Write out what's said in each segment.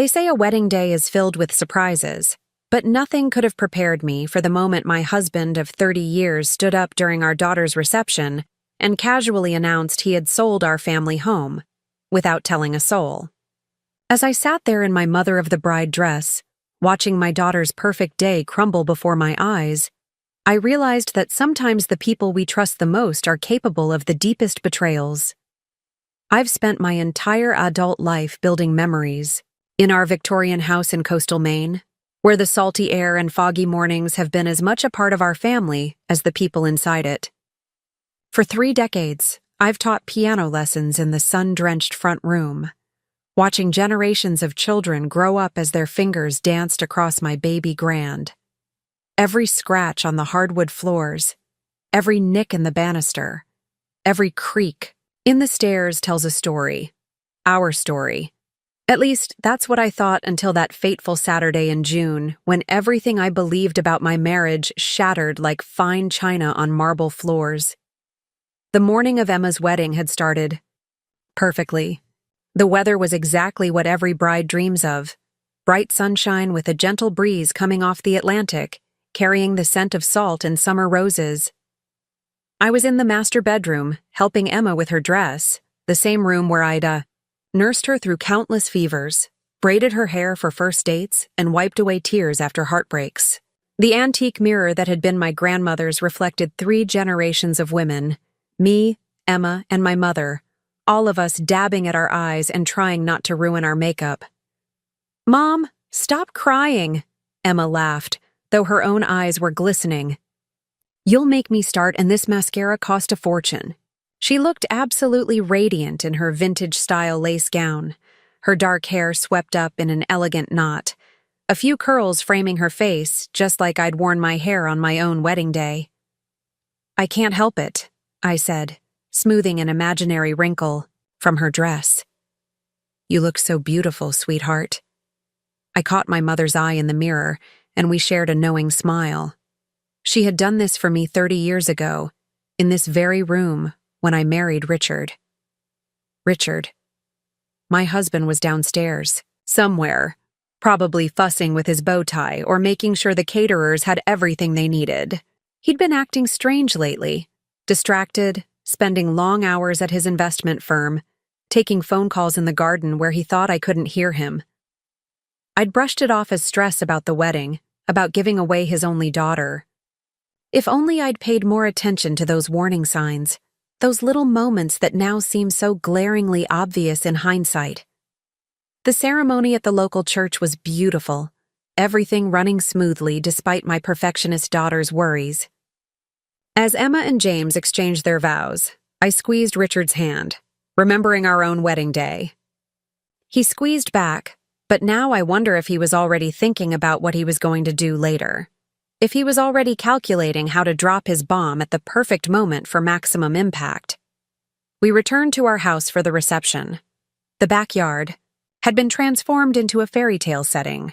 They say a wedding day is filled with surprises, but nothing could have prepared me for the moment my husband of 30 years stood up during our daughter's reception and casually announced he had sold our family home, without telling a soul. As I sat there in my mother-of-the-bride dress, watching my daughter's perfect day crumble before my eyes, I realized that sometimes the people we trust the most are capable of the deepest betrayals. I've spent my entire adult life building memories in our Victorian house in coastal Maine, where the salty air and foggy mornings have been as much a part of our family as the people inside it. For 3 decades, I've taught piano lessons in the sun-drenched front room, watching generations of children grow up as their fingers danced across my baby grand. Every scratch on the hardwood floors, every nick in the banister, every creak in the stairs tells a story. Our story. At least, that's what I thought until that fateful Saturday in June, when everything I believed about my marriage shattered like fine china on marble floors. The morning of Emma's wedding had started perfectly. The weather was exactly what every bride dreams of. Bright sunshine with a gentle breeze coming off the Atlantic, carrying the scent of salt and summer roses. I was in the master bedroom, helping Emma with her dress, the same room where I'd nursed her through countless fevers, braided her hair for first dates, and wiped away tears after heartbreaks. The antique mirror that had been my grandmother's reflected 3 generations of women, me, Emma, and my mother, all of us dabbing at our eyes and trying not to ruin our makeup. "Mom, stop crying," Emma laughed, though her own eyes were glistening. "You'll make me start, and this mascara cost a fortune." She looked absolutely radiant in her vintage-style lace gown, her dark hair swept up in an elegant knot, a few curls framing her face, just like I'd worn my hair on my own wedding day. "I can't help it," I said, smoothing an imaginary wrinkle from her dress. "You look so beautiful, sweetheart." I caught my mother's eye in the mirror, and we shared a knowing smile. She had done this for me 30 years ago, in this very room, when I married Richard. Richard. My husband was downstairs, somewhere, probably fussing with his bow tie or making sure the caterers had everything they needed. He'd been acting strange lately, distracted, spending long hours at his investment firm, taking phone calls in the garden where he thought I couldn't hear him. I'd brushed it off as stress about the wedding, about giving away his only daughter. If only I'd paid more attention to those warning signs, those little moments that now seem so glaringly obvious in hindsight. The ceremony at the local church was beautiful, everything running smoothly despite my perfectionist daughter's worries. As Emma and James exchanged their vows, I squeezed Richard's hand, remembering our own wedding day. He squeezed back, but now I wonder if he was already thinking about what he was going to do later. If he was already calculating how to drop his bomb at the perfect moment for maximum impact. We returned to our house for the reception. The backyard had been transformed into a fairy tale setting,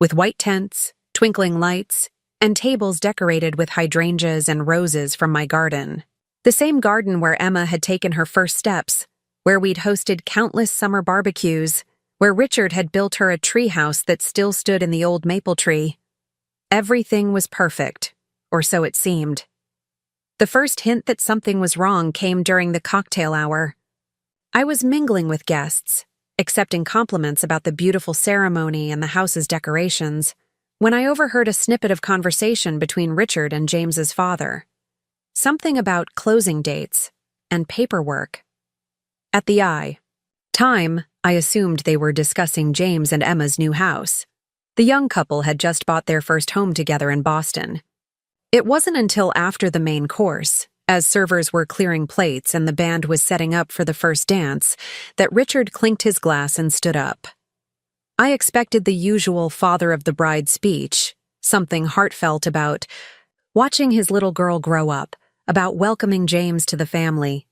with white tents, twinkling lights, and tables decorated with hydrangeas and roses from my garden. The same garden where Emma had taken her first steps, where we'd hosted countless summer barbecues, where Richard had built her a treehouse that still stood in the old maple tree. Everything was perfect, or so it seemed. The first hint that something was wrong came during the cocktail hour. I was mingling with guests, accepting compliments about the beautiful ceremony and the house's decorations, when I overheard a snippet of conversation between Richard and James's father. Something about closing dates and paperwork. At the time, I assumed they were discussing James and Emma's new house. The young couple had just bought their first home together in Boston. It wasn't until after the main course, as servers were clearing plates and the band was setting up for the first dance, that Richard clinked his glass and stood up. I expected the usual father of the bride speech, something heartfelt about watching his little girl grow up, about welcoming James to the family.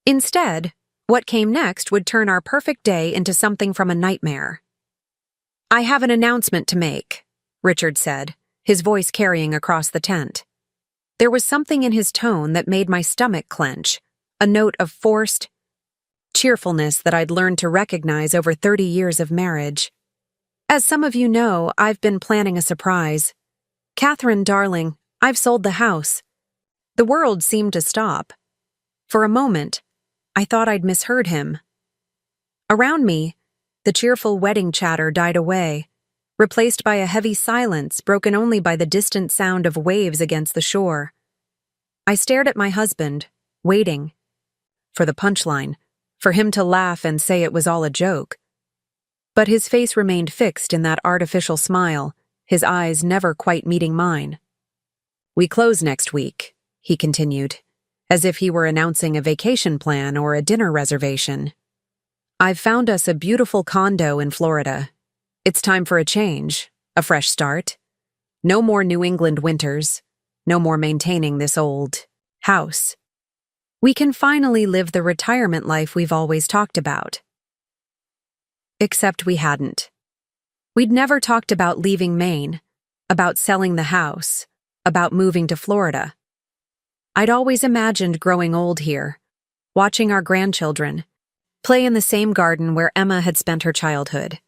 Instead, what came next would turn our perfect day into something from a nightmare. "I have an announcement to make," Richard said, his voice carrying across the tent. There was something in his tone that made my stomach clench, a note of forced cheerfulness that I'd learned to recognize over 30 years of marriage. As some of you know, I've been planning a surprise. Catherine, darling, I've sold the house. The world seemed to stop. For a moment, I thought I'd misheard him. Around me, the cheerful wedding chatter died away, replaced by a heavy silence broken only by the distant sound of waves against the shore. I stared at my husband, waiting for the punchline, for him to laugh and say it was all a joke. But his face remained fixed in that artificial smile, his eyes never quite meeting mine. "We close next week," he continued, as if he were announcing a vacation plan or a dinner reservation. "I've found us a beautiful condo in Florida. It's time for a change, a fresh start. No more New England winters, no more maintaining this old house. We can finally live the retirement life we've always talked about." Except we hadn't. We'd never talked about leaving Maine, about selling the house, about moving to Florida. I'd always imagined growing old here, watching our grandchildren play in the same garden where Emma had spent her childhood.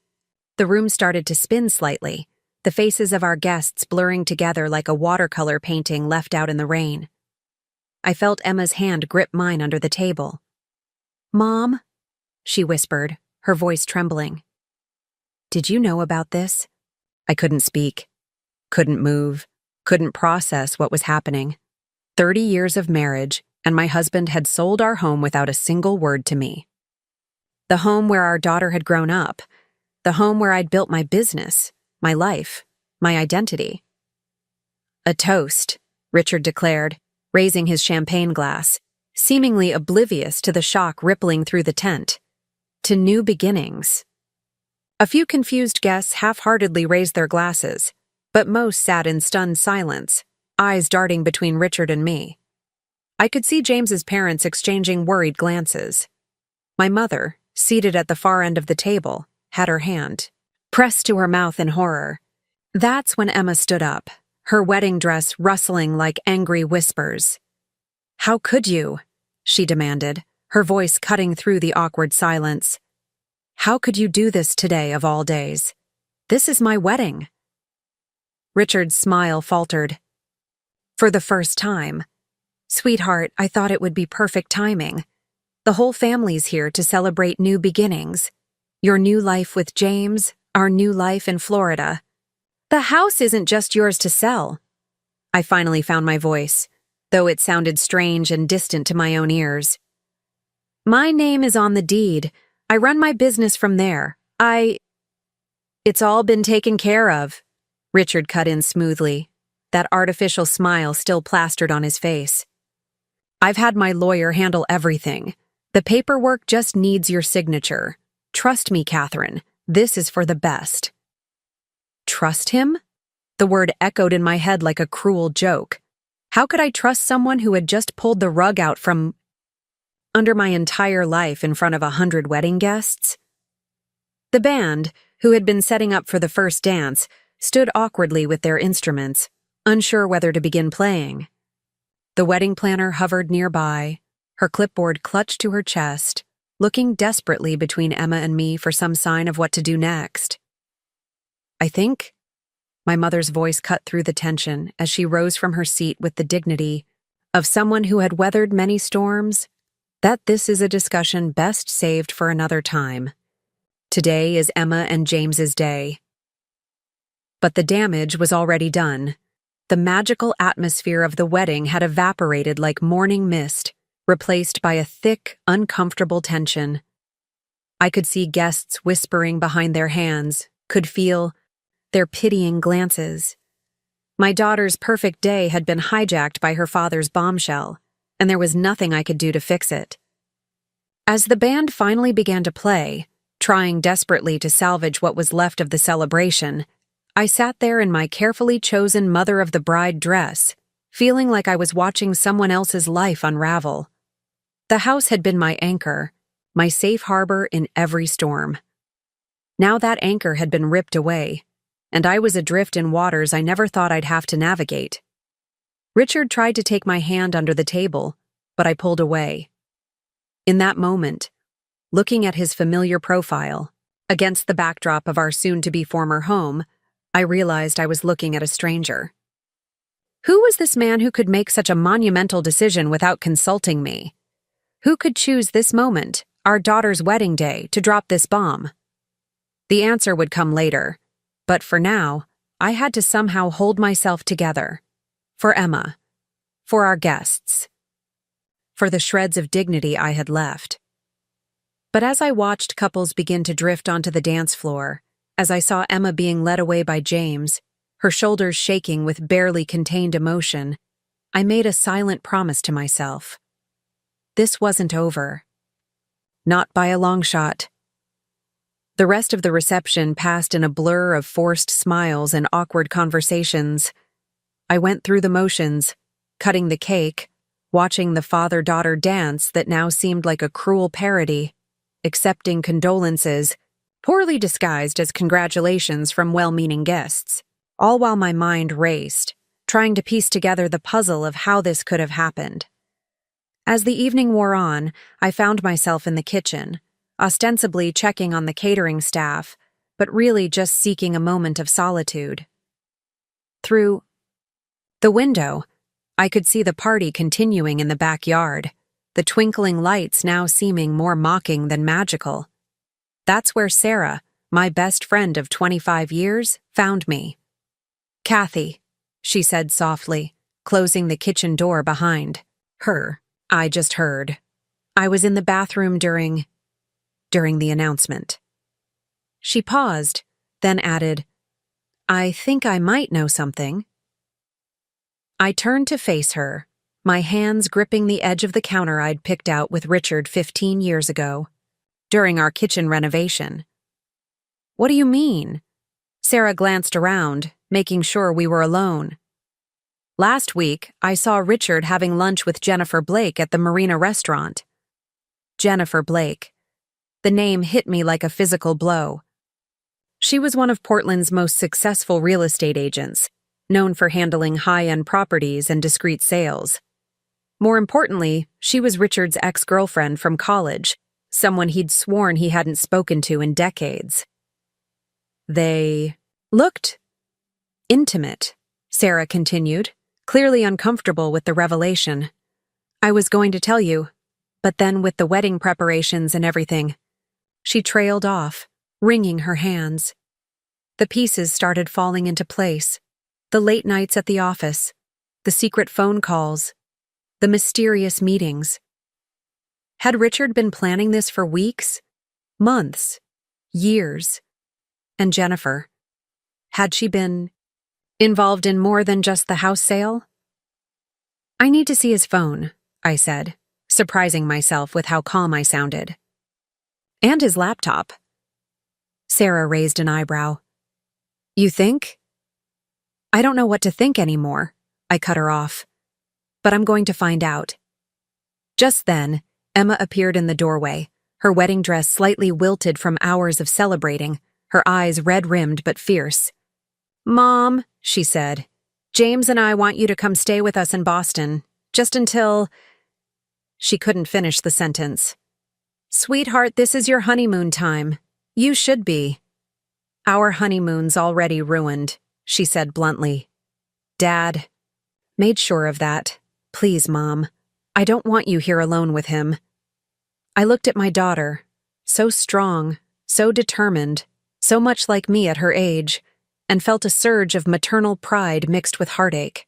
The room started to spin slightly, the faces of our guests blurring together like a watercolor painting left out in the rain. I felt Emma's hand grip mine under the table. "Mom," she whispered, her voice trembling. "Did you know about this?" I couldn't speak, couldn't move, couldn't process what was happening. 30 years of marriage, and my husband had sold our home without a single word to me. The home where our daughter had grown up, the home where I'd built my business, my life, my identity. "A toast," Richard declared, raising his champagne glass, seemingly oblivious to the shock rippling through the tent. "To new beginnings." A few confused guests half-heartedly raised their glasses, but most sat in stunned silence, eyes darting between Richard and me. I could see James's parents exchanging worried glances. My mother, seated at the far end of the table, had her hand pressed to her mouth in horror. That's when Emma stood up, her wedding dress rustling like angry whispers. "How could you?" she demanded, her voice cutting through the awkward silence. "How could you do this today of all days? This is my wedding." Richard's smile faltered. "For the first time. Sweetheart, I thought it would be perfect timing. The whole family's here to celebrate new beginnings. Your new life with James, our new life in Florida. The house isn't just yours to sell." I finally found my voice, though it sounded strange and distant to my own ears. "My name is on the deed. I run my business from there. It's all been taken care of," Richard cut in smoothly, that artificial smile still plastered on his face. "I've had my lawyer handle everything. The paperwork just needs your signature. Trust me, Catherine, this is for the best." Trust him? The word echoed in my head like a cruel joke. How could I trust someone who had just pulled the rug out from under my entire life in front of 100 wedding guests? The band, who had been setting up for the first dance, stood awkwardly with their instruments, unsure whether to begin playing. The wedding planner hovered nearby, her clipboard clutched to her chest, looking desperately between Emma and me for some sign of what to do next. "I think," my mother's voice cut through the tension as she rose from her seat with the dignity of someone who had weathered many storms, "that this is a discussion best saved for another time. Today is Emma and James's day." But the damage was already done. The magical atmosphere of the wedding had evaporated like morning mist, replaced by a thick, uncomfortable tension. I could see guests whispering behind their hands, could feel their pitying glances. My daughter's perfect day had been hijacked by her father's bombshell, and there was nothing I could do to fix it. As the band finally began to play, trying desperately to salvage what was left of the celebration, I sat there in my carefully chosen mother-of-the-bride dress, feeling like I was watching someone else's life unravel. The house had been my anchor, my safe harbor in every storm. Now that anchor had been ripped away, and I was adrift in waters I never thought I'd have to navigate. Richard tried to take my hand under the table, but I pulled away. In that moment, looking at his familiar profile, Against the backdrop of our soon-to-be former home, I realized I was looking at a stranger. Who was this man who could make such a monumental decision without consulting me? Who could choose this moment, our daughter's wedding day, to drop this bomb? The answer would come later, but for now, I had to somehow hold myself together. For Emma. For our guests. For the shreds of dignity I had left. But as I watched couples begin to drift onto the dance floor, as I saw Emma being led away by James, her shoulders shaking with barely contained emotion, I made a silent promise to myself. This wasn't over. Not by a long shot. The rest of the reception passed in a blur of forced smiles and awkward conversations. I went through the motions, cutting the cake, watching the father-daughter dance that now seemed like a cruel parody, accepting condolences, poorly disguised as congratulations from well-meaning guests, all while my mind raced, trying to piece together the puzzle of how this could have happened. As the evening wore on, I found myself in the kitchen, ostensibly checking on the catering staff, but really just seeking a moment of solitude. Through the window, I could see the party continuing in the backyard, the twinkling lights now seeming more mocking than magical. That's where Sarah, my best friend of 25 years, found me. "Kathy," she said softly, closing the kitchen door behind her. I just heard. I was in the bathroom during the announcement. She paused, then added, "I think I might know something." I turned to face her, my hands gripping the edge of the counter I'd picked out with Richard 15 years ago, during our kitchen renovation. "What do you mean?" Sarah glanced around, making sure we were alone. "Last week, I saw Richard having lunch with Jennifer Blake at the Marina restaurant." Jennifer Blake. The name hit me like a physical blow. She was one of Portland's most successful real estate agents, known for handling high-end properties and discreet sales. More importantly, she was Richard's ex-girlfriend from college, someone he'd sworn he hadn't spoken to in decades. They looked intimate, Sarah continued, clearly uncomfortable with the revelation. "I was going to tell you, but then with the wedding preparations and everything." She trailed off, wringing her hands. The pieces started falling into place. The late nights at the office, the secret phone calls, the mysterious meetings. Had Richard been planning this for weeks, months, years? And Jennifer, had she been involved in more than just the house sale? "I need to see his phone," I said, surprising myself with how calm I sounded. "And his laptop." Sarah raised an eyebrow. "You think?" "I don't know what to think anymore," I cut her off. "But I'm going to find out." Just then, Emma appeared in the doorway, her wedding dress slightly wilted from hours of celebrating, her eyes red-rimmed but fierce. "Mom," she said, "James and I want you to come stay with us in Boston, just until—" She couldn't finish the sentence. "Sweetheart, this is your honeymoon time. You should be." "Our honeymoon's already ruined," she said bluntly. "Dad made sure of that. Please, Mom. I don't want you here alone with him." I looked at my daughter, so strong, so determined, so much like me at her age, and felt a surge of maternal pride mixed with heartache.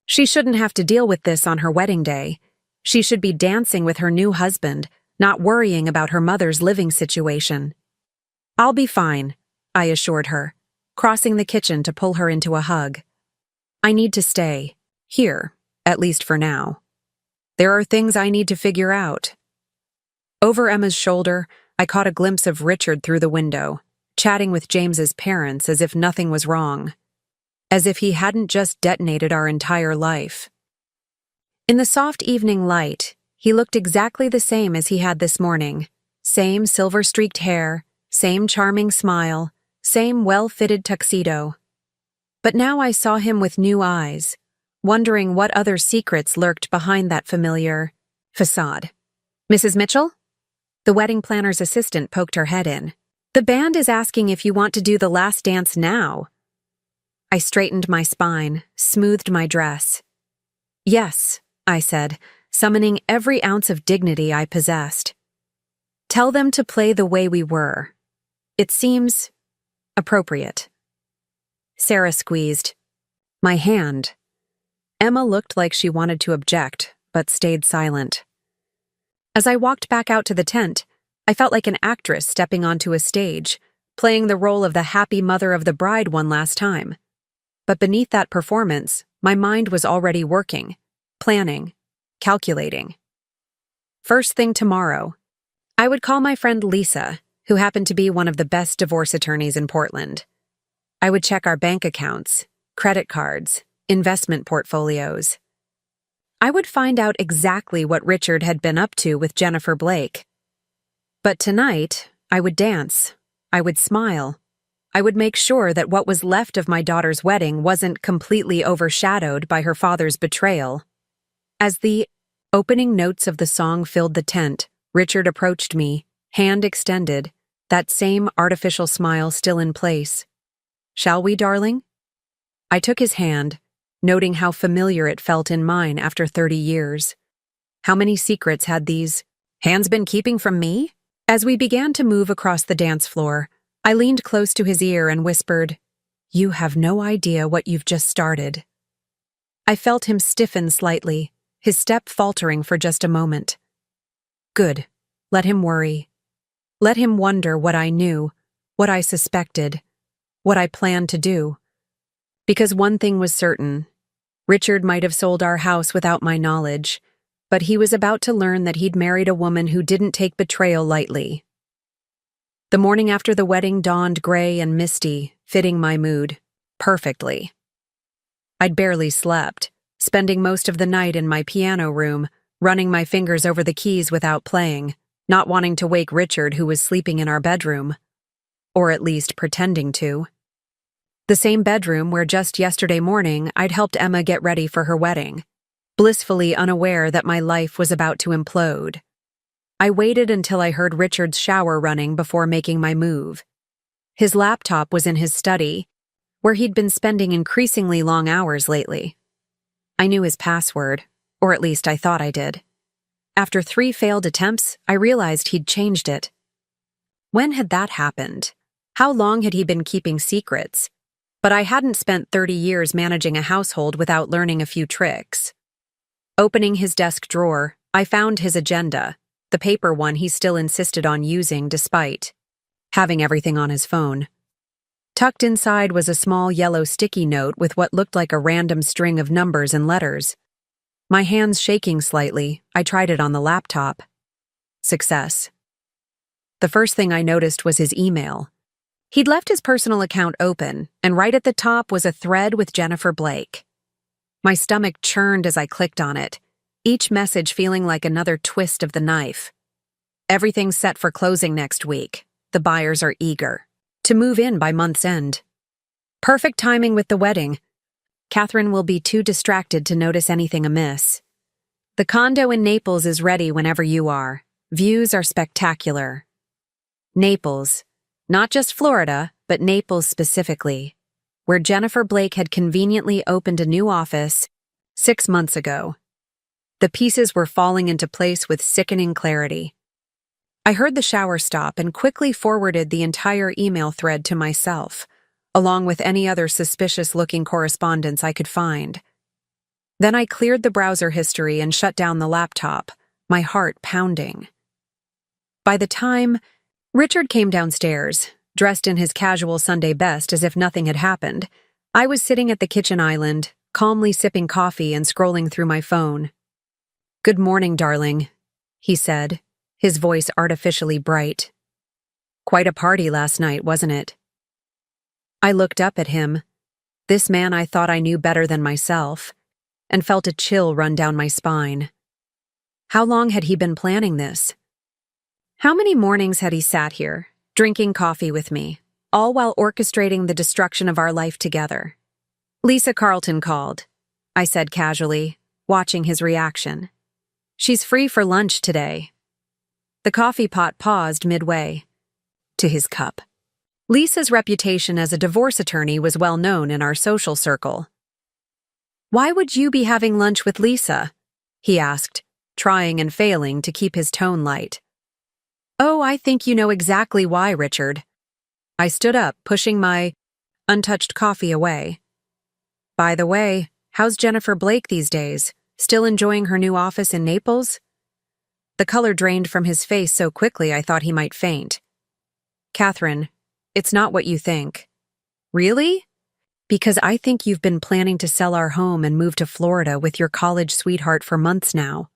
She shouldn't have to deal with this on her wedding day. She should be dancing with her new husband, not worrying about her mother's living situation. "I'll be fine," I assured her, crossing the kitchen to pull her into a hug. "I need to stay, here, at least for now. There are things I need to figure out." Over Emma's shoulder, I caught a glimpse of Richard through the window, chatting with James's parents as if nothing was wrong. As if he hadn't just detonated our entire life. In the soft evening light, he looked exactly the same as he had this morning. Same silver-streaked hair, same charming smile, same well-fitted tuxedo. But now I saw him with new eyes, wondering what other secrets lurked behind that familiar facade. "Mrs. Mitchell?" The wedding planner's assistant poked her head in. The band is asking if you want to do the last dance now. I straightened my spine, smoothed my dress. Yes, I said, summoning every ounce of dignity I possessed. Tell them to play the way we were. It seems appropriate. Sarah squeezed my hand. Emma looked like she wanted to object, but stayed silent. As I walked back out to the tent, I felt like an actress stepping onto a stage, playing the role of the happy mother of the bride one last time. But beneath that performance, my mind was already working, planning, calculating. First thing tomorrow, I would call my friend Lisa, who happened to be one of the best divorce attorneys in Portland. I would check our bank accounts, credit cards, investment portfolios. I would find out exactly what Richard had been up to with Jennifer Blake. But tonight, I would dance. I would smile. I would make sure that what was left of my daughter's wedding wasn't completely overshadowed by her father's betrayal. As the opening notes of the song filled the tent, Richard approached me, hand extended, that same artificial smile still in place. "Shall we, darling?" I took his hand, noting how familiar it felt in mine after 30 years. How many secrets had these hands been keeping from me? As we began to move across the dance floor, I leaned close to his ear and whispered, "You have no idea what you've just started." I felt him stiffen slightly, his step faltering for just a moment. Good. Let him worry. Let him wonder what I knew, what I suspected, what I planned to do. Because one thing was certain. Richard might have sold our house without my knowledge, but he was about to learn that he'd married a woman who didn't take betrayal lightly. The morning after the wedding dawned gray and misty, fitting my mood perfectly. I'd barely slept, spending most of the night in my piano room, running my fingers over the keys without playing, not wanting to wake Richard, who was sleeping in our bedroom. Or at least pretending to. The same bedroom where just yesterday morning I'd helped Emma get ready for her wedding, blissfully unaware that my life was about to implode. I waited until I heard Richard's shower running before making my move. His laptop was in his study, where he'd been spending increasingly long hours lately. I knew his password, or at least I thought I did. After 3 failed attempts, I realized he'd changed it. When had that happened? How long had he been keeping secrets? But I hadn't spent 30 years managing a household without learning a few tricks. Opening his desk drawer, I found his agenda, the paper one he still insisted on using despite having everything on his phone. Tucked inside was a small yellow sticky note with what looked like a random string of numbers and letters. My hands shaking slightly, I tried it on the laptop. Success. The first thing I noticed was his email. He'd left his personal account open, and right at the top was a thread with Jennifer Blake. My stomach churned as I clicked on it, each message feeling like another twist of the knife. Everything's set for closing next week. The buyers are eager to move in by month's end. Perfect timing with the wedding. Catherine will be too distracted to notice anything amiss. The condo in Naples is ready whenever you are. Views are spectacular. Naples. Not just Florida, but Naples specifically, where Jennifer Blake had conveniently opened a new office 6 months ago. The pieces were falling into place with sickening clarity. I heard the shower stop and quickly forwarded the entire email thread to myself, along with any other suspicious-looking correspondence I could find. Then I cleared the browser history and shut down the laptop, my heart pounding. By the time Richard came downstairs, dressed in his casual Sunday best as if nothing had happened, I was sitting at the kitchen island, calmly sipping coffee and scrolling through my phone. "Good morning, darling," he said, his voice artificially bright. "Quite a party last night, wasn't it?" I looked up at him, this man I thought I knew better than myself, and felt a chill run down my spine. How long had he been planning this? How many mornings had he sat here, drinking coffee with me, all while orchestrating the destruction of our life together? "Lisa Carlton called," I said casually, watching his reaction. "She's free for lunch today." The coffee pot paused midway. To his cup. Lisa's reputation as a divorce attorney was well known in our social circle. "Why would you be having lunch with Lisa?" he asked, trying and failing to keep his tone light. "Oh, I think you know exactly why, Richard." I stood up, pushing my untouched coffee away. "By the way, how's Jennifer Blake these days? Still enjoying her new office in Naples?" The color drained from his face so quickly I thought he might faint. "Catherine, it's not what you think." "Really?" "Because I think you've been planning to sell our home and move to Florida with your college sweetheart for months now.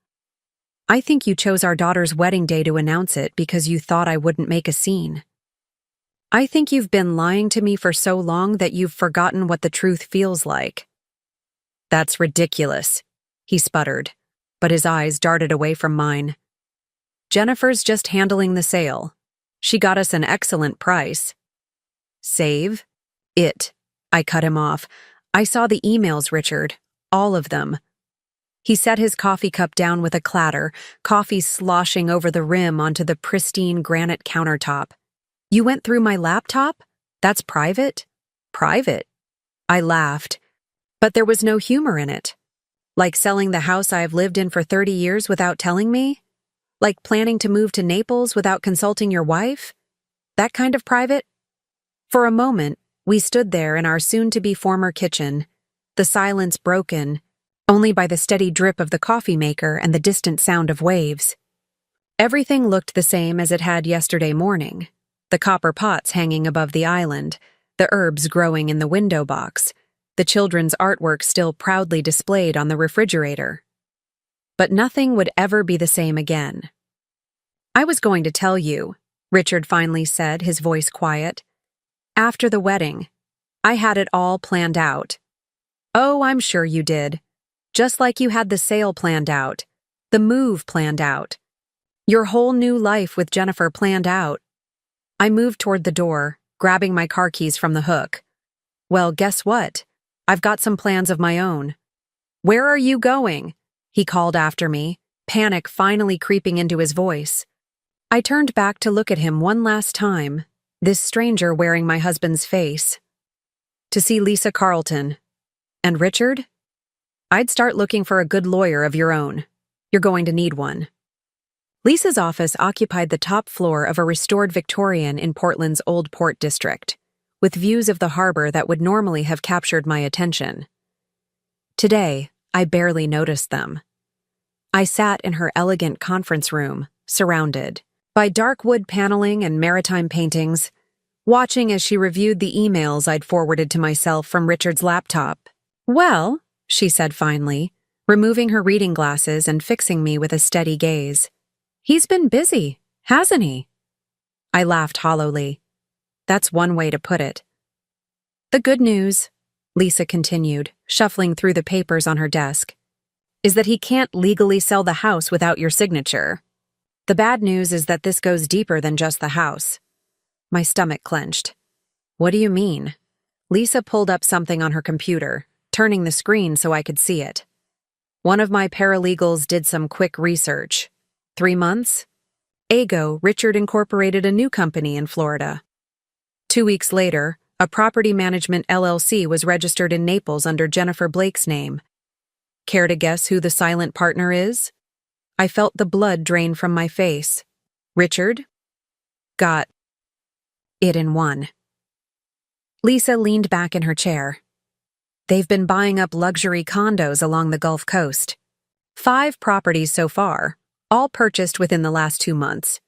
I think you chose our daughter's wedding day to announce it because you thought I wouldn't make a scene. I think you've been lying to me for so long that you've forgotten what the truth feels like." "That's ridiculous," he sputtered, but his eyes darted away from mine. "Jennifer's just handling the sale. She got us an excellent price." "Save it," I cut him off. "I saw the emails, Richard. All of them." He set his coffee cup down with a clatter, coffee sloshing over the rim onto the pristine granite countertop. "You went through my laptop? That's private?" "Private?" I laughed, but there was no humor in it. "Like selling the house I've lived in for 30 years without telling me? Like planning to move to Naples without consulting your wife? That kind of private?" For a moment, we stood there in our soon-to-be former kitchen, the silence broken only by the steady drip of the coffee maker and the distant sound of waves. Everything looked the same as it had yesterday morning. The copper pots hanging above the island, the herbs growing in the window box, the children's artwork still proudly displayed on the refrigerator. But nothing would ever be the same again. "I was going to tell you," Richard finally said, his voice quiet. "After the wedding, I had it all planned out." "Oh, I'm sure you did. Just like you had the sale planned out, the move planned out, your whole new life with Jennifer planned out." I moved toward the door, grabbing my car keys from the hook. "Well, guess what? I've got some plans of my own." "Where are you going?" he called after me, panic finally creeping into his voice. I turned back to look at him one last time, this stranger wearing my husband's face. "To see Lisa Carlton." "And Richard?" "I'd start looking for a good lawyer of your own. You're going to need one." Lisa's office occupied the top floor of a restored Victorian in Portland's Old Port District, with views of the harbor that would normally have captured my attention. Today, I barely noticed them. I sat in her elegant conference room, surrounded by dark wood paneling and maritime paintings, watching as she reviewed the emails I'd forwarded to myself from Richard's laptop. "Well," she said finally, removing her reading glasses and fixing me with a steady gaze, "he's been busy, hasn't he?" I laughed hollowly. That's one way to put it. "The good news," Lisa continued, shuffling through the papers on her desk, "is that he can't legally sell the house without your signature. The bad news is that this goes deeper than just the house." My stomach clenched. "What do you mean?" Lisa pulled up something on her computer, turning the screen so I could see it. "One of my paralegals did some quick research. 3 months ago, Richard incorporated a new company in Florida. 2 weeks later, a property management LLC was registered in Naples under Jennifer Blake's name. Care to guess who the silent partner is?" I felt the blood drain from my face. "Richard?" "Got it in one." Lisa leaned back in her chair. "They've been buying up luxury condos along the Gulf Coast. 5 properties so far, all purchased within the last 2 months.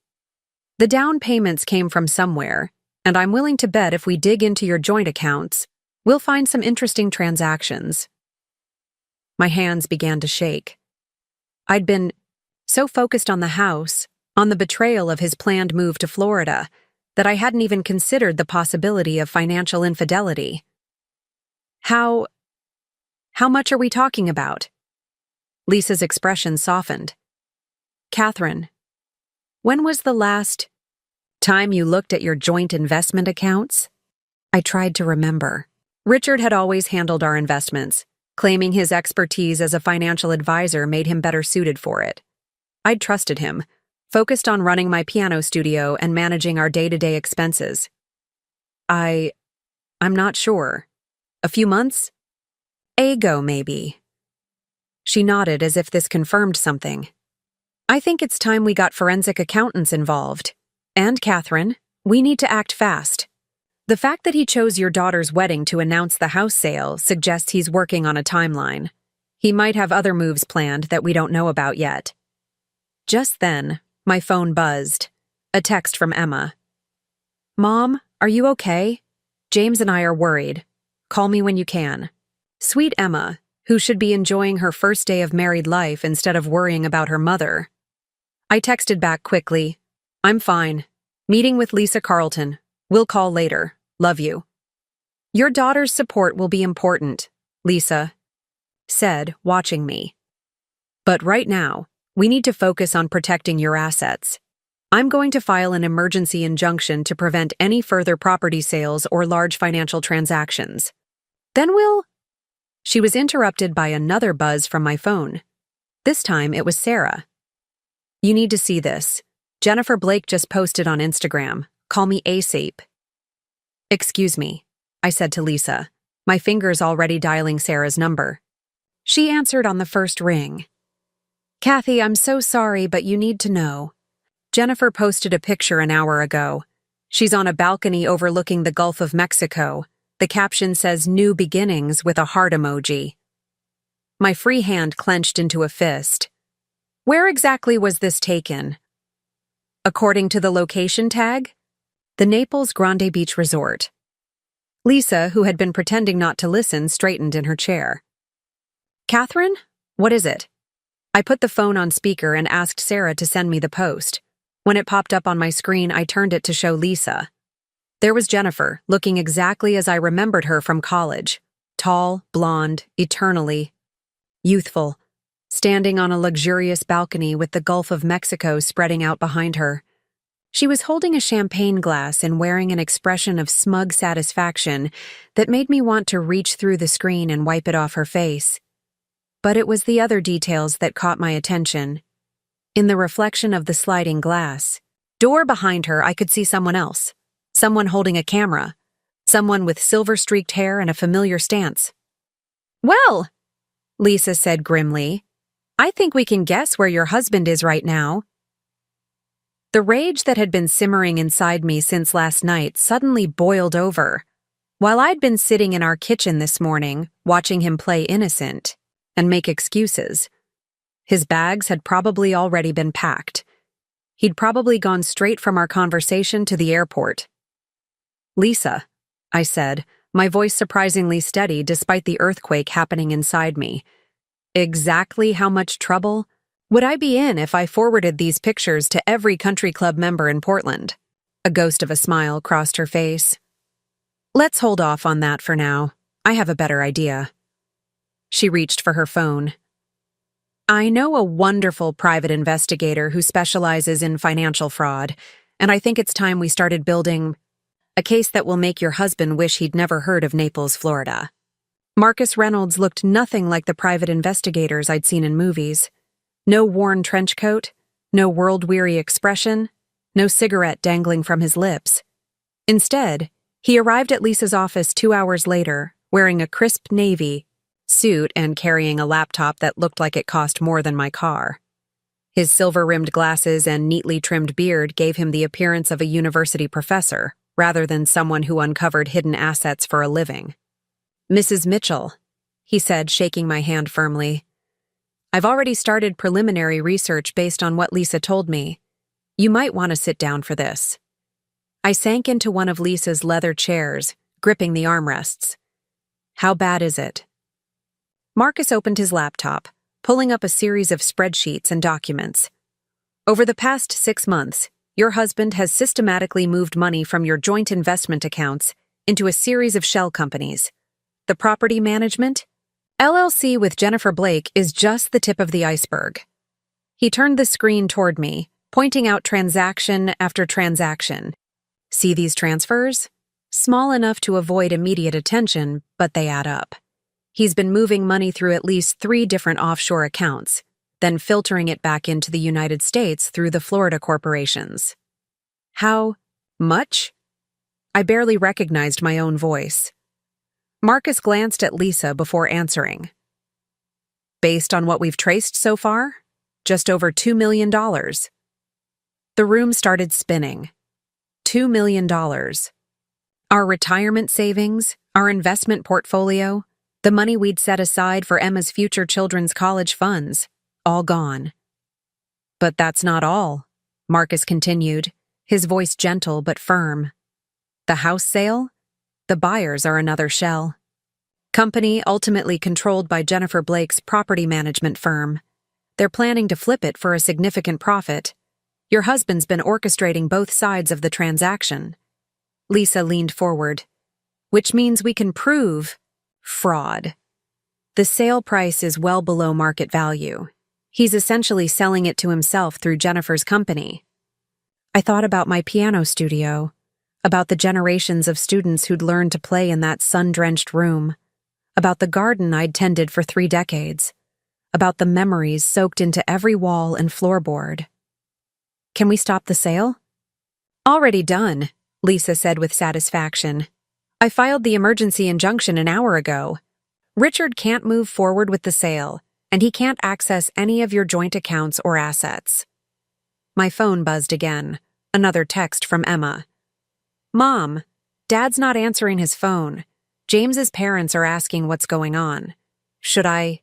The down payments came from somewhere, and I'm willing to bet if we dig into your joint accounts, we'll find some interesting transactions." My hands began to shake. I'd been so focused on the house, on the betrayal of his planned move to Florida, that I hadn't even considered the possibility of financial infidelity. How much are we talking about?" Lisa's expression softened. "Catherine, when was the last time you looked at your joint investment accounts?" I tried to remember. Richard had always handled our investments, claiming his expertise as a financial advisor made him better suited for it. I'd trusted him, focused on running my piano studio and managing our day-to-day expenses. I'm not sure. A few months? Ago, maybe. She nodded as if this confirmed something. I think it's time we got forensic accountants involved. And, Catherine, we need to act fast. The fact that he chose your daughter's wedding to announce the house sale suggests he's working on a timeline. He might have other moves planned that we don't know about yet. Just then, my phone buzzed. A text from Emma. Mom, are you okay? James and I are worried. Call me when you can. Sweet Emma, who should be enjoying her first day of married life instead of worrying about her mother. I texted back quickly. I'm fine. Meeting with Lisa Carlton. We'll call later. Love you. Your daughter's support will be important, Lisa said, watching me. But right now, we need to focus on protecting your assets. I'm going to file an emergency injunction to prevent any further property sales or large financial transactions. Then She was interrupted by another buzz from my phone. This time it was Sarah. You need to see this. Jennifer Blake just posted on Instagram. Call me ASAP. Excuse me, I said to Lisa, my fingers already dialing Sarah's number. She answered on the first ring. Kathy, I'm so sorry, but you need to know. Jennifer posted a picture an hour ago. She's on a balcony overlooking the Gulf of Mexico. The caption says New Beginnings with a heart emoji. My free hand clenched into a fist. Where exactly was this taken? According to the location tag, the Naples Grande Beach Resort. Lisa, who had been pretending not to listen, straightened in her chair. Catherine, what is it? I put the phone on speaker and asked Sarah to send me the post. When it popped up on my screen, I turned it to show Lisa. There was Jennifer, looking exactly as I remembered her from college. Tall, blonde, eternally youthful, standing on a luxurious balcony with the Gulf of Mexico spreading out behind her. She was holding a champagne glass and wearing an expression of smug satisfaction that made me want to reach through the screen and wipe it off her face. But it was the other details that caught my attention. In the reflection of the sliding glass door behind her, I could see someone else. Someone holding a camera. Someone with silver-streaked hair and a familiar stance. Well, Lisa said grimly, I think we can guess where your husband is right now. The rage that had been simmering inside me since last night suddenly boiled over. While I'd been sitting in our kitchen this morning, watching him play innocent and make excuses, his bags had probably already been packed. He'd probably gone straight from our conversation to the airport. Lisa, I said, my voice surprisingly steady despite the earthquake happening inside me. Exactly how much trouble would I be in if I forwarded these pictures to every country club member in Portland? A ghost of a smile crossed her face. Let's hold off on that for now. I have a better idea. She reached for her phone. I know a wonderful private investigator who specializes in financial fraud, and I think it's time we started building a case that will make your husband wish he'd never heard of Naples, Florida. Marcus Reynolds looked nothing like the private investigators I'd seen in movies. No worn trench coat, no world-weary expression, no cigarette dangling from his lips. Instead, he arrived at Lisa's office 2 hours later, wearing a crisp navy suit and carrying a laptop that looked like it cost more than my car. His silver-rimmed glasses and neatly trimmed beard gave him the appearance of a university professor, rather than someone who uncovered hidden assets for a living. Mrs. Mitchell, he said, shaking my hand firmly. I've already started preliminary research based on what Lisa told me. You might want to sit down for this. I sank into one of Lisa's leather chairs, gripping the armrests. How bad is it? Marcus opened his laptop, pulling up a series of spreadsheets and documents. Over the past 6 months, your husband has systematically moved money from your joint investment accounts into a series of shell companies. The property management LLC with Jennifer Blake is just the tip of the iceberg. He turned the screen toward me, pointing out transaction after transaction. See these transfers? Small enough to avoid immediate attention, but they add up. He's been moving money through at least 3 different offshore accounts, then filtering it back into the United States through the Florida corporations. How much? I barely recognized my own voice. Marcus glanced at Lisa before answering. Based on what we've traced so far, just over $2 million. The room started spinning. $2 million. Our retirement savings, our investment portfolio, the money we'd set aside for Emma's future children's college funds, all gone. But that's not all, Marcus continued, his voice gentle but firm. The house sale? The buyers are another shell. Company ultimately controlled by Jennifer Blake's property management firm. They're planning to flip it for a significant profit. Your husband's been orchestrating both sides of the transaction. Lisa leaned forward. Which means we can prove fraud. The sale price is well below market value. He's essentially selling it to himself through Jennifer's company. I thought about my piano studio, about the generations of students who'd learned to play in that sun-drenched room, about the garden I'd tended for 3 decades, about the memories soaked into every wall and floorboard. Can we stop the sale? Already done, Lisa said with satisfaction. I filed the emergency injunction an hour ago. Richard can't move forward with the sale, and he can't access any of your joint accounts or assets. My phone buzzed again. Another text from Emma. Mom, Dad's not answering his phone. James's parents are asking what's going on. Should I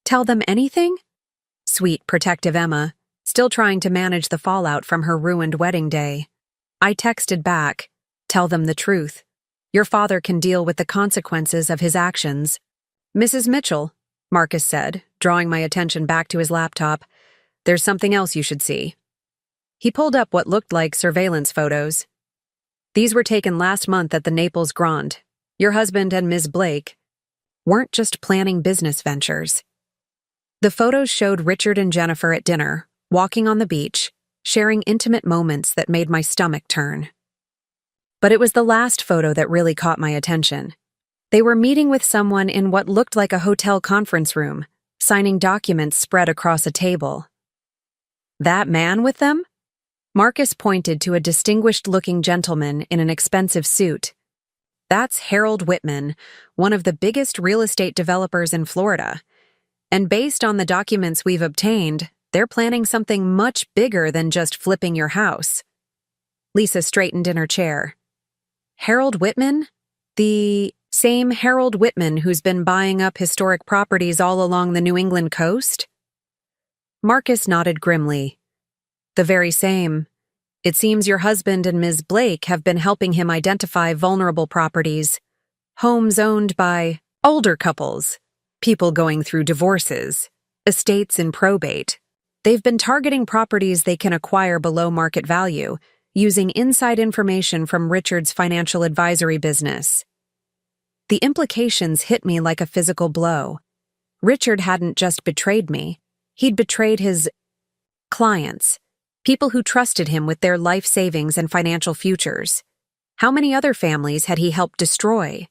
tell them anything? Sweet, protective Emma, still trying to manage the fallout from her ruined wedding day. I texted back, tell them the truth. Your father can deal with the consequences of his actions. Mrs. Mitchell, Marcus said, drawing my attention back to his laptop, there's something else you should see. He pulled up what looked like surveillance photos. These were taken last month at the Naples Grand. Your husband and Ms. Blake weren't just planning business ventures. The photos showed Richard and Jennifer at dinner, walking on the beach, sharing intimate moments that made my stomach turn. But it was the last photo that really caught my attention. They were meeting with someone in what looked like a hotel conference room, signing documents spread across a table. That man with them? Marcus pointed to a distinguished-looking gentleman in an expensive suit. That's Harold Whitman, one of the biggest real estate developers in Florida. And based on the documents we've obtained, they're planning something much bigger than just flipping your house. Lisa straightened in her chair. Harold Whitman? The same Harold Whitman who's been buying up historic properties all along the New England coast? Marcus nodded grimly. The very same. It seems your husband and Ms. Blake have been helping him identify vulnerable properties, homes owned by older couples, people going through divorces, estates in probate. They've been targeting properties they can acquire below market value, using inside information from Richard's financial advisory business. The implications hit me like a physical blow. Richard hadn't just betrayed me, he'd betrayed his clients. People who trusted him with their life savings and financial futures. How many other families had he helped destroy?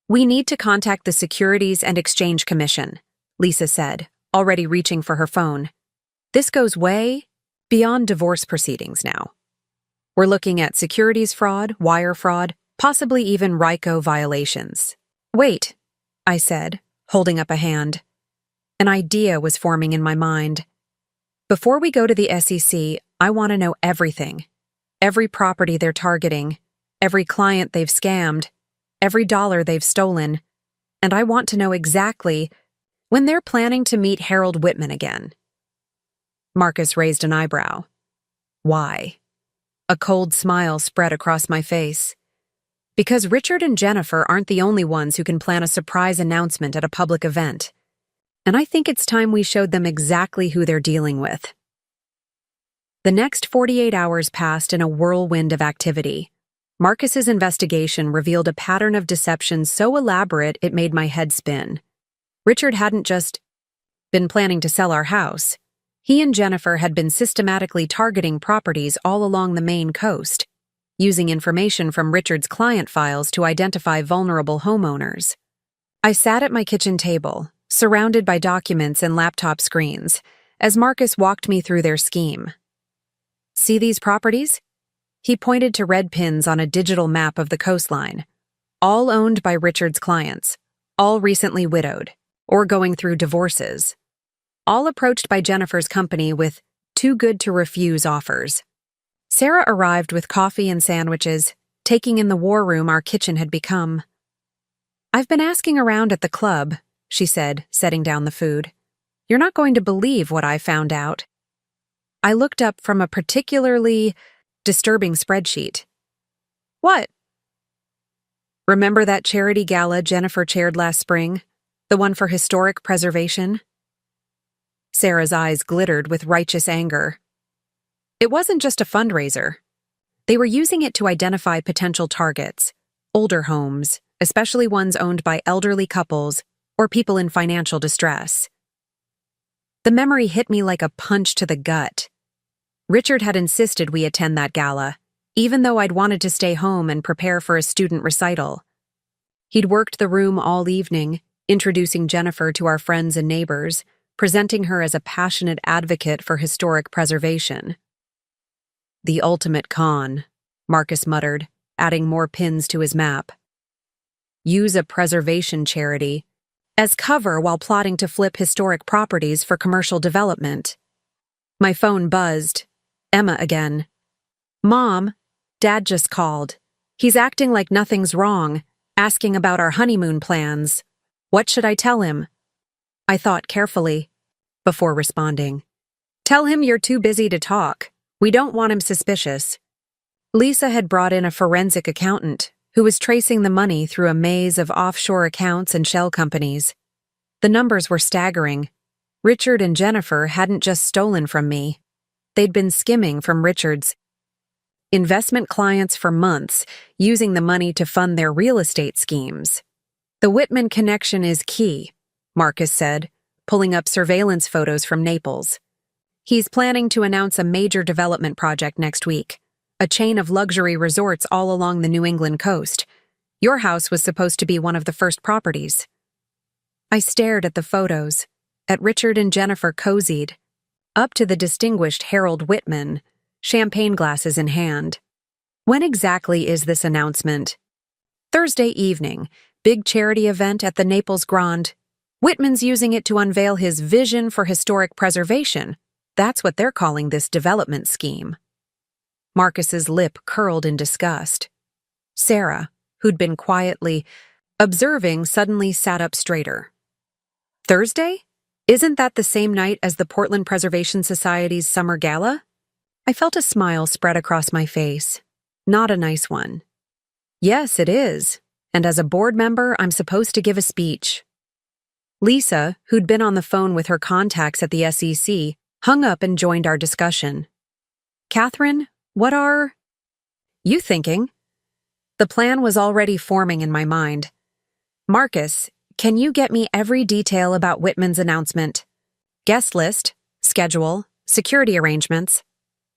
We need to contact the Securities and Exchange Commission, Lisa said, already reaching for her phone. This goes way beyond divorce proceedings now. We're looking at securities fraud, wire fraud, possibly even RICO violations. Wait, I said, holding up a hand. An idea was forming in my mind. Before we go to the SEC, I want to know everything. Every property they're targeting, every client they've scammed, every dollar they've stolen. And I want to know exactly when they're planning to meet Harold Whitman again. Marcus raised an eyebrow. Why? A cold smile spread across my face. Because Richard and Jennifer aren't the only ones who can plan a surprise announcement at a public event. And I think it's time we showed them exactly who they're dealing with. The next 48 hours passed in a whirlwind of activity. Marcus's investigation revealed a pattern of deception so elaborate it made my head spin. Richard hadn't just been planning to sell our house. He and Jennifer had been systematically targeting properties all along the Maine coast, using information from Richard's client files to identify vulnerable homeowners. I sat at my kitchen table, surrounded by documents and laptop screens, as Marcus walked me through their scheme. See these properties? He pointed to red pins on a digital map of the coastline, all owned by Richard's clients, all recently widowed, or going through divorces, all approached by Jennifer's company with too good to refuse offers. Sarah arrived with coffee and sandwiches, taking in the war room our kitchen had become. "I've been asking around at the club," she said, setting down the food. "You're not going to believe what I found out." I looked up from a particularly disturbing spreadsheet. "What?" "Remember that charity gala Jennifer chaired last spring? The one for historic preservation?" Sarah's eyes glittered with righteous anger. "It wasn't just a fundraiser. They were using it to identify potential targets, older homes, especially ones owned by elderly couples or people in financial distress." The memory hit me like a punch to the gut. Richard had insisted we attend that gala, even though I'd wanted to stay home and prepare for a student recital. He'd worked the room all evening, introducing Jennifer to our friends and neighbors, presenting her as a passionate advocate for historic preservation. "The ultimate con," Marcus muttered, adding more pins to his map. "Use a preservation charity as cover while plotting to flip historic properties for commercial development." My phone buzzed. Emma again. "Mom, Dad just called. He's acting like nothing's wrong, asking about our honeymoon plans. What should I tell him?" I thought carefully before responding. "Tell him you're too busy to talk. We don't want him suspicious." Lisa had brought in a forensic accountant who was tracing the money through a maze of offshore accounts and shell companies. The numbers were staggering. Richard and Jennifer hadn't just stolen from me. They'd been skimming from Richard's investment clients for months, using the money to fund their real estate schemes. "The Whitman connection is key," Marcus said, pulling up surveillance photos from Naples. "He's planning to announce a major development project next week, a chain of luxury resorts all along the New England coast. Your house was supposed to be one of the first properties." I stared at the photos, at Richard and Jennifer cozied, up to the distinguished Harold Whitman, champagne glasses in hand. "When exactly is this announcement?" "Thursday evening, big charity event at the Naples Grand. Whitman's using it to unveil his vision for historic preservation. That's what they're calling this development scheme." Marcus's lip curled in disgust. Sarah, who'd been quietly observing, suddenly sat up straighter. "Thursday? Isn't that the same night as the Portland Preservation Society's summer gala?" I felt a smile spread across my face. Not a nice one. "Yes, it is. And as a board member, I'm supposed to give a speech." Lisa, who'd been on the phone with her contacts at the SEC, hung up and joined our discussion. "Catherine, what are you thinking?" The plan was already forming in my mind. "Marcus, can you get me every detail about Whitman's announcement? Guest list, schedule, security arrangements,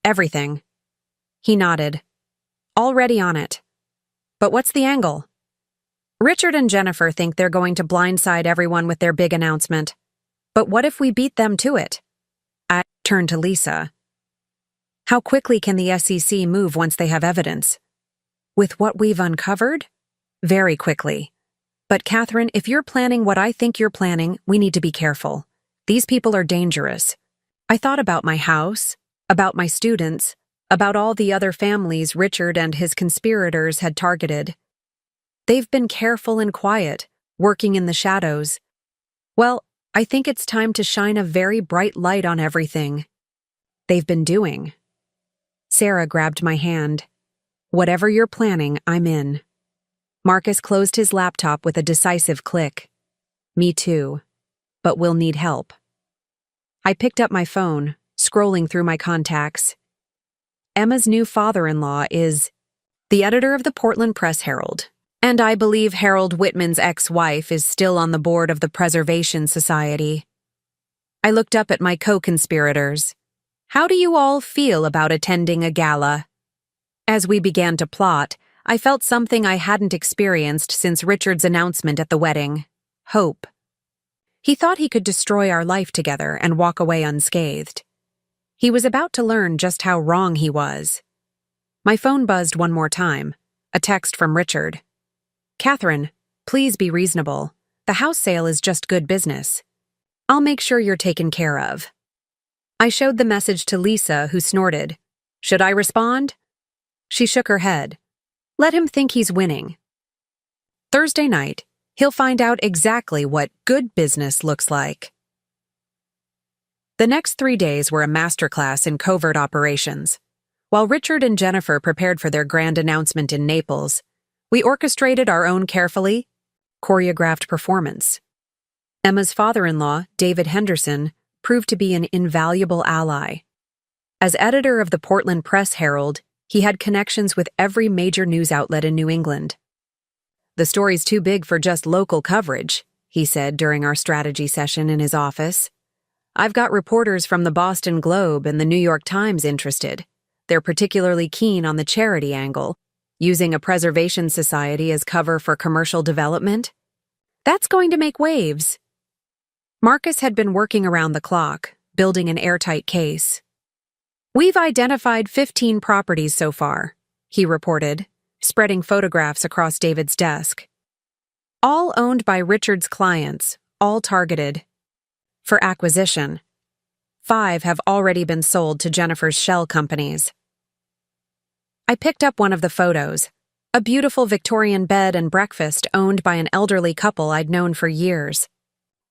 everything." He nodded. "Already on it. But what's the angle?" "Richard and Jennifer think they're going to blindside everyone with their big announcement. But what if we beat them to it?" I turned to Lisa. "How quickly can the SEC move once they have evidence?" "With what we've uncovered?" "Very quickly. But Catherine, if you're planning what I think you're planning, we need to be careful. These people are dangerous." I thought about my house, about my students, about all the other families Richard and his conspirators had targeted. They've been careful and quiet, working in the shadows. Well, I think it's time to shine a very bright light on everything they've been doing. Sarah grabbed my hand. "Whatever you're planning, I'm in." Marcus closed his laptop with a decisive click. "Me too. But we'll need help." I picked up my phone, scrolling through my contacts. Emma's new father-in-law is the editor of the Portland Press-Herald, and I believe Harold Whitman's ex-wife is still on the board of the Preservation Society. I looked up at my co-conspirators. "How do you all feel about attending a gala?" As we began to plot, I felt something I hadn't experienced since Richard's announcement at the wedding: hope. He thought he could destroy our life together and walk away unscathed. He was about to learn just how wrong he was. My phone buzzed one more time. A text from Richard. Catherine, please be reasonable. The house sale is just good business. I'll make sure you're taken care of. I showed the message to Lisa, who snorted. Should I respond? She shook her head. Let him think he's winning. Thursday night, he'll find out exactly what good business looks like. The next 3 days were a masterclass in covert operations. While Richard and Jennifer prepared for their grand announcement in Naples, we orchestrated our own carefully choreographed performance. Emma's father-in-law, David Henderson, proved to be an invaluable ally. As editor of the Portland Press Herald, he had connections with every major news outlet in New England. The story's too big for just local coverage, he said during our strategy session in his office. I've got reporters from the Boston Globe and the New York Times interested. They're particularly keen on the charity angle, using a preservation society as cover for commercial development. That's going to make waves. Marcus had been working around the clock, building an airtight case. We've identified 15 properties so far, he reported, spreading photographs across David's desk. All owned by Richard's clients, all targeted for acquisition. 5 have already been sold to Jennifer's shell companies. I picked up one of the photos, a beautiful Victorian bed and breakfast owned by an elderly couple I'd known for years.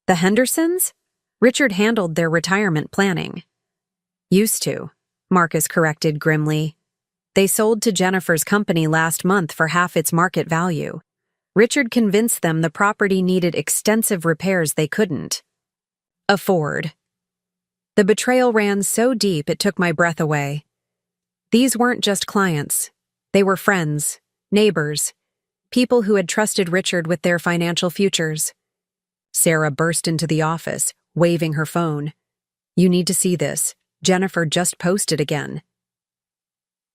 The Hendersons? Richard handled their retirement planning. Used to, Marcus corrected grimly. They sold to Jennifer's company last month for half its market value. Richard convinced them the property needed extensive repairs they couldn't afford. The betrayal ran so deep it took my breath away. These weren't just clients. They were friends, neighbors, people who had trusted Richard with their financial futures. Sarah burst into the office, waving her phone. You need to see this. Jennifer just posted again.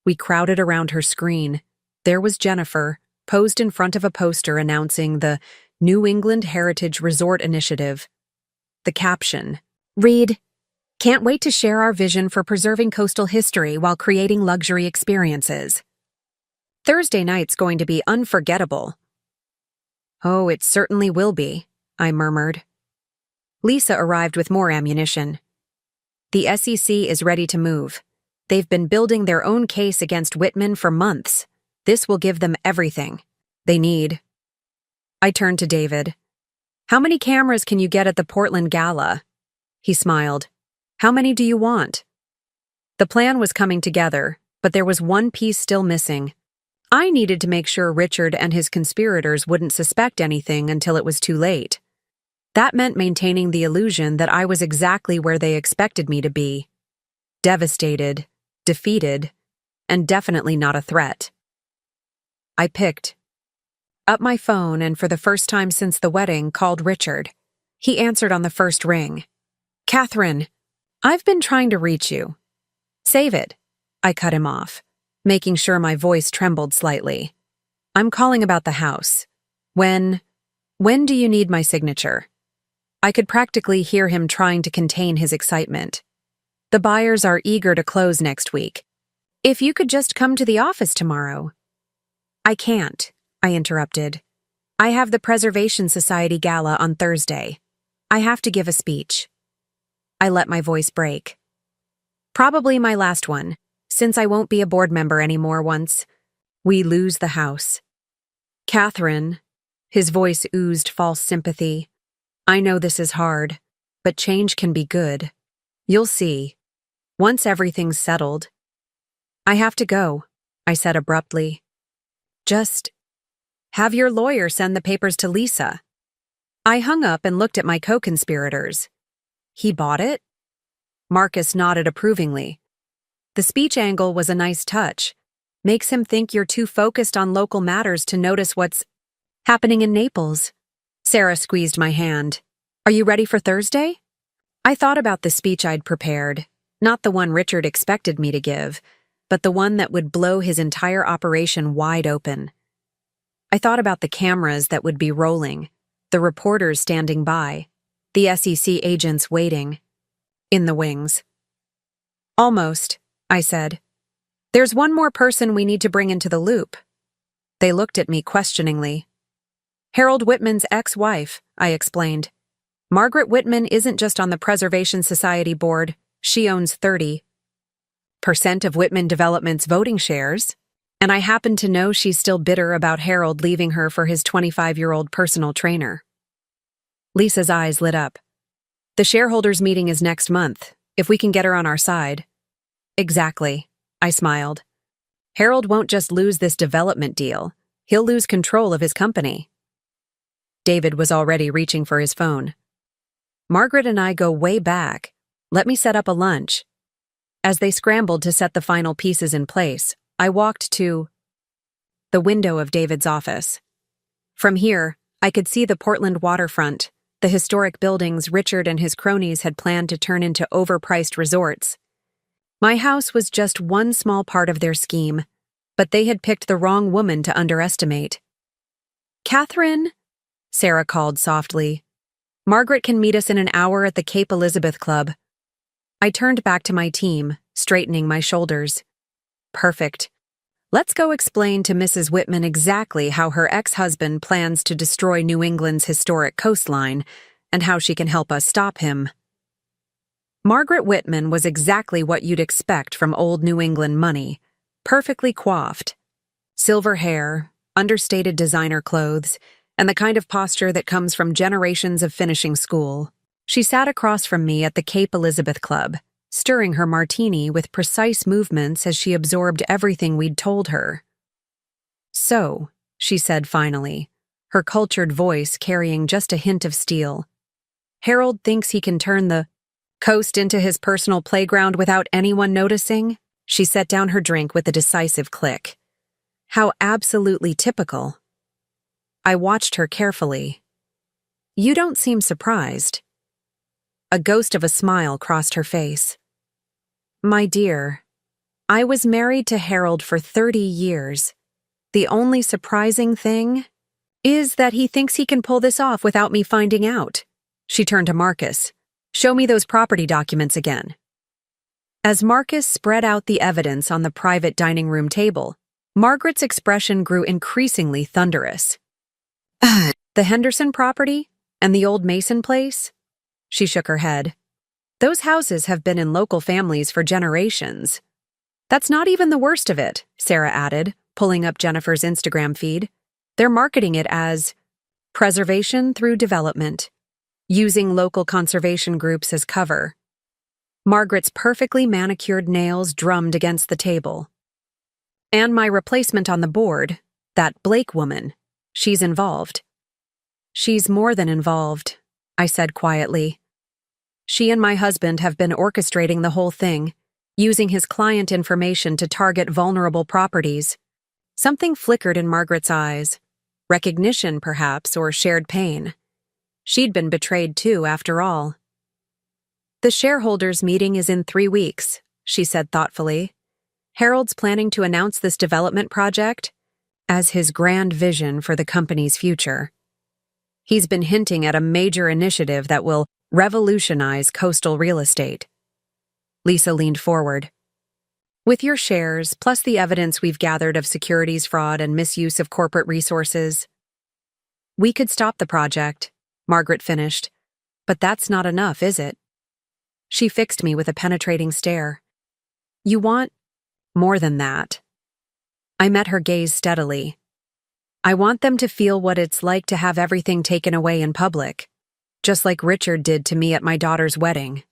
We crowded around her screen. There was Jennifer, posed in front of a poster announcing the New England Heritage Resort Initiative. The caption, read, "Can't wait to share our vision for preserving coastal history while creating luxury experiences. Thursday night's going to be unforgettable." Oh, it certainly will be, I murmured. Lisa arrived with more ammunition. The SEC is ready to move. They've been building their own case against Whitman for months. This will give them everything they need. I turned to David. How many cameras can you get at the Portland Gala? He smiled. How many do you want? The plan was coming together, but there was one piece still missing. I needed to make sure Richard and his conspirators wouldn't suspect anything until it was too late. That meant maintaining the illusion that I was exactly where they expected me to be. Devastated, defeated, and definitely not a threat. I picked up my phone and for the first time since the wedding called Richard. He answered on the first ring. Catherine, I've been trying to reach you. Save it. I cut him off, making sure my voice trembled slightly. I'm calling about the house. When do you need my signature? I could practically hear him trying to contain his excitement. The buyers are eager to close next week. If you could just come to the office tomorrow. I can't, I interrupted. I have the Preservation Society Gala on Thursday. I have to give a speech. I let my voice break. Probably my last one, since I won't be a board member anymore once we lose the house. Catherine, his voice oozed false sympathy. I know this is hard, but change can be good. You'll see. Once everything's settled. I have to go, I said abruptly. Just have your lawyer send the papers to Lisa. I hung up and looked at my co-conspirators. He bought it? Marcus nodded approvingly. The speech angle was a nice touch. Makes him think you're too focused on local matters to notice what's happening in Naples. Sarah squeezed my hand. Are you ready for Thursday? I thought about the speech I'd prepared, not the one Richard expected me to give, but the one that would blow his entire operation wide open. I thought about the cameras that would be rolling, the reporters standing by, the SEC agents waiting. In the wings. Almost, I said. There's one more person we need to bring into the loop. They looked at me questioningly. Harold Whitman's ex-wife, I explained. Margaret Whitman isn't just on the Preservation Society board, she owns 30% of Whitman Development's voting shares, and I happen to know she's still bitter about Harold leaving her for his 25-year-old personal trainer. Lisa's eyes lit up. The shareholders' meeting is next month, if we can get her on our side. Exactly, I smiled. Harold won't just lose this development deal, he'll lose control of his company. David was already reaching for his phone. Margaret and I go way back. Let me set up a lunch. As they scrambled to set the final pieces in place, I walked to the window of David's office. From here, I could see the Portland waterfront, the historic buildings Richard and his cronies had planned to turn into overpriced resorts. My house was just one small part of their scheme, but they had picked the wrong woman to underestimate. Catherine, Sarah called softly. Margaret can meet us in an hour at the Cape Elizabeth Club. I turned back to my team, straightening my shoulders. Perfect. Let's go explain to Mrs. Whitman exactly how her ex-husband plans to destroy New England's historic coastline and how she can help us stop him. Margaret Whitman was exactly what you'd expect from old New England money, perfectly coiffed. Silver hair, understated designer clothes, and the kind of posture that comes from generations of finishing school. She sat across from me at the Cape Elizabeth Club, stirring her martini with precise movements as she absorbed everything we'd told her. So, she said finally, her cultured voice carrying just a hint of steel. Harold thinks he can turn the coast into his personal playground without anyone noticing? She set down her drink with a decisive click. How absolutely typical. I watched her carefully. You don't seem surprised. A ghost of a smile crossed her face. My dear, I was married to Harold for 30 years. The only surprising thing is that he thinks he can pull this off without me finding out. She turned to Marcus. Show me those property documents again. As Marcus spread out the evidence on the private dining room table, Margaret's expression grew increasingly thunderous. The Henderson property? And the old Mason place? She shook her head. Those houses have been in local families for generations. That's not even the worst of it, Sarah added, pulling up Jennifer's Instagram feed. They're marketing it as preservation through development, using local conservation groups as cover. Margaret's perfectly manicured nails drummed against the table. And my replacement on the board, that Blake woman, she's involved. She's more than involved, I said quietly. She and my husband have been orchestrating the whole thing, using his client information to target vulnerable properties. Something flickered in Margaret's eyes. Recognition, perhaps, or shared pain. She'd been betrayed too, after all. The shareholders' meeting is in 3 weeks, she said thoughtfully. Harold's planning to announce this development project as his grand vision for the company's future. He's been hinting at a major initiative that will revolutionize coastal real estate. Lisa leaned forward. With your shares, plus the evidence we've gathered of securities fraud and misuse of corporate resources, we could stop the project, Margaret finished. But that's not enough, is it? She fixed me with a penetrating stare. You want more than that. I met her gaze steadily. I want them to feel what it's like to have everything taken away in public, just like Richard did to me at my daughter's wedding.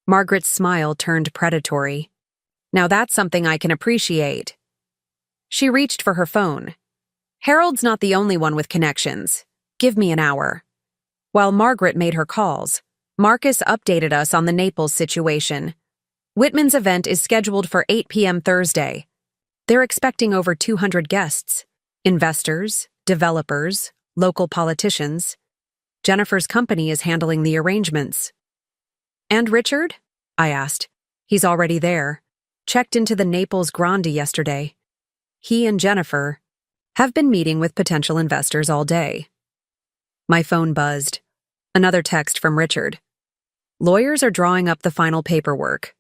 Margaret's smile turned predatory. Now that's something I can appreciate. She reached for her phone. Harold's not the only one with connections. Give me an hour. While Margaret made her calls, Marcus updated us on the Naples situation. Whitman's event is scheduled for 8 p.m. Thursday. They're expecting over 200 guests. Investors, developers, local politicians. Jennifer's company is handling the arrangements. And Richard? I asked. He's already there. Checked into the Naples Grande yesterday. He and Jennifer have been meeting with potential investors all day. My phone buzzed. Another text from Richard. Lawyers are drawing up the final paperwork.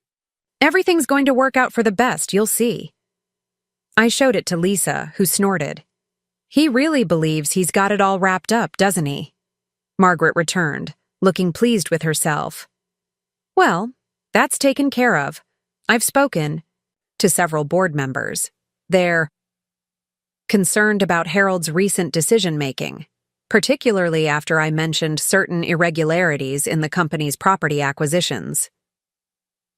Everything's going to work out for the best, you'll see. I showed it to Lisa, who snorted. He really believes he's got it all wrapped up, doesn't he? Margaret returned, looking pleased with herself. Well, that's taken care of. I've spoken to several board members. They're concerned about Harold's recent decision-making, particularly after I mentioned certain irregularities in the company's property acquisitions.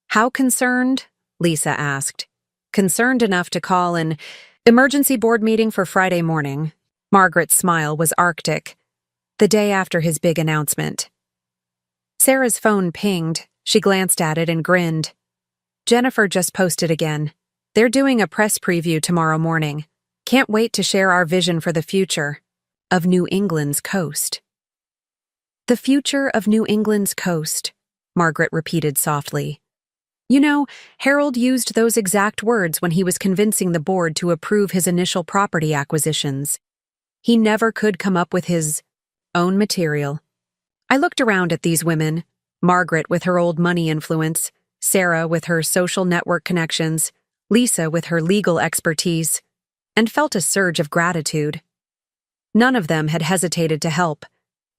How concerned? Lisa asked. Concerned enough to call an emergency board meeting for Friday morning. Margaret's smile was arctic. The day after his big announcement. Sarah's phone pinged. She glanced at it and grinned. Jennifer just posted again. They're doing a press preview tomorrow morning. Can't wait to share our vision for the future of New England's coast. The future of New England's coast, Margaret repeated softly. You know, Harold used those exact words when he was convincing the board to approve his initial property acquisitions. He never could come up with his own material. I looked around at these women, Margaret with her old money influence, Sarah with her social network connections, Lisa with her legal expertise, and felt a surge of gratitude. None of them had hesitated to help,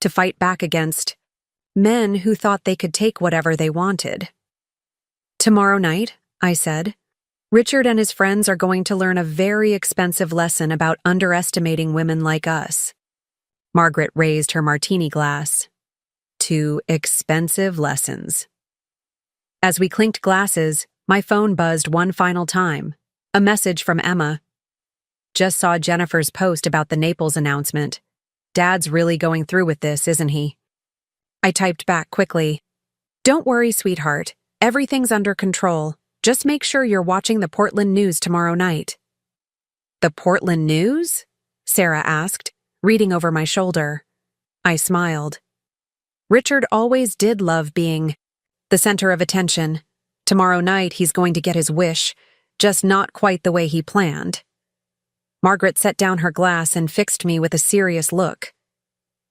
to fight back against men who thought they could take whatever they wanted. Tomorrow night, I said, Richard and his friends are going to learn a very expensive lesson about underestimating women like us. Margaret raised her martini glass. 2 expensive lessons. As we clinked glasses, my phone buzzed one final time. A message from Emma. Just saw Jennifer's post about the Naples announcement. Dad's really going through with this, isn't he? I typed back quickly. Don't worry, sweetheart. Everything's under control. Just make sure you're watching the Portland news tomorrow night. The Portland news? Sarah asked, reading over my shoulder. I smiled. Richard always did love being the center of attention. Tomorrow night he's going to get his wish, just not quite the way he planned. Margaret set down her glass and fixed me with a serious look.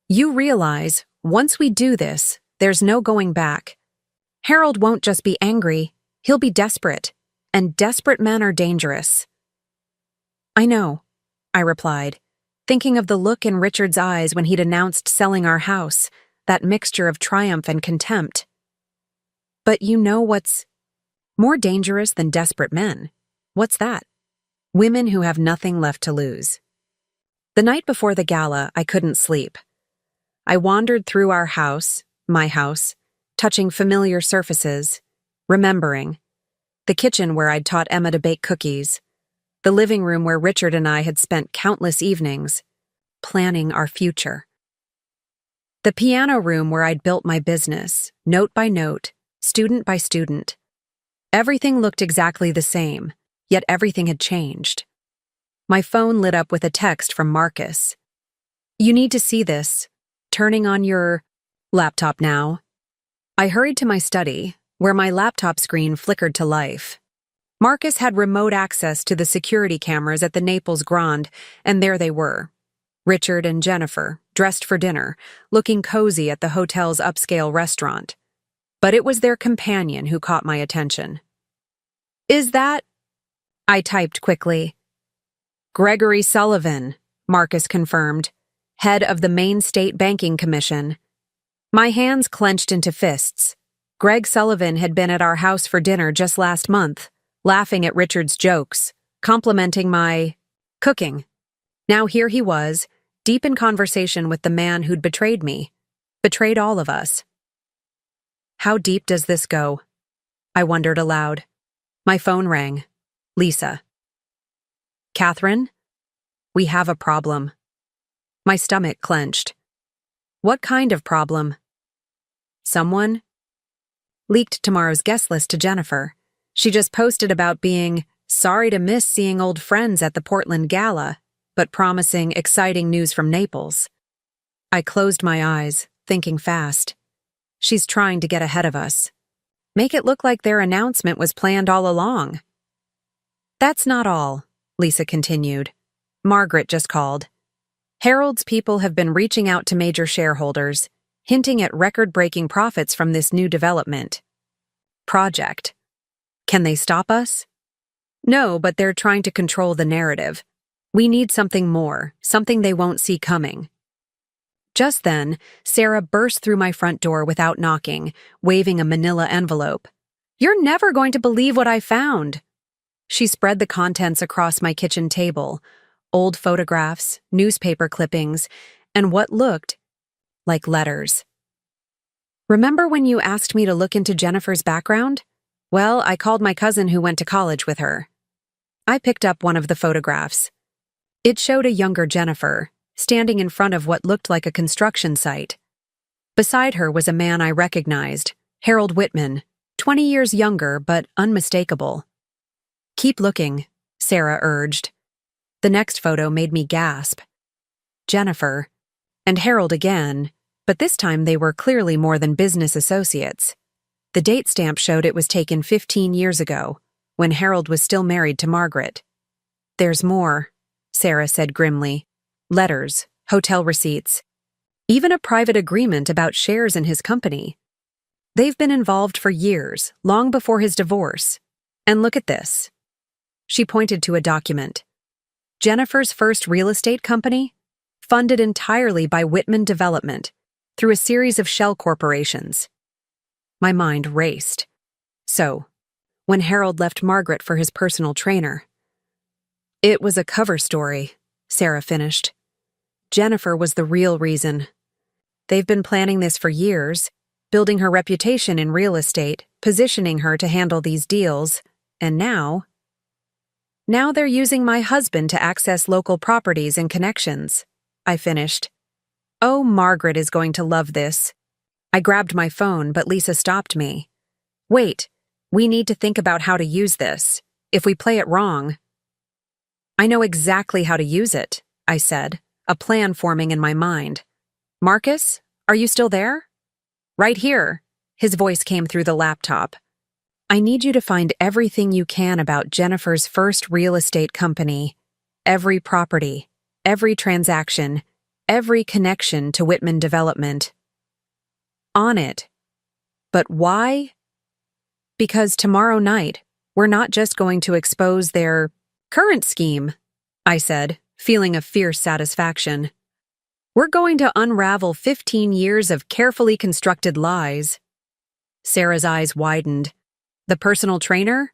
You realize, once we do this, there's no going back. Harold won't just be angry, he'll be desperate, and desperate men are dangerous. I know, I replied, thinking of the look in Richard's eyes when he'd announced selling our house, that mixture of triumph and contempt. But you know what's more dangerous than desperate men? What's that? Women who have nothing left to lose. The night before the gala, I couldn't sleep. I wandered through our house, my house, touching familiar surfaces, remembering. The kitchen where I'd taught Emma to bake cookies. The living room where Richard and I had spent countless evenings, planning our future. The piano room where I'd built my business, note by note, student by student. Everything looked exactly the same, yet everything had changed. My phone lit up with a text from Marcus. You need to see this. Turning on your laptop now. I hurried to my study, where my laptop screen flickered to life. Marcus had remote access to the security cameras at the Naples Grand, and there they were. Richard and Jennifer, dressed for dinner, looking cozy at the hotel's upscale restaurant. But it was their companion who caught my attention. Is that? I typed quickly. Gregory Sullivan, Marcus confirmed, head of the Maine State Banking Commission. My hands clenched into fists. Greg Sullivan had been at our house for dinner just last month, laughing at Richard's jokes, complimenting my cooking. Now here he was, deep in conversation with the man who'd betrayed me, betrayed all of us. How deep does this go? I wondered aloud. My phone rang. Lisa. Catherine? We have a problem. My stomach clenched. What kind of problem? Someone leaked tomorrow's guest list to Jennifer. She just posted about being sorry to miss seeing old friends at the Portland Gala, but promising exciting news from Naples. I closed my eyes, thinking fast. She's trying to get ahead of us. Make it look like their announcement was planned all along. That's not all, Lisa continued. Margaret just called. Harold's people have been reaching out to major shareholders, hinting at record-breaking profits from this new development. Project. Can they stop us? No, but they're trying to control the narrative. We need something more, something they won't see coming. Just then, Sarah burst through my front door without knocking, waving a manila envelope. "You're never going to believe what I found." She spread the contents across my kitchen table, old photographs, newspaper clippings, and what looked like letters. "Remember when you asked me to look into Jennifer's background? Well, I called my cousin who went to college with her." I picked up one of the photographs. It showed a younger Jennifer, standing in front of what looked like a construction site. Beside her was a man I recognized, Harold Whitman, 20 years younger but unmistakable. "Keep looking," Sarah urged. The next photo made me gasp. Jennifer, and Harold again, but this time they were clearly more than business associates. The date stamp showed it was taken 15 years ago, when Harold was still married to Margaret. "There's more," Sarah said grimly. "Letters, hotel receipts, even a private agreement about shares in his company. They've been involved for years, long before his divorce. And look at this." She pointed to a document. Jennifer's first real estate company, funded entirely by Whitman Development, through a series of shell corporations. My mind raced. So, when Harold left Margaret for his personal trainer. "It was a cover story," Sarah finished. "Jennifer was the real reason. They've been planning this for years, building her reputation in real estate, positioning her to handle these deals, and now they're using my husband to access local properties and connections," I finished. "Oh, Margaret is going to love this." I grabbed my phone, but Lisa stopped me. "Wait, we need to think about how to use this. If we play it wrong—" "I know exactly how to use it," I said, a plan forming in my mind. "Marcus, are you still there?" "Right here," his voice came through the laptop. "I need you to find everything you can about Jennifer's first real estate company. Every property, every transaction, every connection to Whitman Development. On it. But why? Because tomorrow night, we're not just going to expose their current scheme," I said, feeling a fierce satisfaction. "We're going to unravel 15 years of carefully constructed lies." Sarah's eyes widened. "The personal trainer?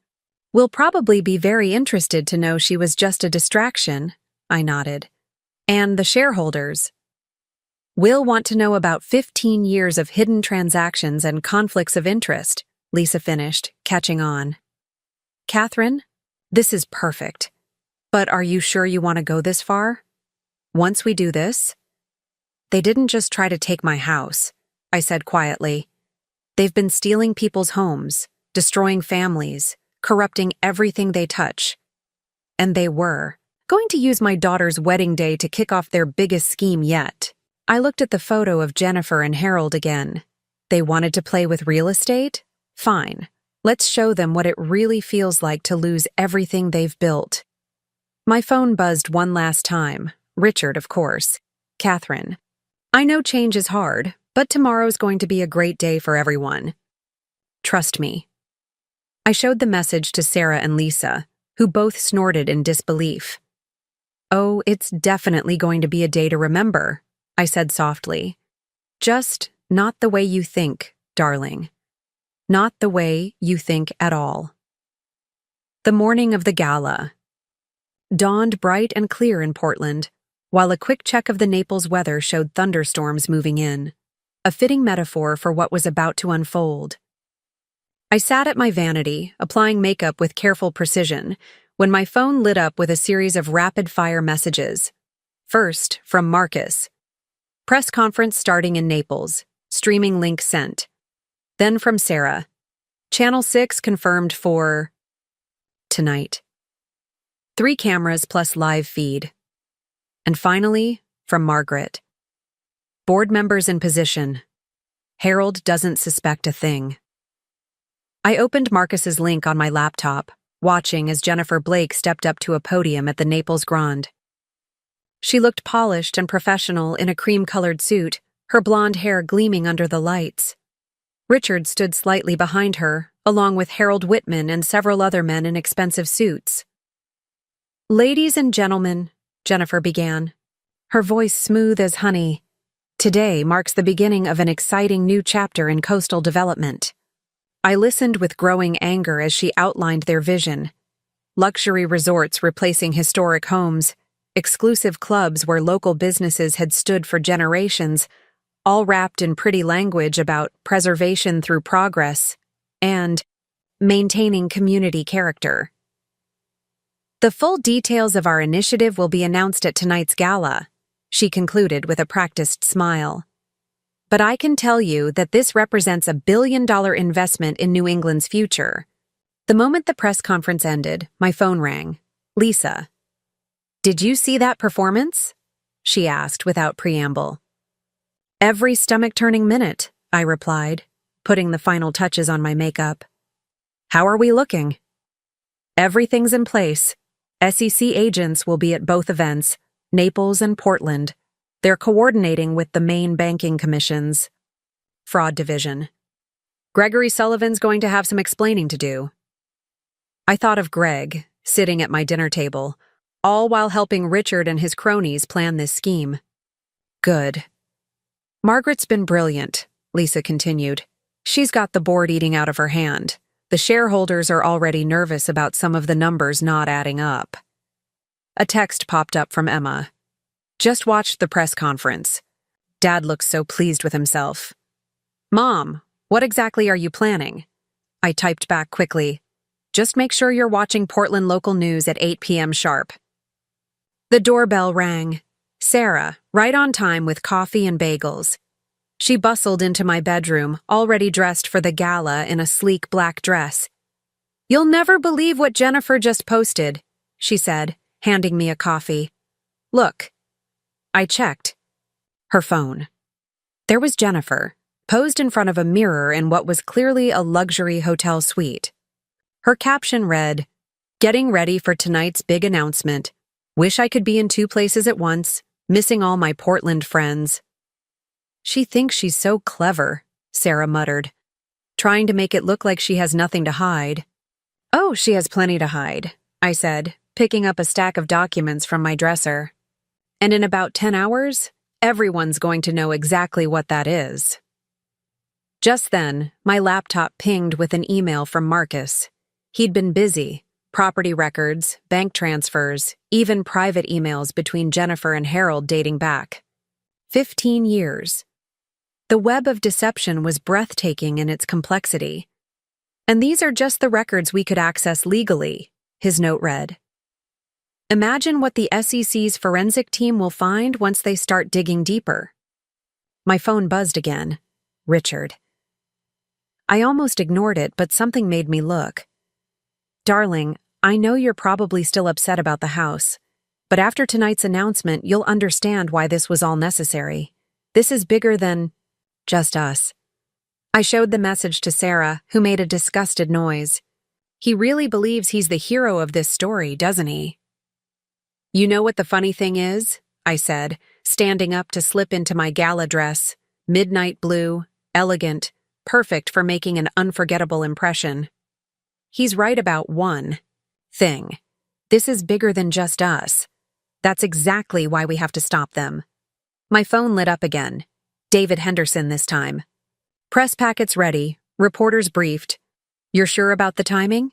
Will probably be very interested to know she was just a distraction," I nodded. "And the shareholders? We'll want to know about 15 years of hidden transactions and conflicts of interest," Lisa finished, catching on. "Catherine, this is perfect. But are you sure you want to go this far? Once we do this—" "They didn't just try to take my house," I said quietly. "They've been stealing people's homes, destroying families, corrupting everything they touch. And they were going to use my daughter's wedding day to kick off their biggest scheme yet." I looked at the photo of Jennifer and Harold again. They wanted to play with real estate? Fine. Let's show them what it really feels like to lose everything they've built. My phone buzzed one last time. Richard, of course. "Catherine, I know change is hard, but tomorrow's going to be a great day for everyone. Trust me." I showed the message to Sarah and Lisa, who both snorted in disbelief. "Oh, it's definitely going to be a day to remember," I said softly. "Just not the way you think, darling. Not the way you think at all." The morning of the gala dawned bright and clear in Portland, while a quick check of the Naples weather showed thunderstorms moving in, a fitting metaphor for what was about to unfold. I sat at my vanity, applying makeup with careful precision, when my phone lit up with a series of rapid-fire messages. First, from Marcus. "Press conference starting in Naples. Streaming link sent." Then from Sarah. "Channel 6 confirmed for tonight. 3 cameras plus live feed." And finally, from Margaret. "Board members in position. Harold doesn't suspect a thing." I opened Marcus's link on my laptop, watching as Jennifer Blake stepped up to a podium at the Naples Grand. She looked polished and professional in a cream-colored suit, her blonde hair gleaming under the lights. Richard stood slightly behind her, along with Harold Whitman and several other men in expensive suits. "Ladies and gentlemen," Jennifer began, her voice smooth as honey, "today marks the beginning of an exciting new chapter in coastal development." I listened with growing anger as she outlined their vision. Luxury resorts replacing historic homes, exclusive clubs where local businesses had stood for generations, all wrapped in pretty language about preservation through progress and maintaining community character. "The full details of our initiative will be announced at tonight's gala," she concluded with a practiced smile. "But I can tell you that this represents $1 billion investment in New England's future." The moment the press conference ended, my phone rang. "Lisa." "Did you see that performance?" she asked without preamble. "Every stomach-turning minute," I replied, putting the final touches on my makeup. "How are we looking?" "Everything's in place. SEC agents will be at both events, Naples and Portland. They're coordinating with the Maine banking commissions. Fraud division. Gregory Sullivan's going to have some explaining to do." I thought of Greg, sitting at my dinner table, all while helping Richard and his cronies plan this scheme. Good. "Margaret's been brilliant," Lisa continued. "She's got the board eating out of her hand. The shareholders are already nervous about some of the numbers not adding up." A text popped up from Emma. "Just watched the press conference. Dad looks so pleased with himself." "Mom, what exactly are you planning?" I typed back quickly. "Just make sure you're watching Portland local news at 8 p.m. sharp." The doorbell rang. Sarah, right on time with coffee and bagels. She bustled into my bedroom, already dressed for the gala in a sleek black dress. "You'll never believe what Jennifer just posted," she said, handing me a coffee. "Look." I checked. Her phone. There was Jennifer, posed in front of a mirror in what was clearly a luxury hotel suite. Her caption read, "Getting ready for tonight's big announcement. Wish I could be in 2 places at once. Missing all my Portland friends." "She thinks she's so clever," Sarah muttered, trying to make it look like she has nothing to hide. "Oh, she has plenty to hide," I said, picking up a stack of documents from my dresser. "And in about 10 hours, everyone's going to know exactly what that is." Just then, my laptop pinged with an email from Marcus. He'd been busy. Property records, bank transfers, even private emails between Jennifer and Harold dating back 15 years. The web of deception was breathtaking in its complexity. "And these are just the records we could access legally," his note read. "Imagine what the SEC's forensic team will find once they start digging deeper." My phone buzzed again. Richard. I almost ignored it, but something made me look. "Darling, I know you're probably still upset about the house, but after tonight's announcement, you'll understand why this was all necessary. This is bigger than just us." I showed the message to Sarah, who made a disgusted noise. "He really believes he's the hero of this story, doesn't he?" "You know what the funny thing is?" I said, standing up to slip into my gala dress, midnight blue, elegant, perfect for making an unforgettable impression. "He's right about one thing. This is bigger than just us. That's exactly why we have to stop them." My phone lit up again. David Henderson this time. "Press packets ready. Reporters briefed. You're sure about the timing?"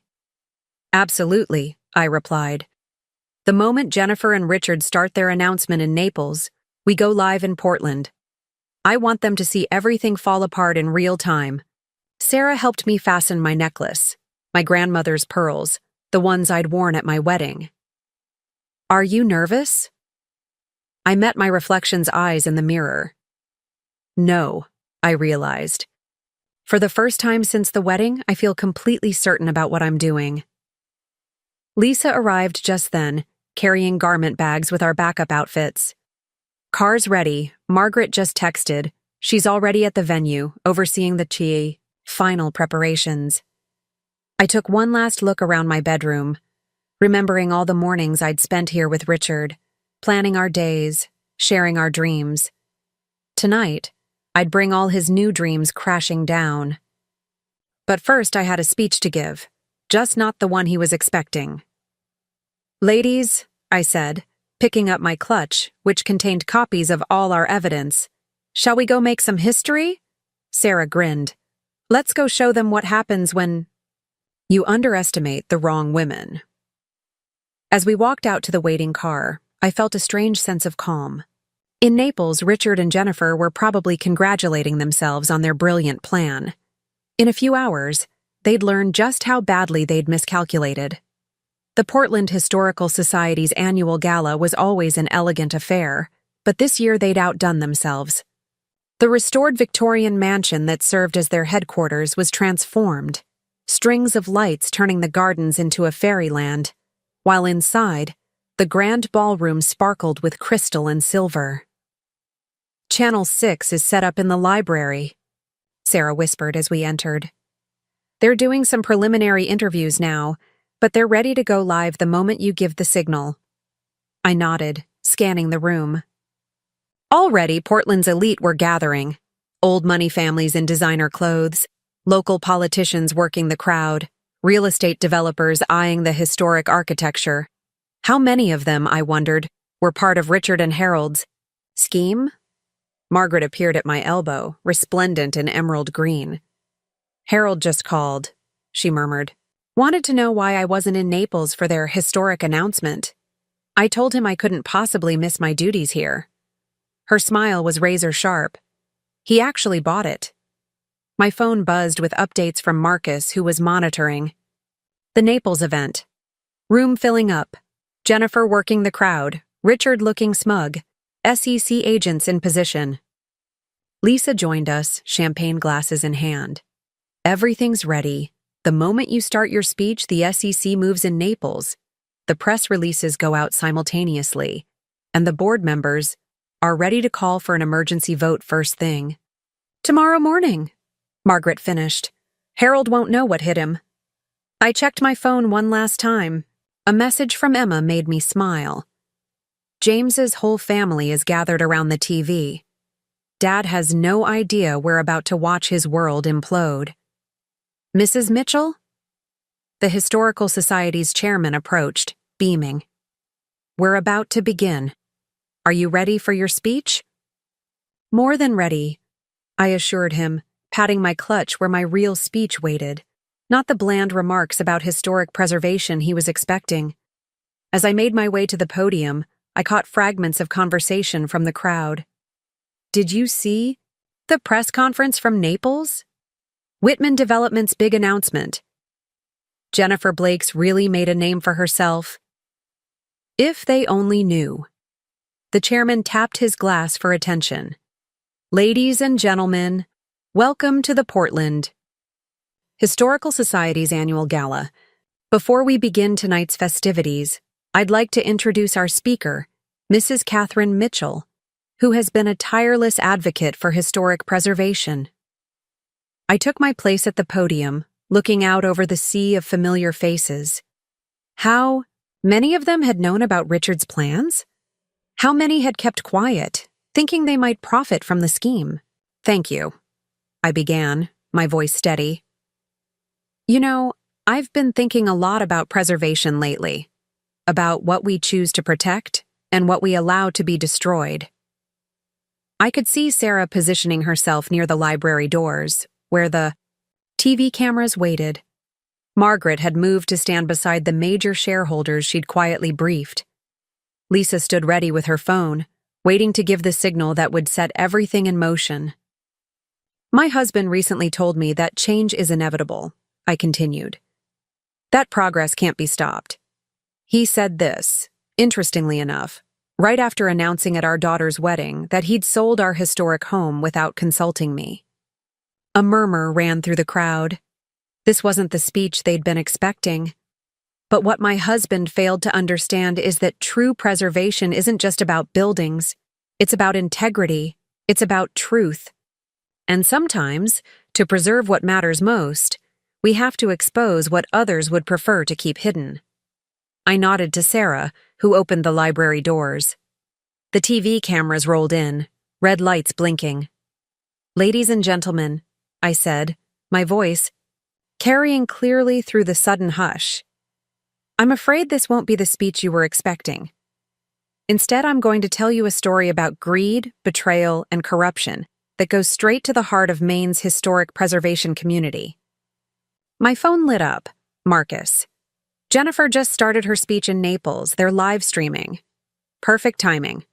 "Absolutely," I replied. "The moment Jennifer and Richard start their announcement in Naples, we go live in Portland. I want them to see everything fall apart in real time." Sarah helped me fasten my necklace, my grandmother's pearls, the ones I'd worn at my wedding. "Are you nervous?" I met my reflection's eyes in the mirror. "No," I realized. "For the first time since the wedding, I feel completely certain about what I'm doing." Lisa arrived just then, carrying garment bags with our backup outfits. "Car's ready. Margaret just texted. She's already at the venue, overseeing the final preparations." I took one last look around my bedroom, remembering all the mornings I'd spent here with Richard, planning our days, sharing our dreams. Tonight, I'd bring all his new dreams crashing down. But first I had a speech to give, just not the one he was expecting. "Ladies," I said, picking up my clutch, which contained copies of all our evidence. "Shall we go make some history?" Sarah grinned. "Let's go show them what happens when—" "You underestimate the wrong women." As we walked out to the waiting car, I felt a strange sense of calm. In Naples, Richard and Jennifer were probably congratulating themselves on their brilliant plan. In a few hours, they'd learn just how badly they'd miscalculated. The Portland Historical Society's annual gala was always an elegant affair, but this year they'd outdone themselves. The restored Victorian mansion that served as their headquarters was transformed, strings of lights turning the gardens into a fairyland, while inside, the grand ballroom sparkled with crystal and silver. "Channel 6 is set up in the library," Sarah whispered as we entered. "They're doing some preliminary interviews now, but they're ready to go live the moment you give the signal." I nodded, scanning the room. Already, Portland's elite were gathering. Old money families in designer clothes, local politicians working the crowd, real estate developers eyeing the historic architecture. How many of them, I wondered, were part of Richard and Harold's scheme? Margaret appeared at my elbow, resplendent in emerald green. "Harold just called," she murmured. "Wanted to know why I wasn't in Naples for their historic announcement. I told him I couldn't possibly miss my duties here." Her smile was razor-sharp. "He actually bought it." My phone buzzed with updates from Marcus, who was monitoring. The Naples event. Room filling up. Jennifer working the crowd, Richard looking smug, SEC agents in position. Lisa joined us, champagne glasses in hand. "Everything's ready. The moment you start your speech, the SEC moves in Naples. The press releases go out simultaneously, and the board members are ready to call for an emergency vote first thing." "Tomorrow morning," Margaret finished. "Harold won't know what hit him." I checked my phone one last time. A message from Emma made me smile. "James's whole family is gathered around the TV. Dad has no idea we're about to watch his world implode." "Mrs. Mitchell?" The Historical Society's chairman approached, beaming. "We're about to begin. Are you ready for your speech?" "More than ready," I assured him, patting my clutch where my real speech waited, not the bland remarks about historic preservation he was expecting. As I made my way to the podium, I caught fragments of conversation from the crowd. "Did you see the press conference from Naples? Whitman Development's big announcement. Jennifer Blake's really made a name for herself." If they only knew. The chairman tapped his glass for attention. "Ladies and gentlemen, welcome to the Portland Historical Society's annual gala. Before we begin tonight's festivities, I'd like to introduce our speaker, Mrs. Catherine Mitchell, who has been a tireless advocate for historic preservation." I took my place at the podium, looking out over the sea of familiar faces. How many of them had known about Richard's plans? How many had kept quiet, thinking they might profit from the scheme? "Thank you," I began, my voice steady. "You know, I've been thinking a lot about preservation lately, about what we choose to protect and what we allow to be destroyed." I could see Sarah positioning herself near the library doors, where the TV cameras waited. Margaret had moved to stand beside the major shareholders she'd quietly briefed. Lisa stood ready with her phone, waiting to give the signal that would set everything in motion. "My husband recently told me that change is inevitable," I continued. "That progress can't be stopped. He said this, interestingly enough, right after announcing at our daughter's wedding that he'd sold our historic home without consulting me." A murmur ran through the crowd. This wasn't the speech they'd been expecting. But what my husband failed to understand is that true preservation isn't just about buildings. It's about integrity. It's about truth. And sometimes, to preserve what matters most, we have to expose what others would prefer to keep hidden. I nodded to Sarah, who opened the library doors. The TV cameras rolled in, red lights blinking. Ladies and gentlemen, I said, my voice carrying clearly through the sudden hush. I'm afraid this won't be the speech you were expecting. Instead, I'm going to tell you a story about greed, betrayal, and corruption that goes straight to the heart of Maine's historic preservation community. My phone lit up. Marcus. Jennifer just started her speech in Naples. They're live streaming. Perfect timing.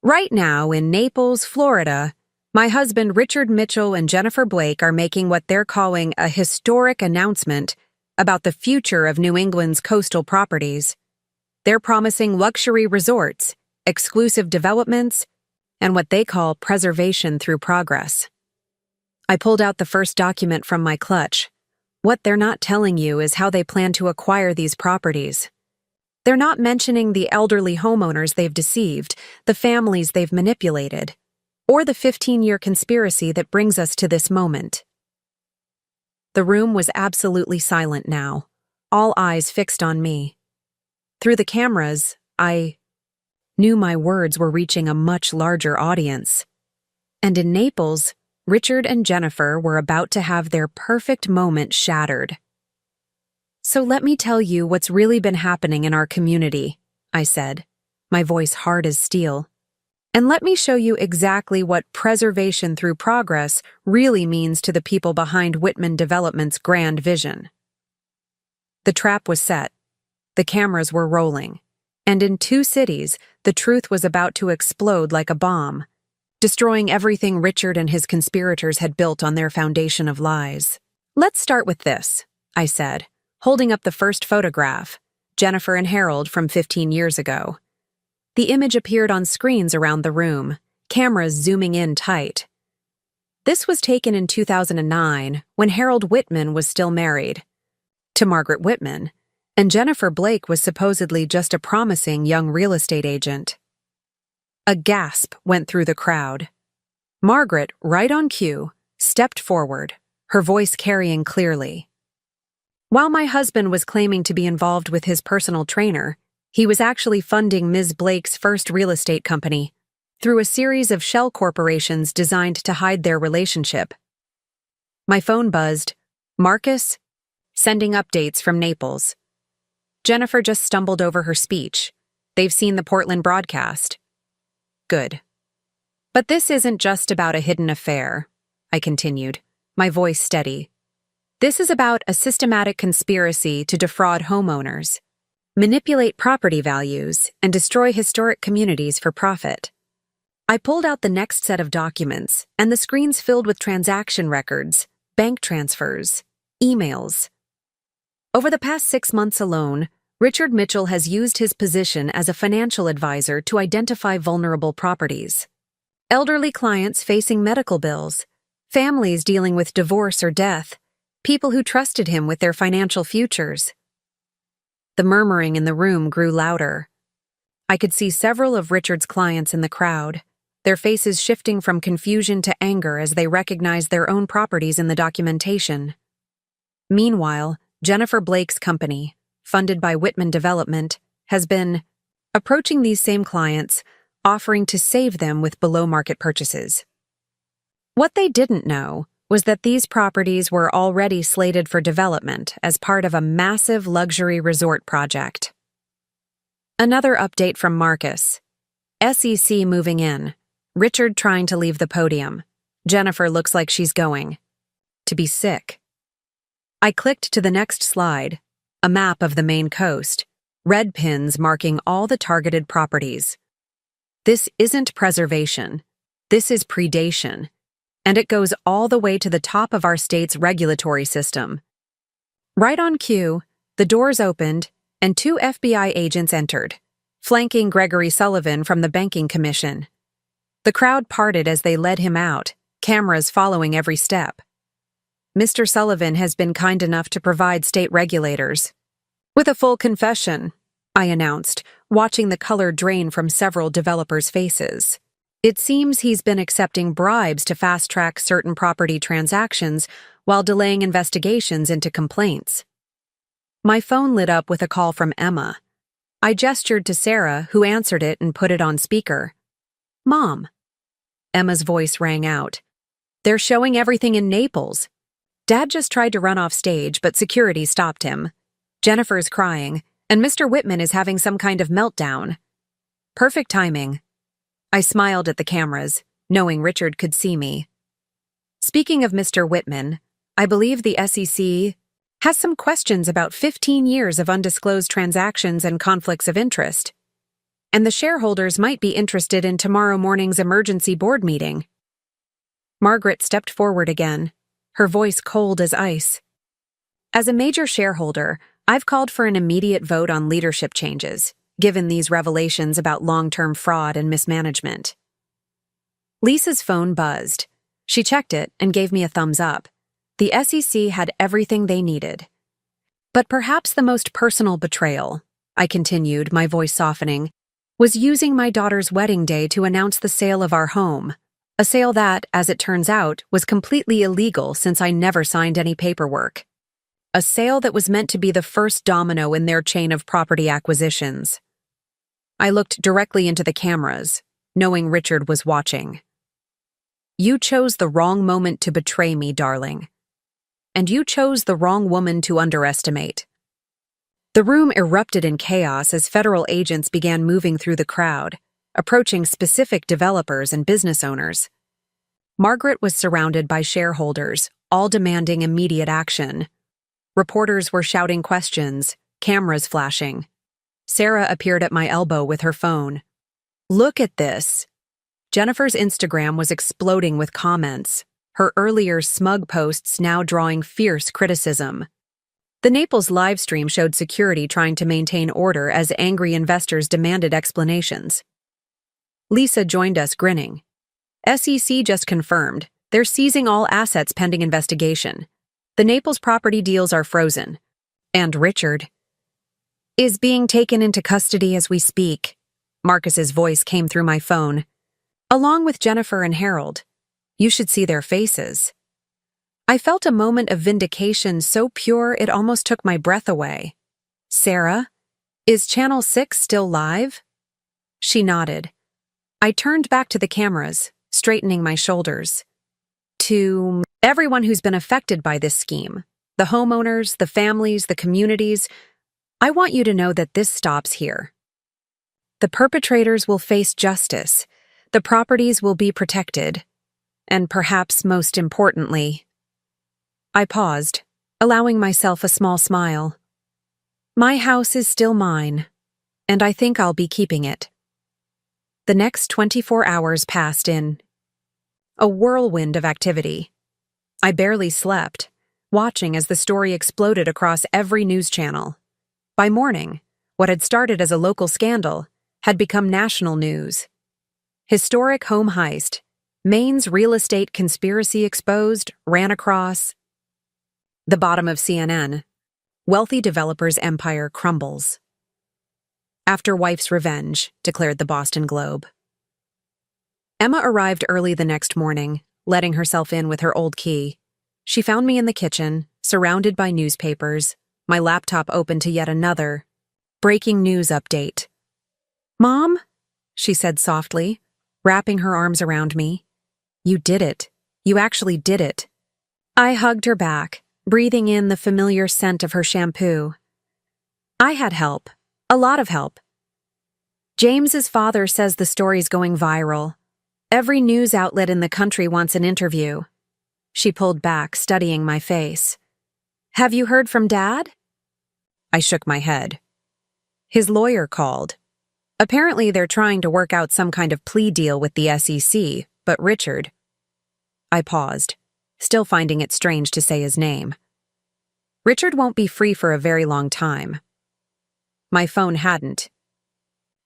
Right now, in Naples, Florida, my husband Richard Mitchell and Jennifer Blake are making what they're calling a historic announcement about the future of New England's coastal properties. They're promising luxury resorts, exclusive developments, and what they call preservation through progress. I pulled out the first document from my clutch. What they're not telling you is how they plan to acquire these properties. They're not mentioning the elderly homeowners they've deceived, the families they've manipulated, or the 15-year conspiracy that brings us to this moment. The room was absolutely silent now, all eyes fixed on me. Through the cameras, I knew my words were reaching a much larger audience. And in Naples, Richard and Jennifer were about to have their perfect moment shattered. So let me tell you what's really been happening in our community, I said, my voice hard as steel. And let me show you exactly what preservation through progress really means to the people behind Whitman Development's grand vision. The trap was set. The cameras were rolling. And in 2 cities, the truth was about to explode like a bomb, destroying everything Richard and his conspirators had built on their foundation of lies. Let's start with this, I said, holding up the first photograph, Jennifer and Harold from 15 years ago. The image appeared on screens around the room, cameras zooming in tight. This was taken in 2009, when Harold Whitman was still married to Margaret Whitman, and Jennifer Blake was supposedly just a promising young real estate agent. A gasp went through the crowd. Margaret, right on cue, stepped forward, her voice carrying clearly. While my husband was claiming to be involved with his personal trainer, he was actually funding Ms. Blake's first real estate company through a series of shell corporations designed to hide their relationship. My phone buzzed. Marcus? Sending updates from Naples. Jennifer just stumbled over her speech. They've seen the Portland broadcast. Good. But this isn't just about a hidden affair, I continued, my voice steady. This is about a systematic conspiracy to defraud homeowners, manipulate property values, and destroy historic communities for profit. I pulled out the next set of documents, and the screens filled with transaction records, bank transfers, emails. Over the past 6 months alone, Richard Mitchell has used his position as a financial advisor to identify vulnerable properties. Elderly clients facing medical bills, families dealing with divorce or death, people who trusted him with their financial futures. The murmuring in the room grew louder. I could see several of Richard's clients in the crowd, their faces shifting from confusion to anger as they recognized their own properties in the documentation. Meanwhile, Jennifer Blake's company, funded by Whitman Development, has been approaching these same clients, offering to save them with below-market purchases. What they didn't know was that these properties were already slated for development as part of a massive luxury resort project. Another update from Marcus. SEC moving in. Richard trying to leave the podium. Jennifer looks like she's going to be sick. I clicked to the next slide, a map of the Maine coast, red pins marking all the targeted properties. This isn't preservation. This is predation. And it goes all the way to the top of our state's regulatory system. Right on cue, the doors opened, and 2 FBI agents entered, flanking Gregory Sullivan from the Banking Commission. The crowd parted as they led him out, cameras following every step. Mr. Sullivan has been kind enough to provide state regulators with a full confession, I announced, watching the color drain from several developers' faces. It seems he's been accepting bribes to fast-track certain property transactions while delaying investigations into complaints. My phone lit up with a call from Emma. I gestured to Sarah, who answered it and put it on speaker. Mom. Emma's voice rang out. They're showing everything in Naples. Dad just tried to run off stage, but security stopped him. Jennifer's crying, and Mr. Whitman is having some kind of meltdown. Perfect timing. I smiled at the cameras, knowing Richard could see me. Speaking of Mr. Whitman, I believe the SEC has some questions about 15 years of undisclosed transactions and conflicts of interest. And the shareholders might be interested in tomorrow morning's emergency board meeting. Margaret stepped forward again, her voice cold as ice. As a major shareholder, I've called for an immediate vote on leadership changes, given these revelations about long-term fraud and mismanagement. Lisa's phone buzzed. She checked it and gave me a thumbs up. The SEC had everything they needed. But perhaps the most personal betrayal, I continued, my voice softening, was using my daughter's wedding day to announce the sale of our home. A sale that, as it turns out, was completely illegal since I never signed any paperwork. A sale that was meant to be the first domino in their chain of property acquisitions. I looked directly into the cameras, knowing Richard was watching. You chose the wrong moment to betray me, darling. And you chose the wrong woman to underestimate. The room erupted in chaos as federal agents began moving through the crowd, approaching specific developers and business owners. Margaret was surrounded by shareholders, all demanding immediate action. Reporters were shouting questions, cameras flashing. Sarah appeared at my elbow with her phone. Look at this. Jennifer's Instagram was exploding with comments, her earlier smug posts now drawing fierce criticism. The Naples livestream showed security trying to maintain order as angry investors demanded explanations. Lisa joined us, grinning. SEC just confirmed they're seizing all assets pending investigation. The Naples property deals are frozen. And Richard is being taken into custody as we speak. Marcus's voice came through my phone. Along with Jennifer and Harold. You should see their faces. I felt a moment of vindication so pure it almost took my breath away. Sarah, is Channel 6 still live? She nodded. I turned back to the cameras, straightening my shoulders. To everyone who's been affected by this scheme, the homeowners, the families, the communities, I want you to know that this stops here. The perpetrators will face justice, the properties will be protected, and perhaps most importantly, I paused, allowing myself a small smile. My house is still mine, and I think I'll be keeping it. The next 24 hours passed in a whirlwind of activity. I barely slept, watching as the story exploded across every news channel. By morning, what had started as a local scandal had become national news. Historic home heist, Maine's real estate conspiracy exposed, ran across the bottom of CNN. Wealthy developer's empire crumbles. After wife's revenge, declared the Boston Globe. Emma arrived early the next morning, letting herself in with her old key. She found me in the kitchen, surrounded by newspapers, my laptop open to yet another breaking news update. Mom, she said softly, wrapping her arms around me. You did it. You actually did it. I hugged her back, breathing in the familiar scent of her shampoo. I had help. A lot of help. James's father says the story's going viral. Every news outlet in the country wants an interview. She pulled back, studying my face. Have you heard from Dad? I shook my head. His lawyer called. Apparently they're trying to work out some kind of plea deal with the SEC, but Richard... I paused, still finding it strange to say his name. Richard won't be free for a very long time. My phone hadn't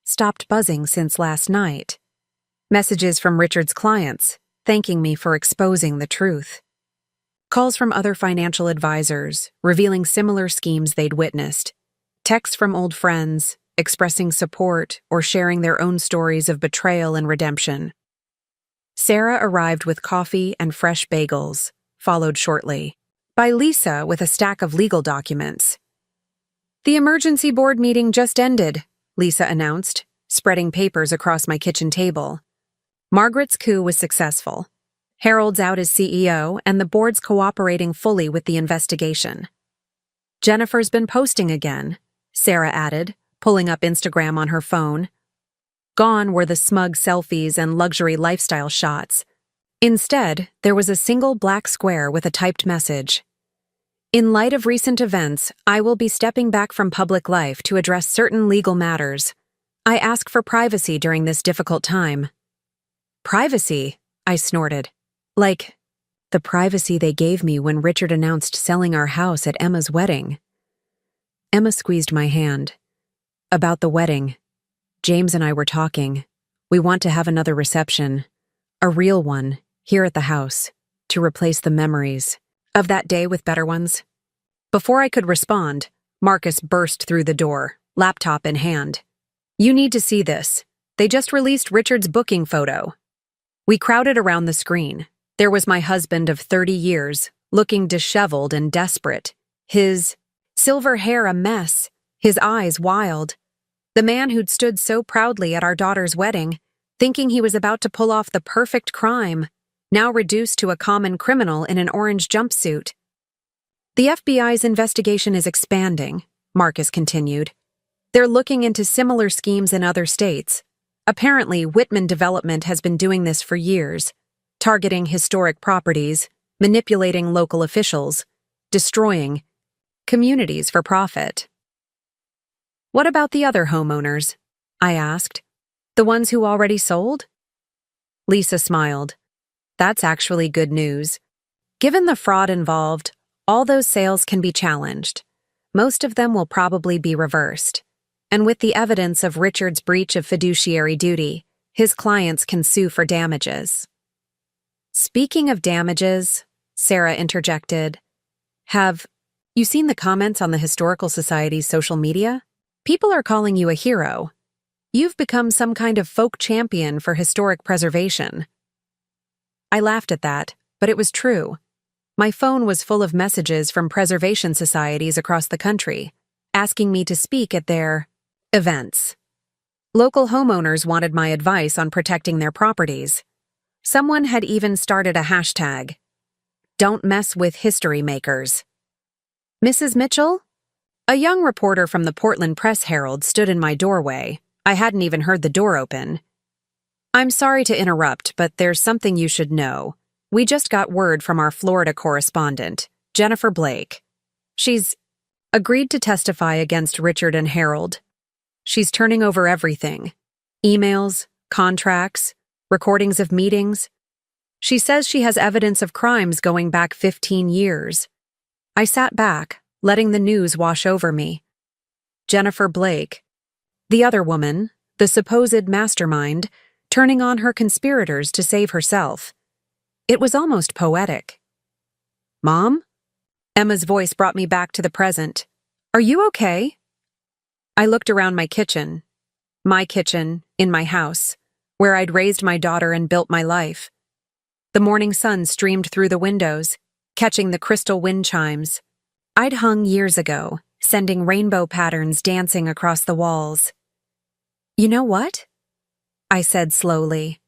stopped buzzing since last night. Messages from Richard's clients, thanking me for exposing the truth. Calls from other financial advisors, revealing similar schemes they'd witnessed. Texts from old friends, expressing support or sharing their own stories of betrayal and redemption. Sarah arrived with coffee and fresh bagels, followed shortly by Lisa with a stack of legal documents. The emergency board meeting just ended, Lisa announced, spreading papers across my kitchen table. Margaret's coup was successful. Harold's out as CEO, and the board's cooperating fully with the investigation. Jennifer's been posting again, Sarah added, pulling up Instagram on her phone. Gone were the smug selfies and luxury lifestyle shots. Instead, there was a single black square with a typed message. In light of recent events, I will be stepping back from public life to address certain legal matters. I ask for privacy during this difficult time. Privacy? I snorted. Like, the privacy they gave me when Richard announced selling our house at Emma's wedding. Emma squeezed my hand. About the wedding. James and I were talking. We want to have another reception. A real one, here at the house, to replace the memories of that day with better ones. Before I could respond, Marcus burst through the door, laptop in hand. You need to see this. They just released Richard's booking photo. We crowded around the screen. There was my husband of 30 years, looking disheveled and desperate. His silver hair a mess, his eyes wild. The man who'd stood so proudly at our daughter's wedding, thinking he was about to pull off the perfect crime, now reduced to a common criminal in an orange jumpsuit. The FBI's investigation is expanding, Marcus continued. They're looking into similar schemes in other states. Apparently, Whitman Development has been doing this for years, targeting historic properties, manipulating local officials, destroying communities for profit. What about the other homeowners? I asked. The ones who already sold? Lisa smiled. That's actually good news. Given the fraud involved, all those sales can be challenged. Most of them will probably be reversed. And with the evidence of Richard's breach of fiduciary duty, his clients can sue for damages. Speaking of damages, Sarah interjected, have you seen the comments on the Historical Society's social media? People are calling you a hero. You've become some kind of folk champion for historic preservation. I laughed at that, but it was true. My phone was full of messages from preservation societies across the country, asking me to speak at their events. Local homeowners wanted my advice on protecting their properties. Someone had even started a hashtag, "Don't mess with history makers." Mrs. Mitchell? A young reporter from the Portland Press-Herald stood in my doorway. I hadn't even heard the door open. I'm sorry to interrupt, but there's something you should know. We just got word from our Florida correspondent, Jennifer Blake. She's agreed to testify against Richard and Harold. She's turning over everything. Emails, contracts, recordings of meetings. She says she has evidence of crimes going back 15 years. I sat back, letting the news wash over me. Jennifer Blake, the other woman, the supposed mastermind, turning on her conspirators to save herself. It was almost poetic. Mom? Emma's voice brought me back to the present. Are you okay? I looked around my kitchen, in my house, where I'd raised my daughter and built my life. The morning sun streamed through the windows, catching the crystal wind chimes. I'd hung years ago, sending rainbow patterns dancing across the walls. You know what? I said slowly.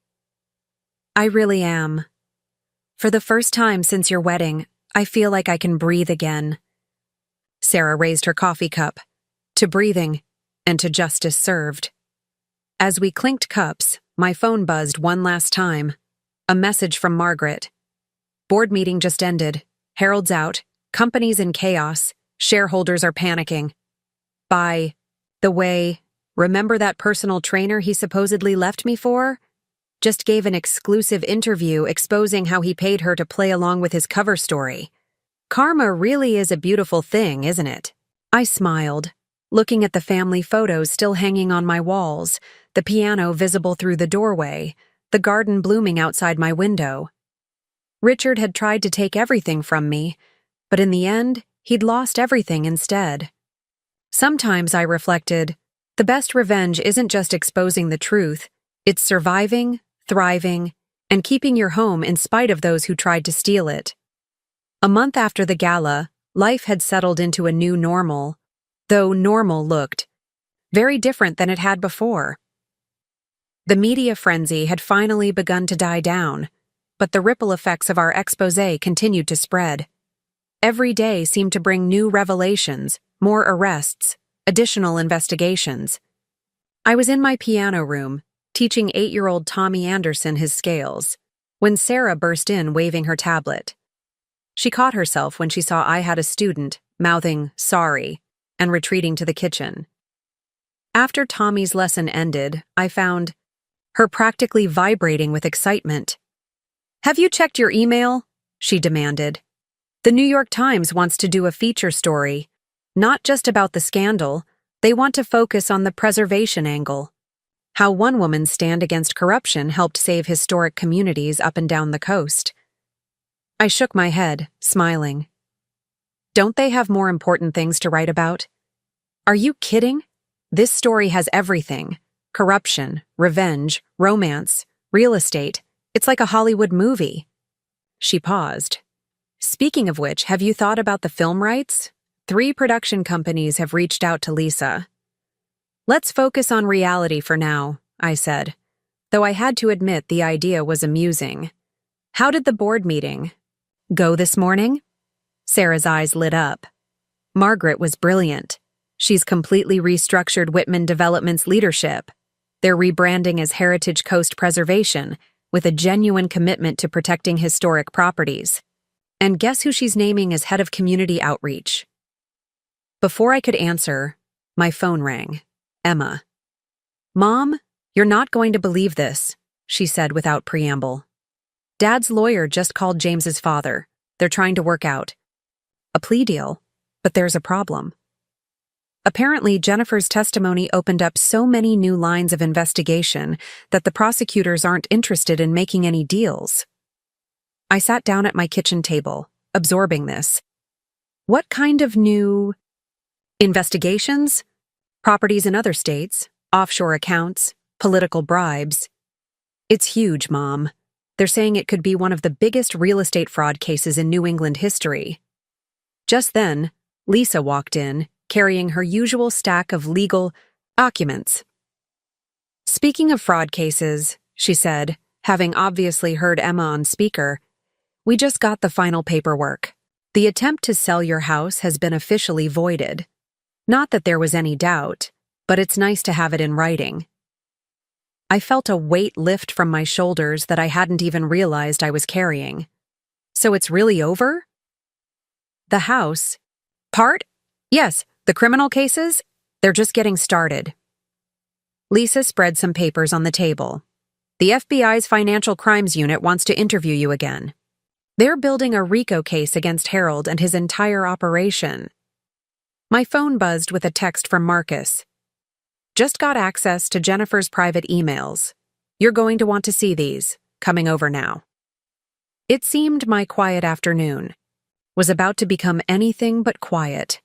I really am. For the first time since your wedding, I feel like I can breathe again. Sarah raised her coffee cup, to breathing, and to justice served. As we clinked cups, my phone buzzed one last time. A message from Margaret. Board meeting just ended. Harold's out. Company's in chaos. Shareholders are panicking. By the way, remember that personal trainer he supposedly left me for? Just gave an exclusive interview exposing how he paid her to play along with his cover story. Karma really is a beautiful thing, isn't it? I smiled, looking at the family photos still hanging on my walls, the piano visible through the doorway, the garden blooming outside my window. Richard had tried to take everything from me, but in the end, he'd lost everything instead. Sometimes I reflected, the best revenge isn't just exposing the truth, it's surviving, thriving, and keeping your home in spite of those who tried to steal it. A month after the gala, life had settled into a new normal, though normal looked very different than it had before. The media frenzy had finally begun to die down. but the ripple effects of our exposé continued to spread. Every day seemed to bring new revelations, more arrests, additional investigations. I was in my piano room, teaching 8-year-old Tommy Anderson his scales, when Sarah burst in waving her tablet. She caught herself when she saw I had a student, mouthing, "sorry," and retreating to the kitchen. After Tommy's lesson ended, I found her practically vibrating with excitement. "Have you checked your email?" she demanded. "The New York Times wants to do a feature story, not just about the scandal. They want to focus on the preservation angle. How one woman's stand against corruption helped save historic communities up and down the coast." I shook my head, smiling. Don't they have more important things to write about? Are you kidding? This story has everything. Corruption, revenge, romance, real estate. It's like a Hollywood movie. She paused. "Speaking of which, have you thought about the film rights? 3 production companies have reached out to Lisa." "Let's focus on reality for now," I said, though I had to admit the idea was amusing. "How did the board meeting go this morning?" Sarah's eyes lit up. Margaret was brilliant. She's completely restructured Whitman Development's leadership. They're rebranding as Heritage Coast Preservation, with a genuine commitment to protecting historic properties. And guess who she's naming as head of community outreach? Before I could answer, my phone rang. Emma. "Mom, you're not going to believe this," she said without preamble. "Dad's lawyer just called James's father. They're trying to work out a plea deal, but there's a problem." Apparently, Jennifer's testimony opened up so many new lines of investigation that the prosecutors aren't interested in making any deals. I sat down at my kitchen table, absorbing this. What kind of new investigations? Properties in other states, offshore accounts, political bribes. It's huge, Mom. They're saying it could be one of the biggest real estate fraud cases in New England history. Just then, Lisa walked in, carrying her usual stack of legal documents. "Speaking of fraud cases," she said, having obviously heard Emma on speaker, "we just got the final paperwork. The attempt to sell your house has been officially voided. Not that there was any doubt, but it's nice to have it in writing." I felt a weight lift from my shoulders that I hadn't even realized I was carrying. "So it's really over?" "The house part? Yes, the criminal cases? They're just getting started." Lisa spread some papers on the table. "The FBI's Financial Crimes Unit wants to interview you again. They're building a RICO case against Harold and his entire operation." My phone buzzed with a text from Marcus. "Just got access to Jennifer's private emails. You're going to want to see these. Coming over now." It seemed my quiet afternoon was about to become anything but quiet.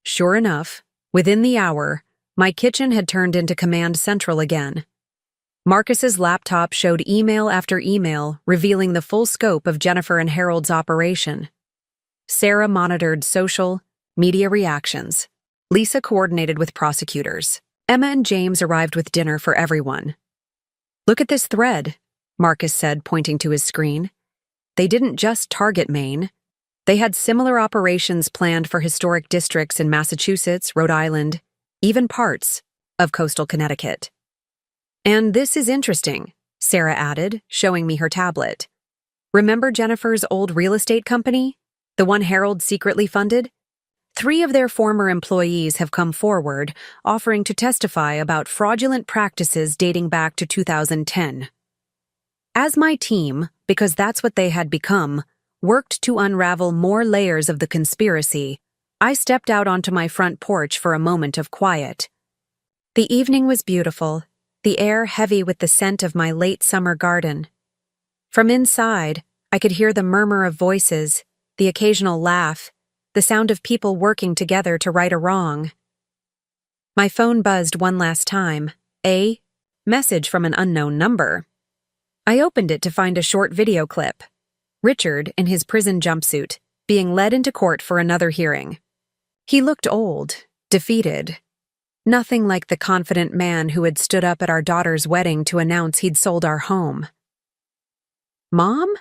Sure enough, within the hour, my kitchen had turned into command central again. Marcus's laptop showed email after email revealing the full scope of Jennifer and Harold's operation. Sarah monitored social media reactions. Lisa coordinated with prosecutors. Emma and James arrived with dinner for everyone. "Look at this thread," Marcus said, pointing to his screen. "They didn't just target Maine. They had similar operations planned for historic districts in Massachusetts, Rhode Island, even parts of coastal Connecticut." "And this is interesting," Sarah added, showing me her tablet. "Remember Jennifer's old real estate company? The one Harold secretly funded? 3 of their former employees have come forward, offering to testify about fraudulent practices dating back to 2010. As my team, because that's what they had become, worked to unravel more layers of the conspiracy, I stepped out onto my front porch for a moment of quiet. The evening was beautiful, the air heavy with the scent of my late summer garden. From inside, I could hear the murmur of voices, the occasional laugh, the sound of people working together to right a wrong. My phone buzzed one last time, a message from an unknown number. I opened it to find a short video clip. Richard, in his prison jumpsuit, being led into court for another hearing. He looked old, defeated. Nothing like the confident man who had stood up at our daughter's wedding to announce he'd sold our home. Mom?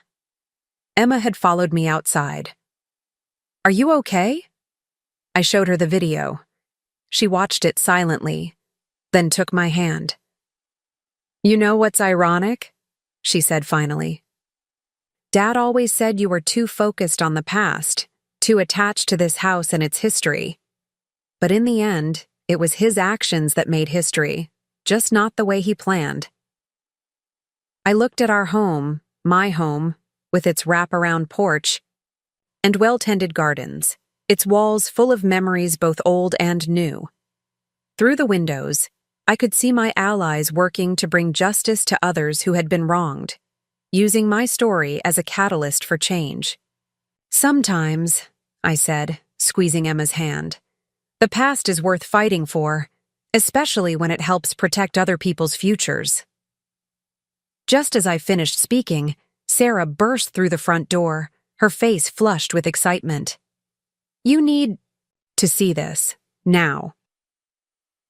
Emma had followed me outside. Are you okay? I showed her the video. She watched it silently, then took my hand. You know what's ironic? She said finally. Dad always said you were too focused on the past, too attached to this house and its history. But in the end, it was his actions that made history, just not the way he planned. I looked at our home, my home, with its wraparound porch and well-tended gardens, its walls full of memories both old and new. Through the windows, I could see my allies working to bring justice to others who had been wronged, using my story as a catalyst for change. Sometimes, I said, squeezing Emma's hand, the past is worth fighting for, especially when it helps protect other people's futures. Just as I finished speaking, Sarah burst through the front door, her face flushed with excitement. You need to see this, now.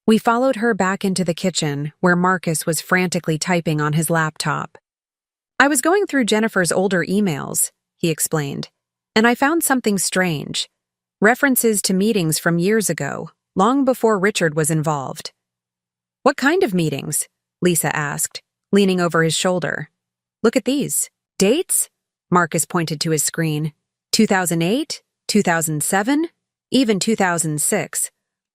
We followed her back into the kitchen, where Marcus was frantically typing on his laptop. I was going through Jennifer's older emails, he explained, and I found something strange. References to meetings from years ago, long before Richard was involved. What kind of meetings? Lisa asked, leaning over his shoulder. Look at these. Dates? Marcus pointed to his screen. 2008, 2007, even 2006.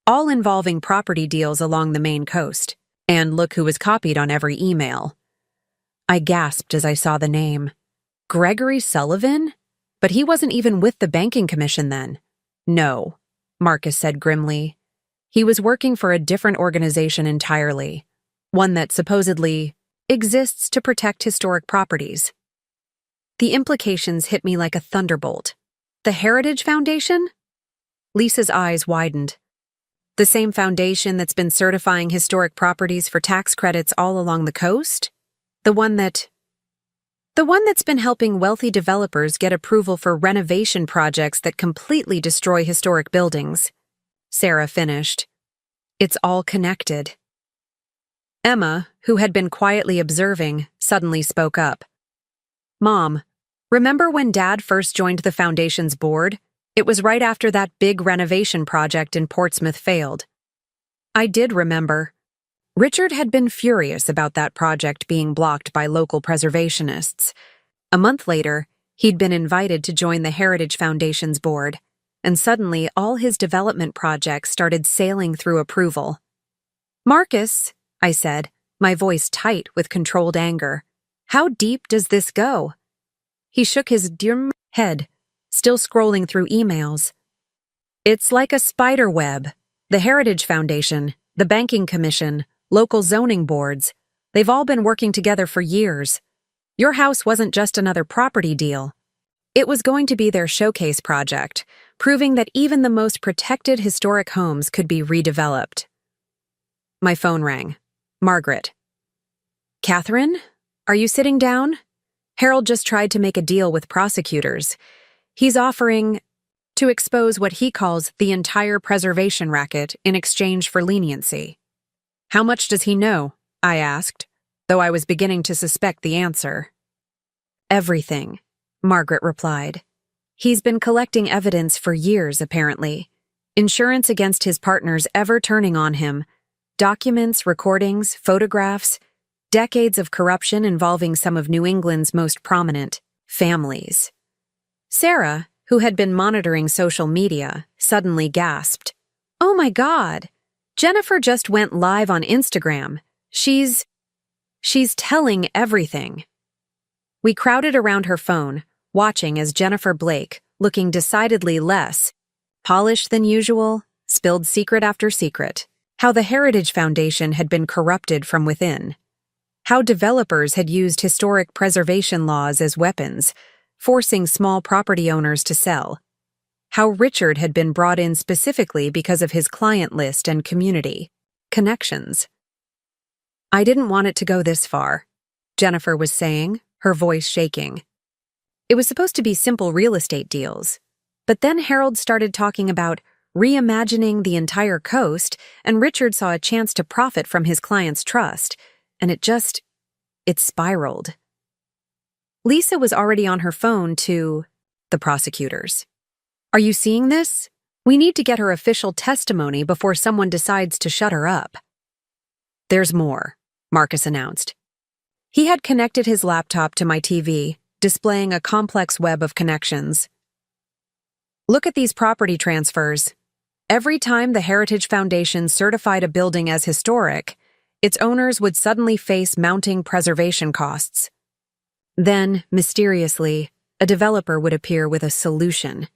All involving property deals along the Maine coast. And look who was copied on every email. I gasped as I saw the name. Gregory Sullivan? But he wasn't even with the banking commission then. No, Marcus said grimly. He was working for a different organization entirely, one that supposedly exists to protect historic properties. The implications hit me like a thunderbolt. The Heritage Foundation? Lisa's eyes widened. The same foundation that's been certifying historic properties for tax credits all along the coast? The one that's been helping wealthy developers get approval for renovation projects that completely destroy historic buildings. Sarah finished. It's all connected. Emma, who had been quietly observing, suddenly spoke up. Mom, remember when Dad first joined the foundation's board? It was right after that big renovation project in Portsmouth failed. I did remember. Richard had been furious about that project being blocked by local preservationists. A month later, he'd been invited to join the Heritage Foundation's board, and suddenly all his development projects started sailing through approval. Marcus, I said, my voice tight with controlled anger, how deep does this go? He shook his dim head, still scrolling through emails. It's like a spider web. The Heritage Foundation, the Banking Commission, local zoning boards, they've all been working together for years. Your house wasn't just another property deal. It was going to be their showcase project, proving that even the most protected historic homes could be redeveloped. My phone rang. Margaret. Catherine, are you sitting down? Harold just tried to make a deal with prosecutors. He's offering to expose what he calls the entire preservation racket in exchange for leniency. How much does he know? I asked, though I was beginning to suspect the answer. Everything, Margaret replied. He's been collecting evidence for years, apparently. Insurance against his partners ever turning on him. Documents, recordings, photographs, decades of corruption involving some of New England's most prominent families. Sarah, who had been monitoring social media, suddenly gasped. Oh my God! Jennifer just went live on Instagram. She's telling everything. We crowded around her phone, watching as Jennifer Blake, looking decidedly less polished than usual, spilled secret after secret. How the Heritage Foundation had been corrupted from within. How developers had used historic preservation laws as weapons, forcing small property owners to sell. How Richard had been brought in specifically because of his client list and community connections. I didn't want it to go this far, Jennifer was saying, her voice shaking. It was supposed to be simple real estate deals, but then Harold started talking about reimagining the entire coast, and Richard saw a chance to profit from his client's trust, and it spiraled. Lisa was already on her phone to the prosecutors. Are you seeing this? We need to get her official testimony before someone decides to shut her up. There's more, Marcus announced. He had connected his laptop to my TV, displaying a complex web of connections. Look at these property transfers. Every time the Heritage Foundation certified a building as historic, its owners would suddenly face mounting preservation costs. Then, mysteriously, a developer would appear with a solution.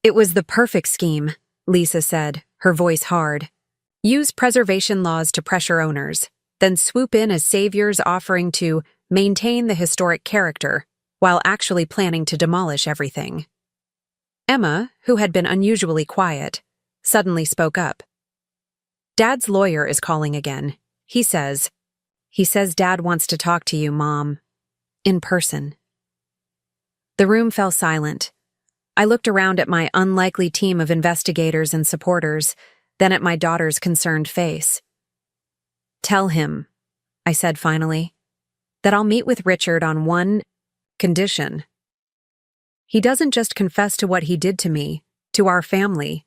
It was the perfect scheme, Lisa said, her voice hard. Use preservation laws to pressure owners, then swoop in as saviors offering to maintain the historic character while actually planning to demolish everything. Emma, who had been unusually quiet, suddenly spoke up. Dad's lawyer is calling again. He says Dad wants to talk to you, Mom. In person. The room fell silent. I looked around at my unlikely team of investigators and supporters, then at my daughter's concerned face. Tell him, I said finally, that I'll meet with Richard on one condition. He doesn't just confess to what he did to me, to our family.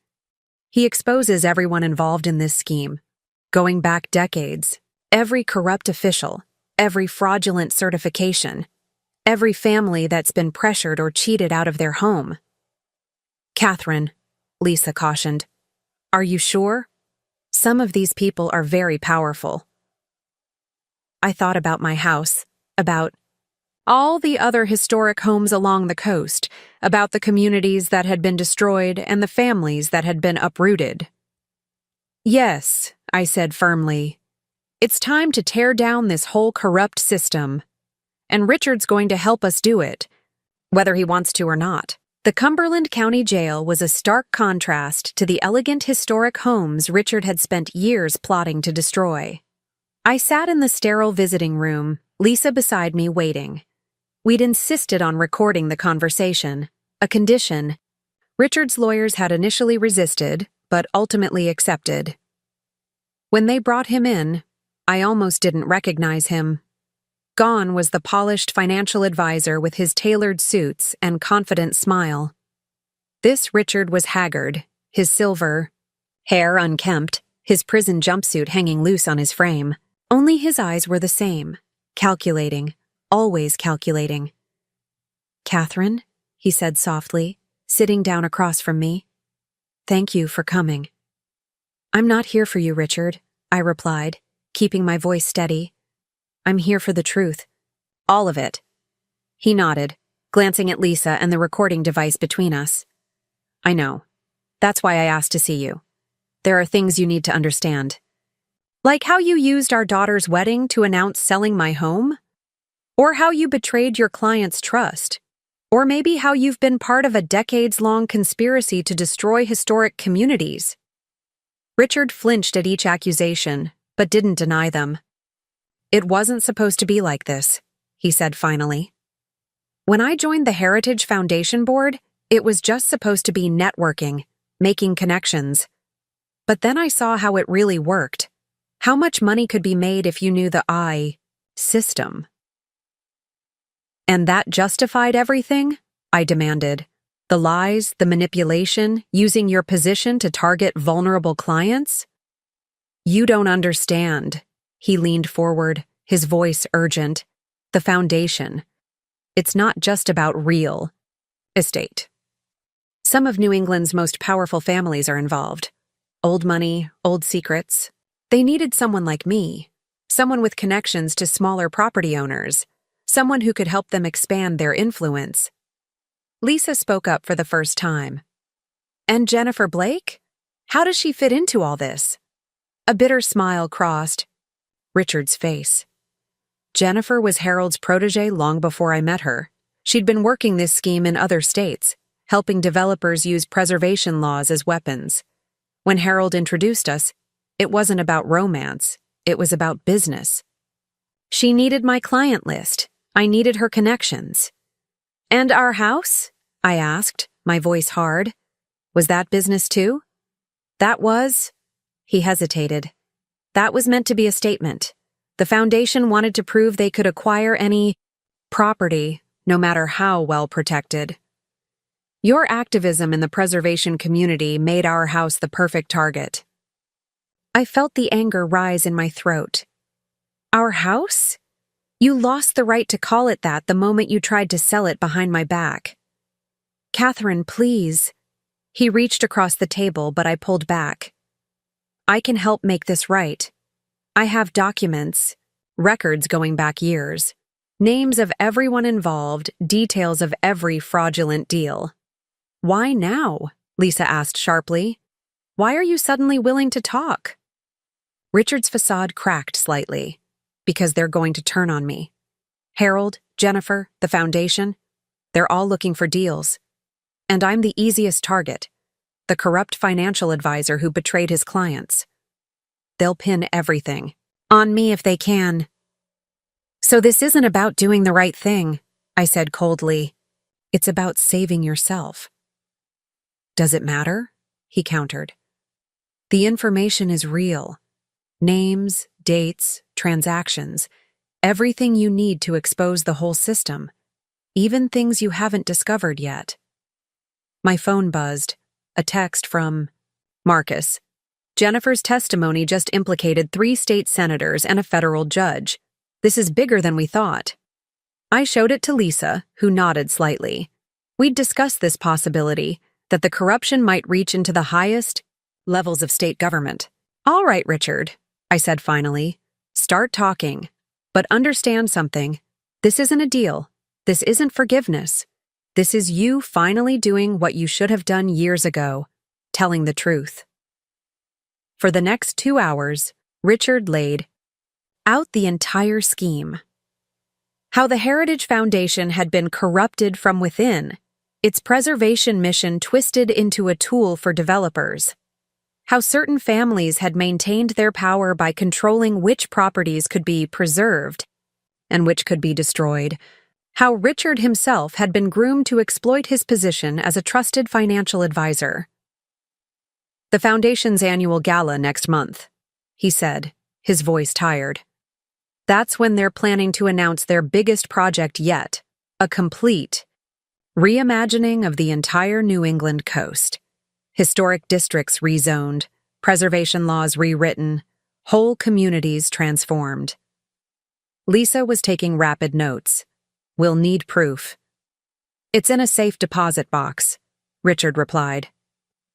He exposes everyone involved in this scheme, going back decades, every corrupt official, every fraudulent certification, every family that's been pressured or cheated out of their home. Catherine, Lisa cautioned, are you sure? Some of these people are very powerful. I thought about my house, about all the other historic homes along the coast, about the communities that had been destroyed and the families that had been uprooted. Yes, I said firmly. It's time to tear down this whole corrupt system. And Richard's going to help us do it, whether he wants to or not. The Cumberland County Jail was a stark contrast to the elegant historic homes Richard had spent years plotting to destroy. I sat in the sterile visiting room, Lisa beside me waiting. We'd insisted on recording the conversation, a condition Richard's lawyers had initially resisted, but ultimately accepted. When they brought him in, I almost didn't recognize him. Gone was the polished financial advisor with his tailored suits and confident smile. This Richard was haggard, his silver hair unkempt, his prison jumpsuit hanging loose on his frame. Only his eyes were the same, calculating, always calculating. Catherine, he said softly, sitting down across from me. Thank you for coming. I'm not here for you, Richard, I replied, keeping my voice steady. I'm here for the truth. All of it. He nodded, glancing at Lisa and the recording device between us. I know. That's why I asked to see you. There are things you need to understand. Like how you used our daughter's wedding to announce selling my home? Or how you betrayed your client's trust? Or maybe how you've been part of a decades-long conspiracy to destroy historic communities? Richard flinched at each accusation, but didn't deny them. It wasn't supposed to be like this, he said finally. When I joined the Heritage Foundation Board, it was just supposed to be networking, making connections. But then I saw how it really worked, how much money could be made if you knew the system. And that justified everything? I demanded. The lies, the manipulation, using your position to target vulnerable clients? You don't understand. He leaned forward, his voice urgent. The foundation. It's not just about real estate. Some of New England's most powerful families are involved. Old money, old secrets. They needed someone like me, someone with connections to smaller property owners, someone who could help them expand their influence. Lisa spoke up for the first time. And Jennifer Blake? How does she fit into all this? A bitter smile crossed Richard's face. Jennifer was Harold's protege long before I met her. She'd been working this scheme in other states, helping developers use preservation laws as weapons. When Harold introduced us, it wasn't about romance, it was about business. She needed my client list. I needed her connections. And our house? I asked, my voice hard. Was that business too? That was... He hesitated. That was meant to be a statement. The foundation wanted to prove they could acquire any property, no matter how well protected. Your activism in the preservation community made our house the perfect target. I felt the anger rise in my throat. Our house? You lost the right to call it that the moment you tried to sell it behind my back. Catherine, please. He reached across the table, but I pulled back. I can help make this right. I have documents, records going back years, names of everyone involved, details of every fraudulent deal. Why now? Lisa asked sharply. Why are you suddenly willing to talk? Richard's facade cracked slightly. Because they're going to turn on me. Harold, Jennifer, the foundation, they're all looking for deals. And I'm the easiest target, the corrupt financial advisor who betrayed his clients. They'll pin everything on me if they can. So this isn't about doing the right thing, I said coldly. It's about saving yourself. Does it matter? He countered. The information is real. Names, dates, transactions, everything you need to expose the whole system, even things you haven't discovered yet. My phone buzzed, a text from Marcus. Jennifer's testimony just implicated 3 state senators and a federal judge. This is bigger than we thought. I showed it to Lisa, who nodded slightly. We'd discussed this possibility, that the corruption might reach into the highest levels of state government. All right, Richard, I said finally. Start talking. But understand something. This isn't a deal. This isn't forgiveness. This is you finally doing what you should have done years ago, telling the truth. For the next 2 hours, Richard laid out the entire scheme. How the Heritage Foundation had been corrupted from within, its preservation mission twisted into a tool for developers. How certain families had maintained their power by controlling which properties could be preserved and which could be destroyed. How Richard himself had been groomed to exploit his position as a trusted financial advisor. The Foundation's annual gala next month, he said, his voice tired. That's when they're planning to announce their biggest project yet, a complete reimagining of the entire New England coast. Historic districts rezoned, preservation laws rewritten, whole communities transformed. Lisa was taking rapid notes. We'll need proof. It's in a safe deposit box, Richard replied.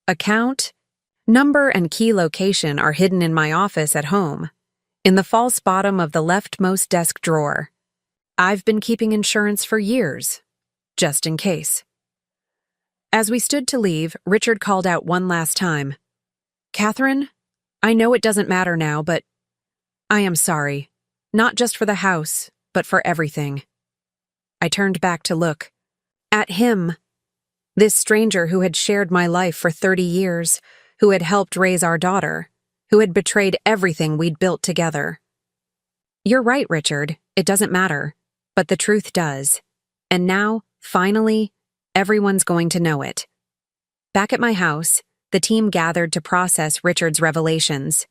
Account, number, and key location are hidden in my office at home, in the false bottom of the leftmost desk drawer. I've been keeping insurance for years, just in case. As we stood to leave, Richard called out one last time. Catherine, I know it doesn't matter now, but I am sorry. Not just for the house, but for everything. I turned back to look. At him. This stranger who had shared my life for 30 years, who had helped raise our daughter, who had betrayed everything we'd built together. You're right, Richard. It doesn't matter. But the truth does. And now, finally, everyone's going to know it. Back at my house, the team gathered to process Richard's revelations.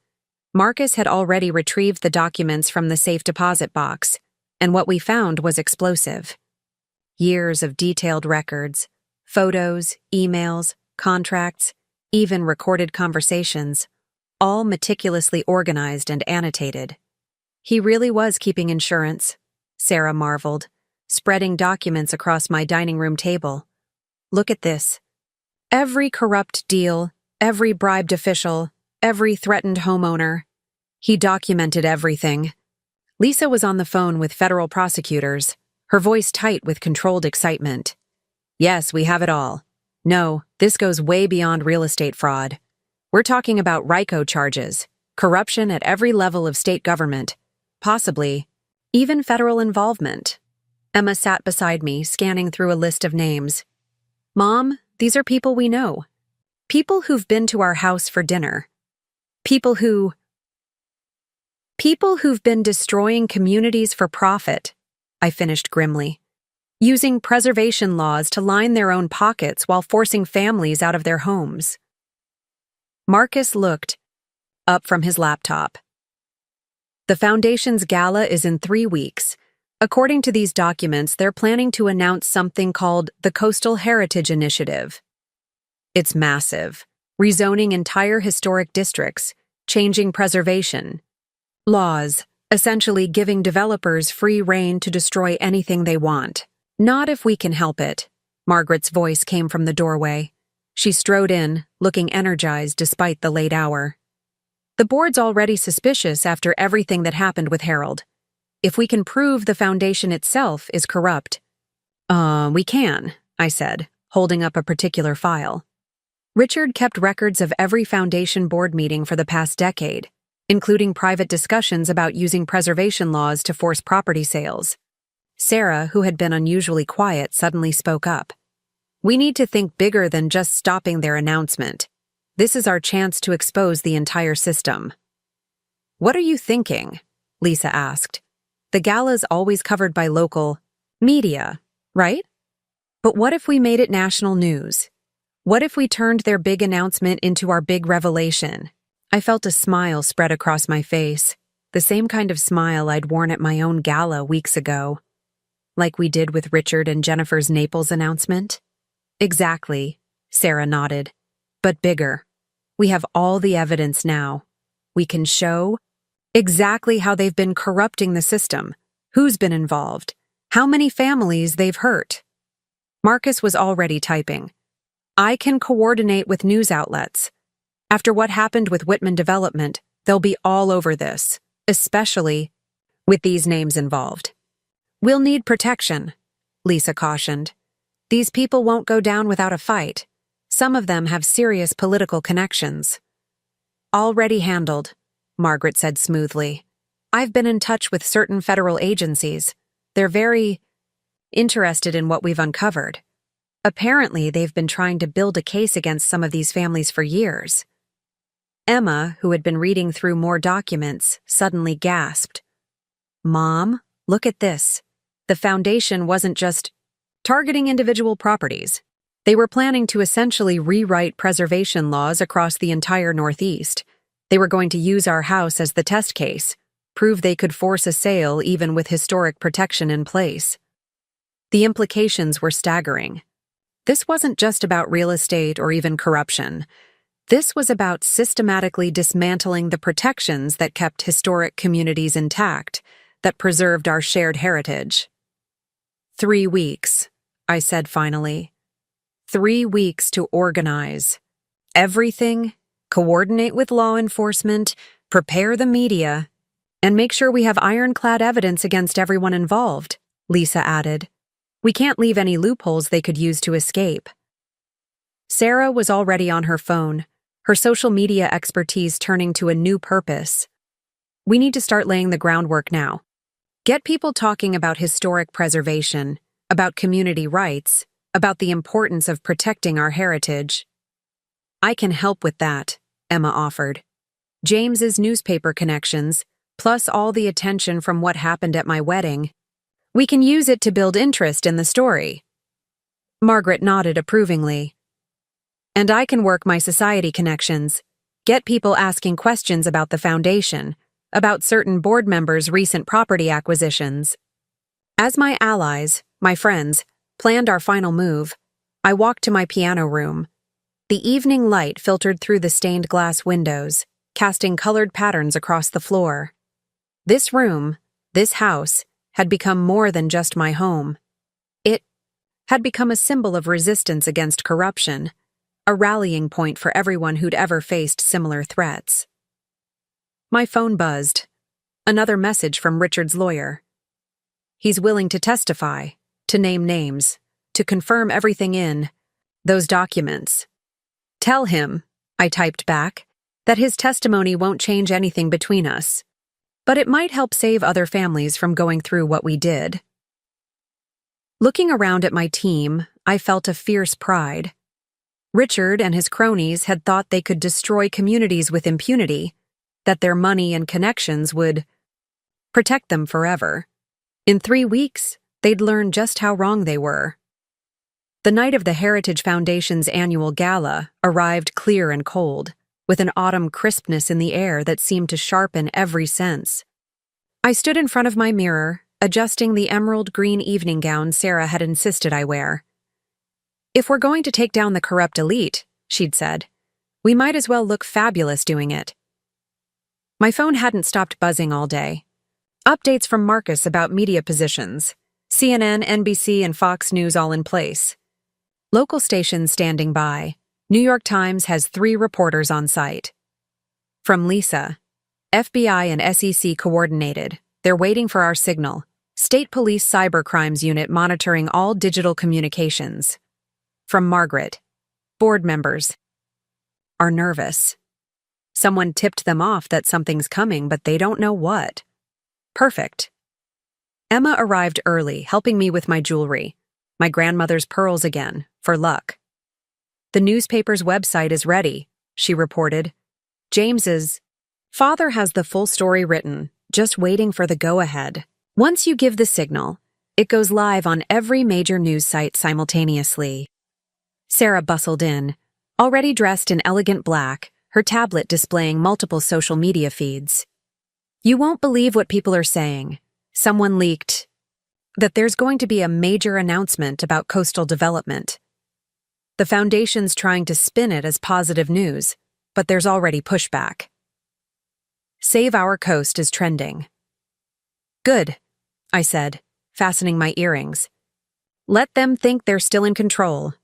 Marcus had already retrieved the documents from the safe deposit box, and what we found was explosive. Years of detailed records, photos, emails, contracts, even recorded conversations, all meticulously organized and annotated. He really was keeping insurance, Sarah marveled, spreading documents across my dining room table. Look at this. Every corrupt deal, every bribed official, every threatened homeowner. He documented everything. Lisa was on the phone with federal prosecutors, her voice tight with controlled excitement. Yes, we have it all. No, this goes way beyond real estate fraud. We're talking about RICO charges, corruption at every level of state government, possibly even federal involvement. Emma sat beside me, scanning through a list of names. Mom, these are people we know. People who've been to our house for dinner. People who've been destroying communities for profit, I finished grimly. Using preservation laws to line their own pockets while forcing families out of their homes. Marcus looked up from his laptop. The Foundation's gala is in 3 weeks, According to these documents, they're planning to announce something called the Coastal Heritage Initiative. It's massive, rezoning entire historic districts, changing preservation laws, essentially giving developers free rein to destroy anything they want. Not if we can help it. Margaret's voice came from the doorway. She strode in, looking energized despite the late hour. The board's already suspicious after everything that happened with Harold. If we can prove the foundation itself is corrupt. We can, I said, holding up a particular file. Richard kept records of every foundation board meeting for the past decade, including private discussions about using preservation laws to force property sales. Sarah, who had been unusually quiet, suddenly spoke up. We need to think bigger than just stopping their announcement. This is our chance to expose the entire system. What are you thinking? Lisa asked. The gala's always covered by local media, right? But what if we made it national news? What if we turned their big announcement into our big revelation? I felt a smile spread across my face, the same kind of smile I'd worn at my own gala weeks ago. Like we did with Richard and Jennifer's Naples announcement? Exactly, Sarah nodded. But bigger. We have all the evidence now. We can show exactly how they've been corrupting the system, who's been involved, how many families they've hurt. Marcus was already typing. I can coordinate with news outlets. After what happened with Whitman Development, they'll be all over this, especially with these names involved. We'll need protection, Lisa cautioned. These people won't go down without a fight. Some of them have serious political connections. Already handled, Margaret said smoothly. I've been in touch with certain federal agencies. They're very interested in what we've uncovered. Apparently, they've been trying to build a case against some of these families for years. Emma, who had been reading through more documents, suddenly gasped. Mom, look at this. The foundation wasn't just targeting individual properties. They were planning to essentially rewrite preservation laws across the entire Northeast. They were going to use our house as the test case, prove they could force a sale even with historic protection in place. The implications were staggering. This wasn't just about real estate or even corruption. This was about systematically dismantling the protections that kept historic communities intact, that preserved our shared heritage. 3 weeks, I said finally. 3 weeks to organize everything, coordinate with law enforcement, prepare the media, and make sure we have ironclad evidence against everyone involved, Lisa added. We can't leave any loopholes they could use to escape. Sarah was already on her phone, her social media expertise turning to a new purpose. We need to start laying the groundwork now. Get people talking about historic preservation, about community rights, about the importance of protecting our heritage. I can help with that, Emma offered. James's newspaper connections, plus all the attention from what happened at my wedding. We can use it to build interest in the story. Margaret nodded approvingly. And I can work my society connections, get people asking questions about the foundation, about certain board members' recent property acquisitions. As my allies, my friends, planned our final move, I walked to my piano room. The evening light filtered through the stained glass windows, casting colored patterns across the floor. This room, this house, had become more than just my home. It had become a symbol of resistance against corruption, a rallying point for everyone who'd ever faced similar threats. My phone buzzed. Another message from Richard's lawyer. He's willing to testify, to name names, to confirm everything in those documents. Tell him, I typed back, that his testimony won't change anything between us, but it might help save other families from going through what we did. Looking around at my team, I felt a fierce pride. Richard and his cronies had thought they could destroy communities with impunity, that their money and connections would protect them forever. In 3 weeks, they'd learn just how wrong they were. The night of the Heritage Foundation's annual gala arrived clear and cold, with an autumn crispness in the air that seemed to sharpen every sense. I stood in front of my mirror, adjusting the emerald green evening gown Sarah had insisted I wear. "If we're going to take down the corrupt elite," she'd said, "we might as well look fabulous doing it." My phone hadn't stopped buzzing all day. Updates from Marcus about media positions. CNN, NBC, and Fox News all in place. Local stations standing by. New York Times has 3 reporters on site. From Lisa. FBI and SEC coordinated. They're waiting for our signal. State Police Cybercrimes Unit monitoring all digital communications. From Margaret. Board members are nervous. Someone tipped them off that something's coming, but they don't know what. Perfect. Emma arrived early, helping me with my jewelry. My grandmother's pearls again, for luck. "The newspaper's website is ready," she reported. "James's father has the full story written, just waiting for the go-ahead. Once you give the signal, it goes live on every major news site simultaneously." Sarah bustled in, already dressed in elegant black, her tablet displaying multiple social media feeds. "You won't believe what people are saying. Someone leaked that there's going to be a major announcement about coastal development. The foundation's trying to spin it as positive news, but there's already pushback. Save Our Coast is trending." "Good," I said, fastening my earrings. "Let them think they're still in control.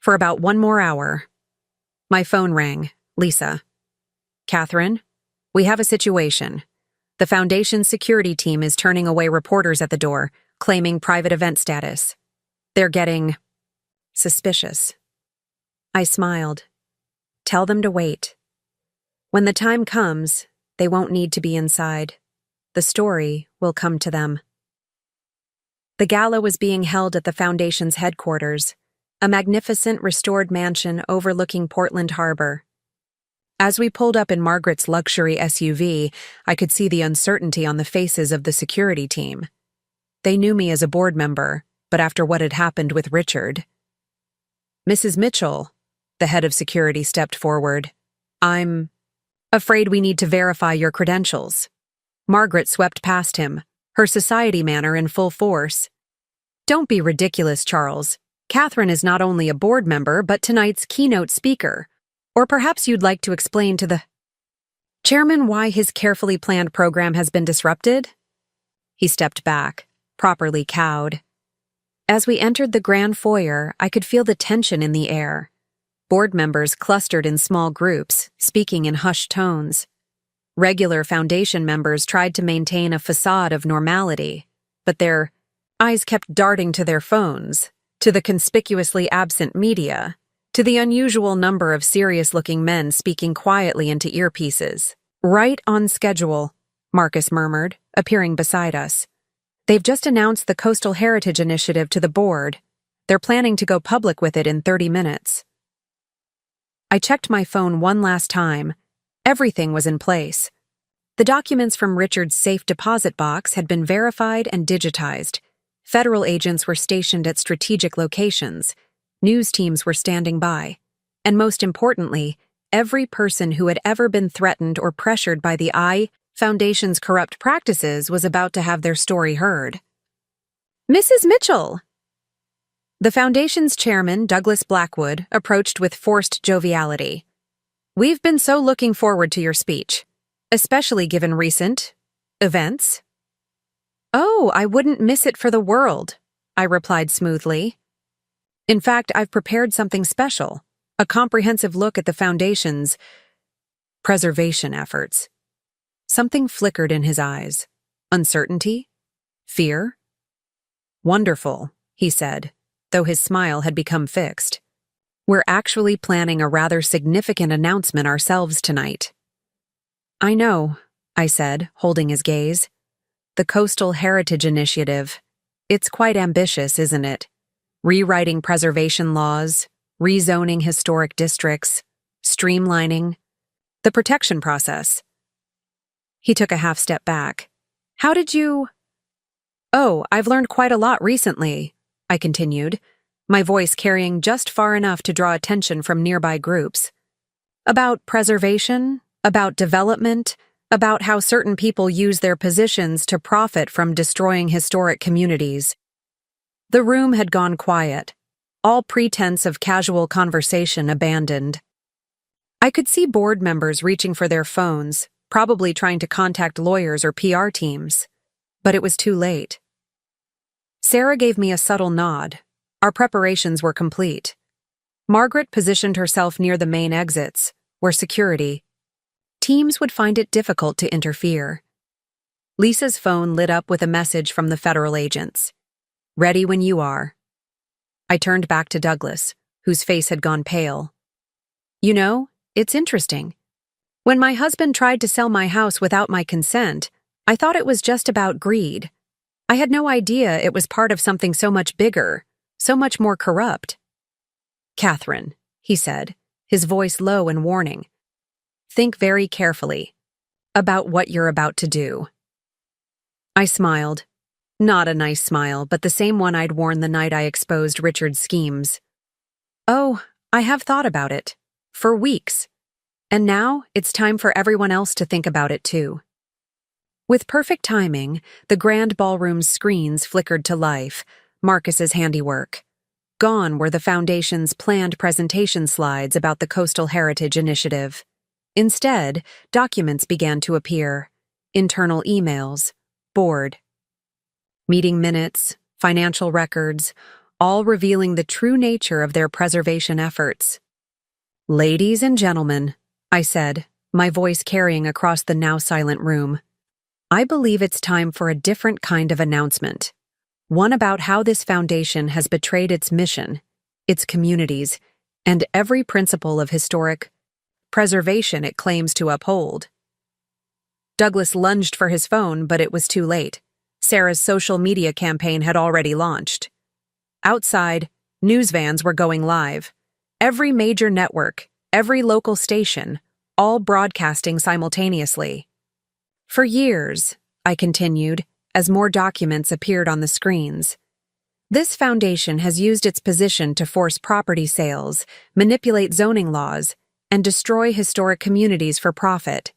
For about 1 more hour." My phone rang. Lisa. "Catherine, we have a situation. The Foundation's security team is turning away reporters at the door, claiming private event status. They're getting suspicious." I smiled. "Tell them to wait. When the time comes, they won't need to be inside. The story will come to them." The gala was being held at the Foundation's headquarters, a magnificent restored mansion overlooking Portland Harbor. As we pulled up in Margaret's luxury SUV, I could see the uncertainty on the faces of the security team. They knew me as a board member, but after what had happened with Richard. "Mrs. Mitchell," the head of security stepped forward. "I'm afraid we need to verify your credentials." Margaret swept past him, her society manner in full force. "Don't be ridiculous, Charles. Catherine is not only a board member, but tonight's keynote speaker. Or perhaps you'd like to explain to the chairman why his carefully planned program has been disrupted?" He stepped back, properly cowed. As we entered the grand foyer, I could feel the tension in the air. Board members clustered in small groups, speaking in hushed tones. Regular Foundation members tried to maintain a facade of normality, but their eyes kept darting to their phones, to the conspicuously absent media, to the unusual number of serious-looking men speaking quietly into earpieces. "Right on schedule," Marcus murmured, appearing beside us. "They've just announced the Coastal Heritage Initiative to the board. They're planning to go public with it in 30 minutes. I checked my phone one last time. Everything was in place. The documents from Richard's safe deposit box had been verified and digitized. Federal agents were stationed at strategic locations. News teams were standing by. And most importantly, every person who had ever been threatened or pressured by the Foundation's corrupt practices was about to have their story heard. "Mrs. Mitchell!" The Foundation's chairman, Douglas Blackwood, approached with forced joviality. "We've been so looking forward to your speech, especially given recent events." "Oh, I wouldn't miss it for the world," I replied smoothly. "In fact, I've prepared something special, a comprehensive look at the Foundation's preservation efforts." Something flickered in his eyes. Uncertainty? Fear? "Wonderful," he said, though his smile had become fixed. "We're actually planning a rather significant announcement ourselves tonight." "I know," I said, holding his gaze. "The Coastal Heritage Initiative. It's quite ambitious, isn't it? Rewriting preservation laws, rezoning historic districts, streamlining the protection process." He took a half step back. "How did you—" "Oh, I've learned quite a lot recently," I continued, my voice carrying just far enough to draw attention from nearby groups. "About preservation, about development, about how certain people use their positions to profit from destroying historic communities. The room had gone quiet, all pretense of casual conversation abandoned. I could see board members reaching for their phones, probably trying to contact lawyers or PR teams. But it was too late. Sarah gave me a subtle nod. Our preparations were complete. Margaret positioned herself near the main exits, where security. Teams would find it difficult to interfere. Lisa's phone lit up with a message from the federal agents. "Ready when you are." I turned back to Douglas, whose face had gone pale. "You know, it's interesting. When my husband tried to sell my house without my consent, I thought it was just about greed. I had no idea it was part of something so much bigger, so much more corrupt." "Catherine," he said, his voice low and warning, "think very carefully about what you're about to do." I smiled. Not a nice smile, but the same one I'd worn the night I exposed Richard's schemes. "Oh, I have thought about it. For weeks. And now it's time for everyone else to think about it too." With perfect timing, the grand ballroom's screens flickered to life, Marcus's handiwork. Gone were the Foundation's planned presentation slides about the Coastal Heritage Initiative. Instead, documents began to appear. Internal emails, board, meeting minutes, financial records, all revealing the true nature of their preservation efforts. "Ladies and gentlemen," I said, my voice carrying across the now silent room, "I believe it's time for a different kind of announcement. One about how this foundation has betrayed its mission, its communities, and every principle of historic preservation it claims to uphold." Douglas lunged for his phone, but it was too late. Sarah's social media campaign had already launched. Outside, news vans were going live. Every major network, every local station, all broadcasting simultaneously. "For years," I continued, as more documents appeared on the screens, "this foundation has used its position to force property sales, manipulate zoning laws, and destroy historic communities for profit.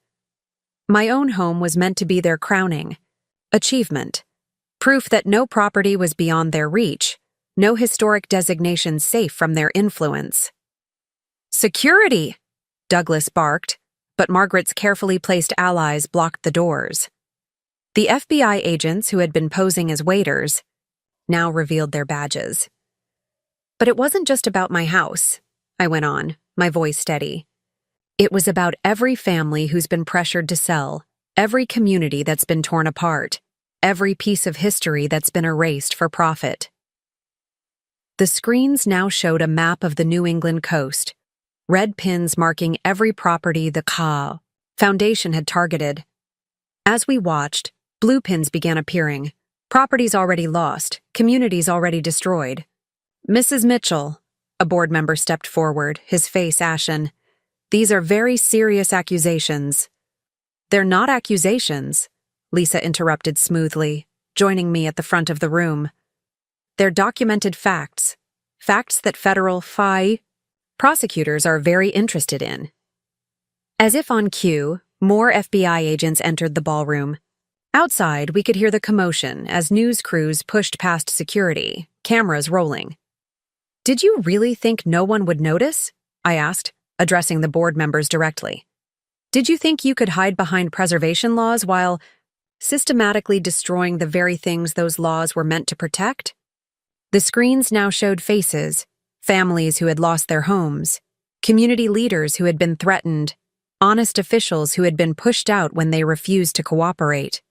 My own home was meant to be their crowning achievement, proof that no property was beyond their reach, no historic designation safe from their influence." "Security!" Douglas barked, but Margaret's carefully placed allies blocked the doors. The FBI agents who had been posing as waiters now revealed their badges. "But it wasn't just about my house," I went on, my voice steady. "It was about every family who's been pressured to sell, every community that's been torn apart, every piece of history that's been erased for profit." The screens now showed a map of the New England coast, red pins marking every property the Foundation had targeted. As we watched, blue pins began appearing, properties already lost, communities already destroyed. "Mrs. Mitchell," a board member stepped forward, his face ashen, "these are very serious accusations." "They're not accusations," Lisa interrupted smoothly, joining me at the front of the room. "They're documented facts, facts that federal prosecutors are very interested in." As if on cue, more FBI agents entered the ballroom. Outside, we could hear the commotion as news crews pushed past security, cameras rolling. "Did you really think no one would notice?" I asked, addressing the board members directly. "Did you think you could hide behind preservation laws while systematically destroying the very things those laws were meant to protect?" The screens now showed faces, families who had lost their homes, community leaders who had been threatened, honest officials who had been pushed out when they refused to cooperate.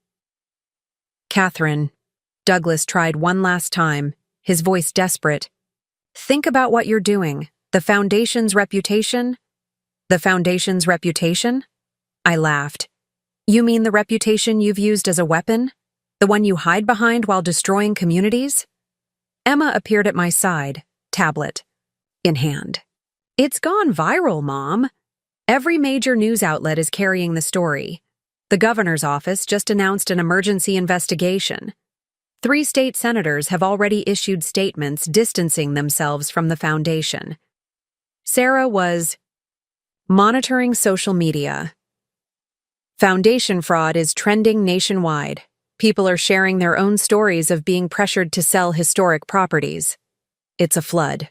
"Catherine," Douglas tried one last time, his voice desperate, "think about what you're doing. The Foundation's reputation?" "The Foundation's reputation?" I laughed. "You mean the reputation you've used as a weapon? The one you hide behind while destroying communities?" Emma appeared at my side, tablet in hand. "It's gone viral, Mom. Every major news outlet is carrying the story. The governor's office just announced an emergency investigation. 3 state senators have already issued statements distancing themselves from the foundation." Sarah was monitoring social media. Foundation fraud is trending nationwide. People are sharing their own stories of being pressured to sell historic properties. It's a flood.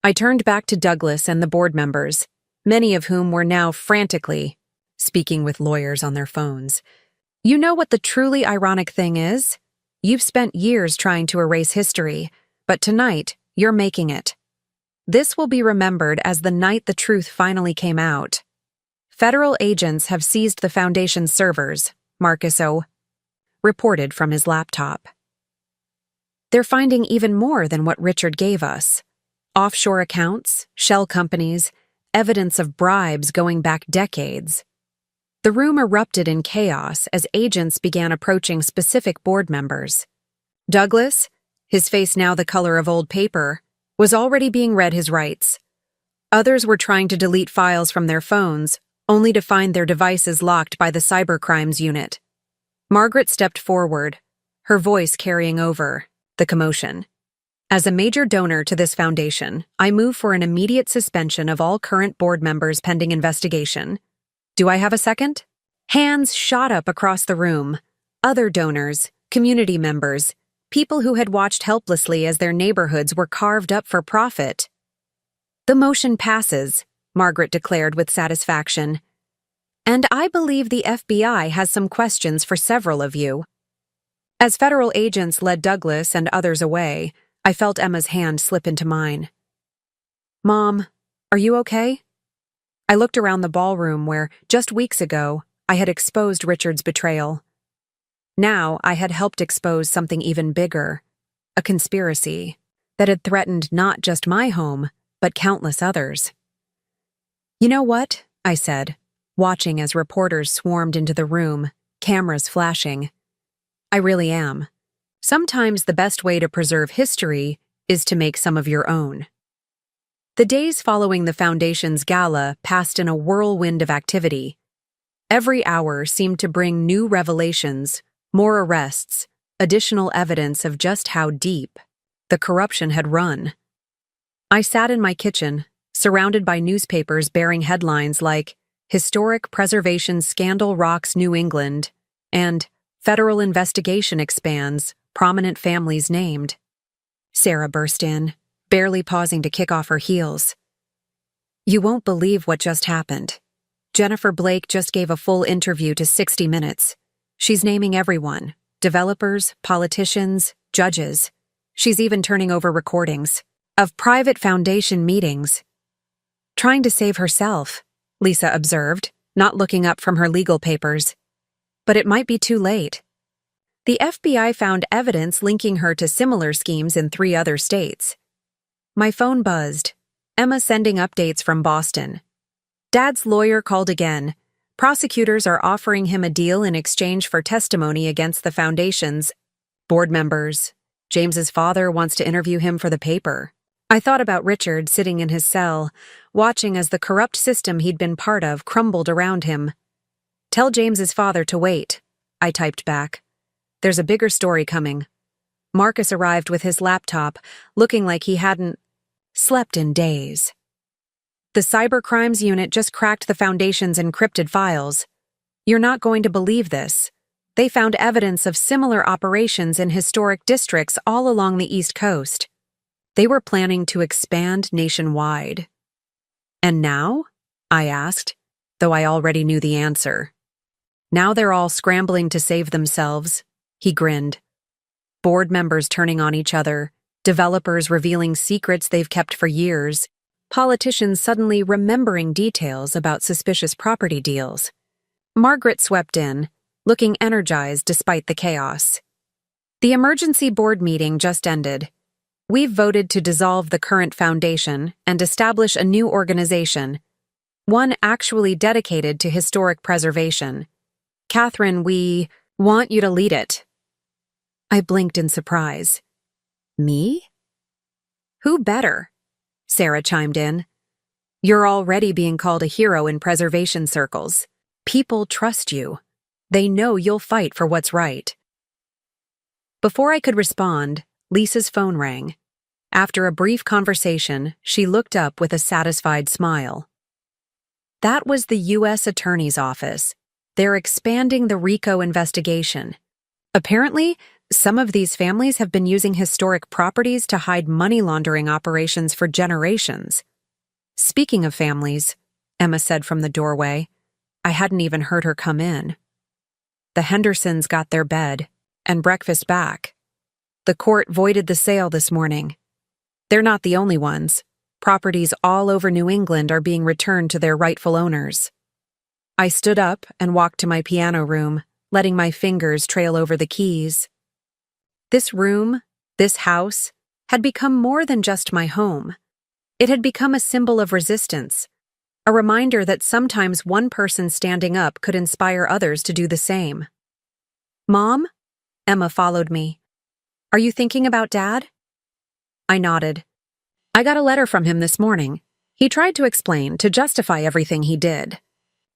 I turned back to Douglas and the board members, many of whom were now frantically speaking with lawyers on their phones. You know what the truly ironic thing is? You've spent years trying to erase history, but tonight, you're making it. This will be remembered as the night the truth finally came out. Federal agents have seized the Foundation's servers, Marcus O. reported from his laptop. They're finding even more than what Richard gave us. Offshore accounts, shell companies, evidence of bribes going back decades. The room erupted in chaos as agents began approaching specific board members. Douglas, his face now the color of old paper, was already being read his rights. Others were trying to delete files from their phones, only to find their devices locked by the cybercrimes unit. Margaret stepped forward, her voice carrying over the commotion. As a major donor to this foundation, I move for an immediate suspension of all current board members pending investigation. Do I have a second? Hands shot up across the room. Other donors, community members, people who had watched helplessly as their neighborhoods were carved up for profit. The motion passes, Margaret declared with satisfaction. And I believe the FBI has some questions for several of you. As federal agents led Douglas and others away, I felt Emma's hand slip into mine. Mom, are you okay? I looked around the ballroom where, just weeks ago, I had exposed Richard's betrayal. Now I had helped expose something even bigger, a conspiracy that had threatened not just my home, but countless others. You know what? I said, watching as reporters swarmed into the room, cameras flashing. I really am. Sometimes the best way to preserve history is to make some of your own. The days following the Foundation's gala passed in a whirlwind of activity. Every hour seemed to bring new revelations, more arrests, additional evidence of just how deep the corruption had run. I sat in my kitchen, surrounded by newspapers bearing headlines like Historic Preservation Scandal Rocks New England and Federal Investigation Expands, Prominent Families Named. Sarah burst in, barely pausing to kick off her heels. You won't believe what just happened. Jennifer Blake just gave a full interview to 60 Minutes. She's naming everyone, developers, politicians, judges. She's even turning over recordings of private Foundation meetings. Trying to save herself, Lisa observed, not looking up from her legal papers. But it might be too late. The FBI found evidence linking her to similar schemes in 3 other states. My phone buzzed. Emma sending updates from Boston. Dad's lawyer called again. Prosecutors are offering him a deal in exchange for testimony against the Foundation's board members. James's father wants to interview him for the paper. I thought about Richard sitting in his cell, watching as the corrupt system he'd been part of crumbled around him. Tell James's father to wait, I typed back. There's a bigger story coming. Marcus arrived with his laptop, looking like he hadn't slept in days. The cybercrimes unit just cracked the Foundation's encrypted files. You're not going to believe this. They found evidence of similar operations in historic districts all along the East Coast. They were planning to expand nationwide. And now? I asked, though I already knew the answer. Now they're all scrambling to save themselves, he grinned. Board members turning on each other, developers revealing secrets they've kept for years, politicians suddenly remembering details about suspicious property deals. Margaret swept in, looking energized despite the chaos. The emergency board meeting just ended. We've voted to dissolve the current foundation and establish a new organization, one actually dedicated to historic preservation. Catherine, we want you to lead it. I blinked in surprise. Me? Who better? Sarah chimed in. You're already being called a hero in preservation circles. People trust you. They know you'll fight for what's right. Before I could respond, Lisa's phone rang. After a brief conversation, she looked up with a satisfied smile. That was the U.S. Attorney's Office. They're expanding the RICO investigation. Apparently, some of these families have been using historic properties to hide money laundering operations for generations. Speaking of families, Emma said from the doorway. I hadn't even heard her come in. The Hendersons got their bed and breakfast back. The court voided the sale this morning. They're not the only ones. Properties all over New England are being returned to their rightful owners. I stood up and walked to my piano room, letting my fingers trail over the keys. This room, this house, had become more than just my home. It had become a symbol of resistance, a reminder that sometimes one person standing up could inspire others to do the same. Mom? Emma followed me. Are you thinking about Dad? I nodded. I got a letter from him this morning. He tried to explain, to justify everything he did.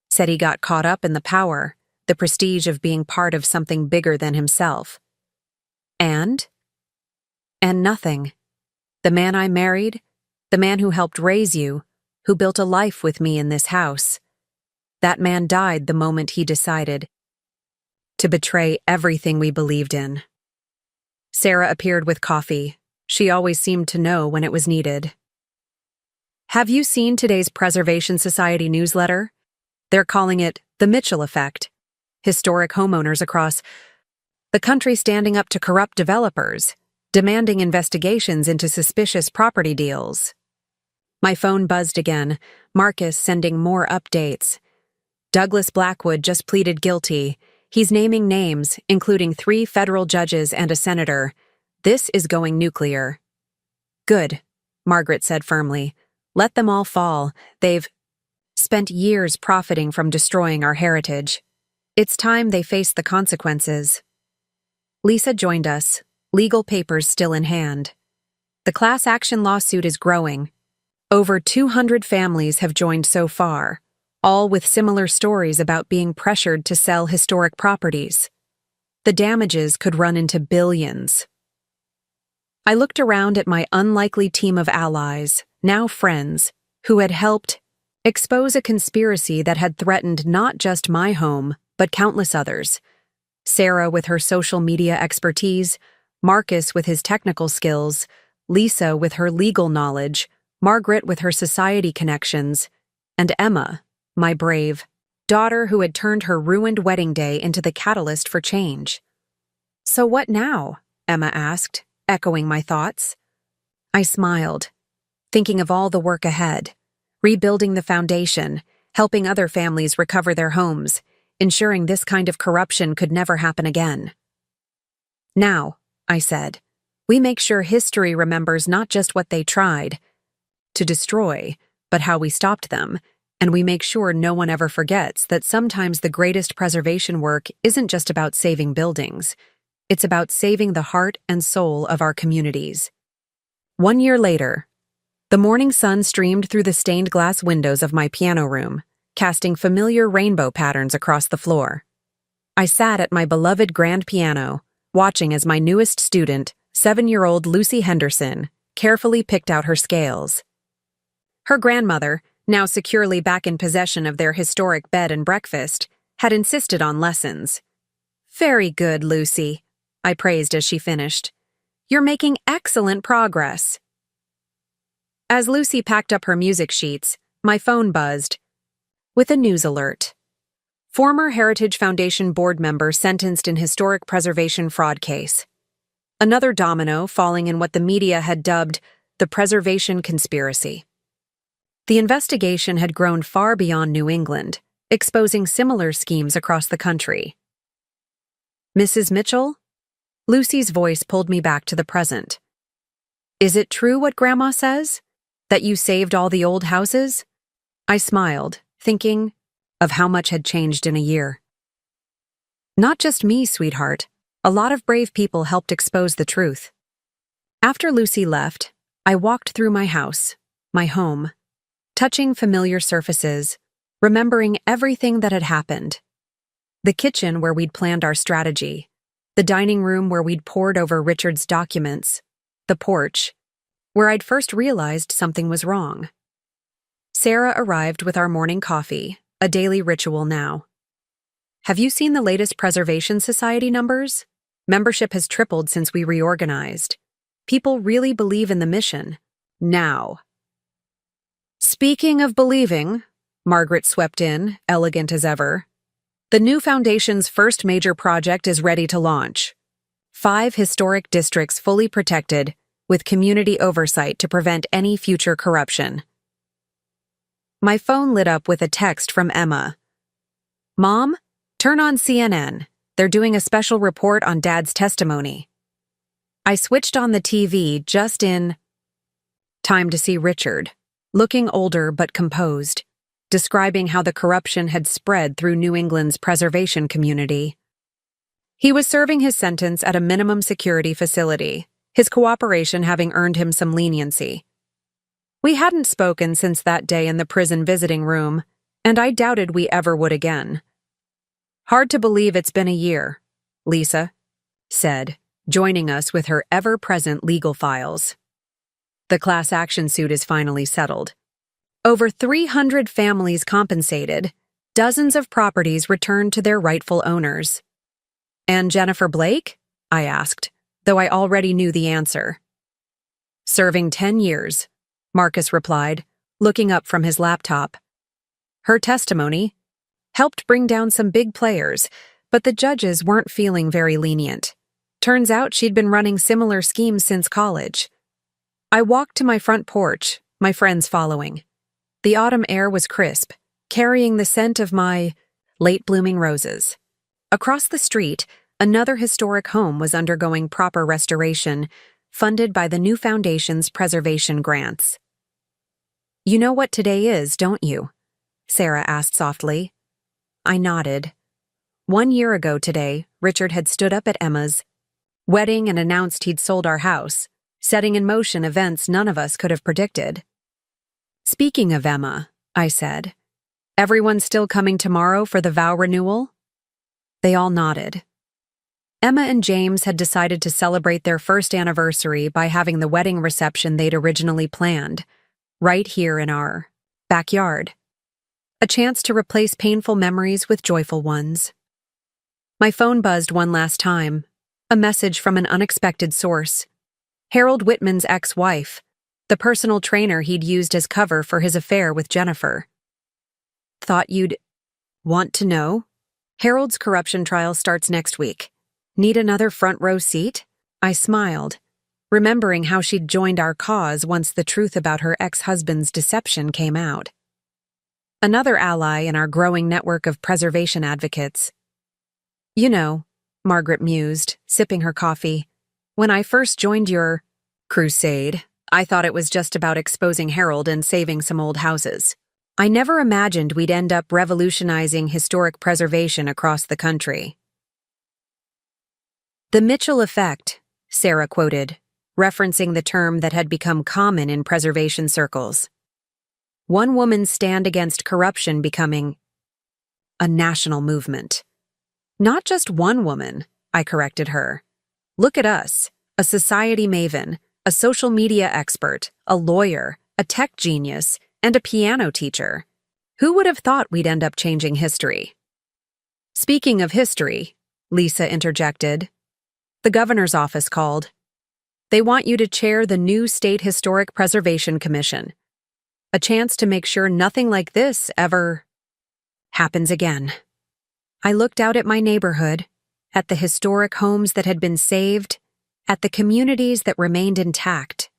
Said he got caught up in the power, the prestige of being part of something bigger than himself. And nothing. The man I married, the man who helped raise you, who built a life with me in this house. That man died the moment he decided to betray everything we believed in. Sarah appeared with coffee. She always seemed to know when it was needed. Have you seen today's Preservation Society newsletter? They're calling it the Mitchell Effect. Historic homeowners across the country standing up to corrupt developers, demanding investigations into suspicious property deals. My phone buzzed again, Marcus sending more updates. Douglas Blackwood just pleaded guilty. He's naming names, including 3 federal judges and a senator. This is going nuclear. Good, Margaret said firmly. Let them all fall. They've spent years profiting from destroying our heritage. It's time they face the consequences. Lisa joined us, legal papers still in hand. The class action lawsuit is growing. Over 200 families have joined so far, all with similar stories about being pressured to sell historic properties. The damages could run into billions. I looked around at my unlikely team of allies, now friends, who had helped expose a conspiracy that had threatened not just my home, but countless others. Sarah with her social media expertise, Marcus with his technical skills, Lisa with her legal knowledge, Margaret with her society connections, and Emma, my brave daughter who had turned her ruined wedding day into the catalyst for change. So what now? Emma asked, echoing my thoughts. I smiled, thinking of all the work ahead, rebuilding the foundation, helping other families recover their homes, ensuring this kind of corruption could never happen again. Now, I said, we make sure history remembers not just what they tried to destroy, but how we stopped them, and we make sure no one ever forgets that sometimes the greatest preservation work isn't just about saving buildings, it's about saving the heart and soul of our communities. 1 year later, the morning sun streamed through the stained glass windows of my piano room, casting familiar rainbow patterns across the floor. I sat at my beloved grand piano, watching as my newest student, 7-year-old Lucy Henderson, carefully picked out her scales. Her grandmother, now securely back in possession of their historic bed and breakfast, had insisted on lessons. "Very good, Lucy," I praised as she finished. "You're making excellent progress." As Lucy packed up her music sheets, my phone buzzed with a news alert. Former Heritage Foundation board member sentenced in historic preservation fraud case. Another domino falling in what the media had dubbed the preservation conspiracy. The investigation had grown far beyond New England, exposing similar schemes across the country. "Mrs. Mitchell?" Lucy's voice pulled me back to the present. "Is it true what Grandma says? That you saved all the old houses?" I smiled, thinking of how much had changed in a year. "Not just me, sweetheart. A lot of brave people helped expose the truth." After Lucy left, I walked through my house, my home, touching familiar surfaces, remembering everything that had happened. The kitchen where we'd planned our strategy, the dining room where we'd pored over Richard's documents, the porch, where I'd first realized something was wrong. Sarah arrived with our morning coffee, a daily ritual now. Have you seen the latest Preservation Society numbers? Membership has tripled since we reorganized. People really believe in the mission. Now. Speaking of believing, Margaret swept in, elegant as ever. The new foundation's first major project is ready to launch. 5 historic districts fully protected, with community oversight to prevent any future corruption. My phone lit up with a text from Emma. Mom, turn on CNN. They're doing a special report on Dad's testimony. I switched on the TV just in time to see Richard, looking older but composed, describing how the corruption had spread through New England's preservation community. He was serving his sentence at a minimum security facility, his cooperation having earned him some leniency. We hadn't spoken since that day in the prison visiting room, and I doubted we ever would again. Hard to believe it's been a year, Lisa said, joining us with her ever-present legal files. The class action suit is finally settled. Over 300 families compensated, dozens of properties returned to their rightful owners. And Jennifer Blake? I asked, though I already knew the answer. Serving 10 years, Marcus replied, looking up from his laptop. Her testimony helped bring down some big players, but the judges weren't feeling very lenient. Turns out she'd been running similar schemes since college. I walked to my front porch, my friends following. The autumn air was crisp, carrying the scent of my late-blooming roses. Across the street, another historic home was undergoing proper restoration, funded by the new foundation's preservation grants. You know what today is, don't you? Sarah asked softly. I nodded. 1 year ago today, Richard had stood up at Emma's wedding and announced he'd sold our house, setting in motion events none of us could have predicted. Speaking of Emma, I said, everyone still coming tomorrow for the vow renewal? They all nodded. Emma and James had decided to celebrate their first anniversary by having the wedding reception they'd originally planned, right here in our backyard. A chance to replace painful memories with joyful ones. My phone buzzed one last time, a message from an unexpected source. Harold Whitman's ex-wife, the personal trainer he'd used as cover for his affair with Jennifer. Thought you'd want to know? Harold's corruption trial starts next week. Need another front row seat? I smiled, remembering how she'd joined our cause once the truth about her ex-husband's deception came out. Another ally in our growing network of preservation advocates. You know, Margaret mused, sipping her coffee, when I first joined your crusade, I thought it was just about exposing Harold and saving some old houses. I never imagined we'd end up revolutionizing historic preservation across the country. The Mitchell effect, Sarah quoted, referencing the term that had become common in preservation circles. One woman's stand against corruption becoming a national movement. Not just one woman, I corrected her. Look at us, a society maven, a social media expert, a lawyer, a tech genius, and a piano teacher. Who would have thought we'd end up changing history? Speaking of history, Lisa interjected, the governor's office called. They want you to chair the new State Historic Preservation Commission. A chance to make sure nothing like this ever happens again. I looked out at my neighborhood, at the historic homes that had been saved, at the communities that remained intact.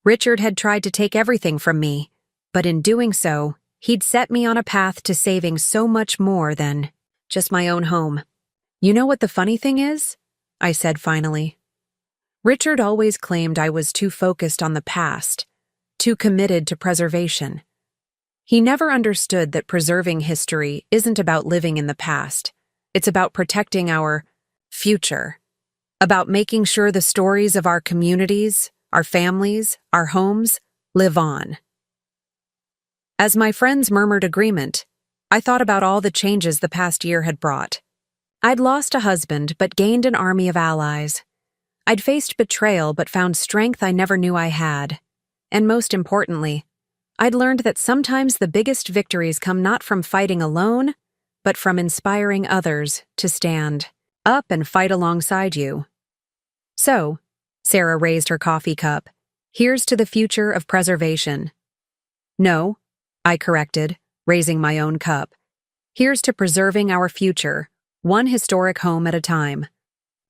Richard had tried to take everything from me, but in doing so, he'd set me on a path to saving so much more than just my own home. You know what the funny thing is? I said finally. Richard always claimed I was too focused on the past, too committed to preservation. He never understood that preserving history isn't about living in the past. It's about protecting our future, about making sure the stories of our communities, our families, our homes live on. As my friends murmured agreement, I thought about all the changes the past year had brought. I'd lost a husband but gained an army of allies. I'd faced betrayal but found strength I never knew I had. And most importantly, I'd learned that sometimes the biggest victories come not from fighting alone, but from inspiring others to stand up and fight alongside you. So, Sarah raised her coffee cup. Here's to the future of preservation. No, I corrected, raising my own cup. Here's to preserving our future, one historic home at a time.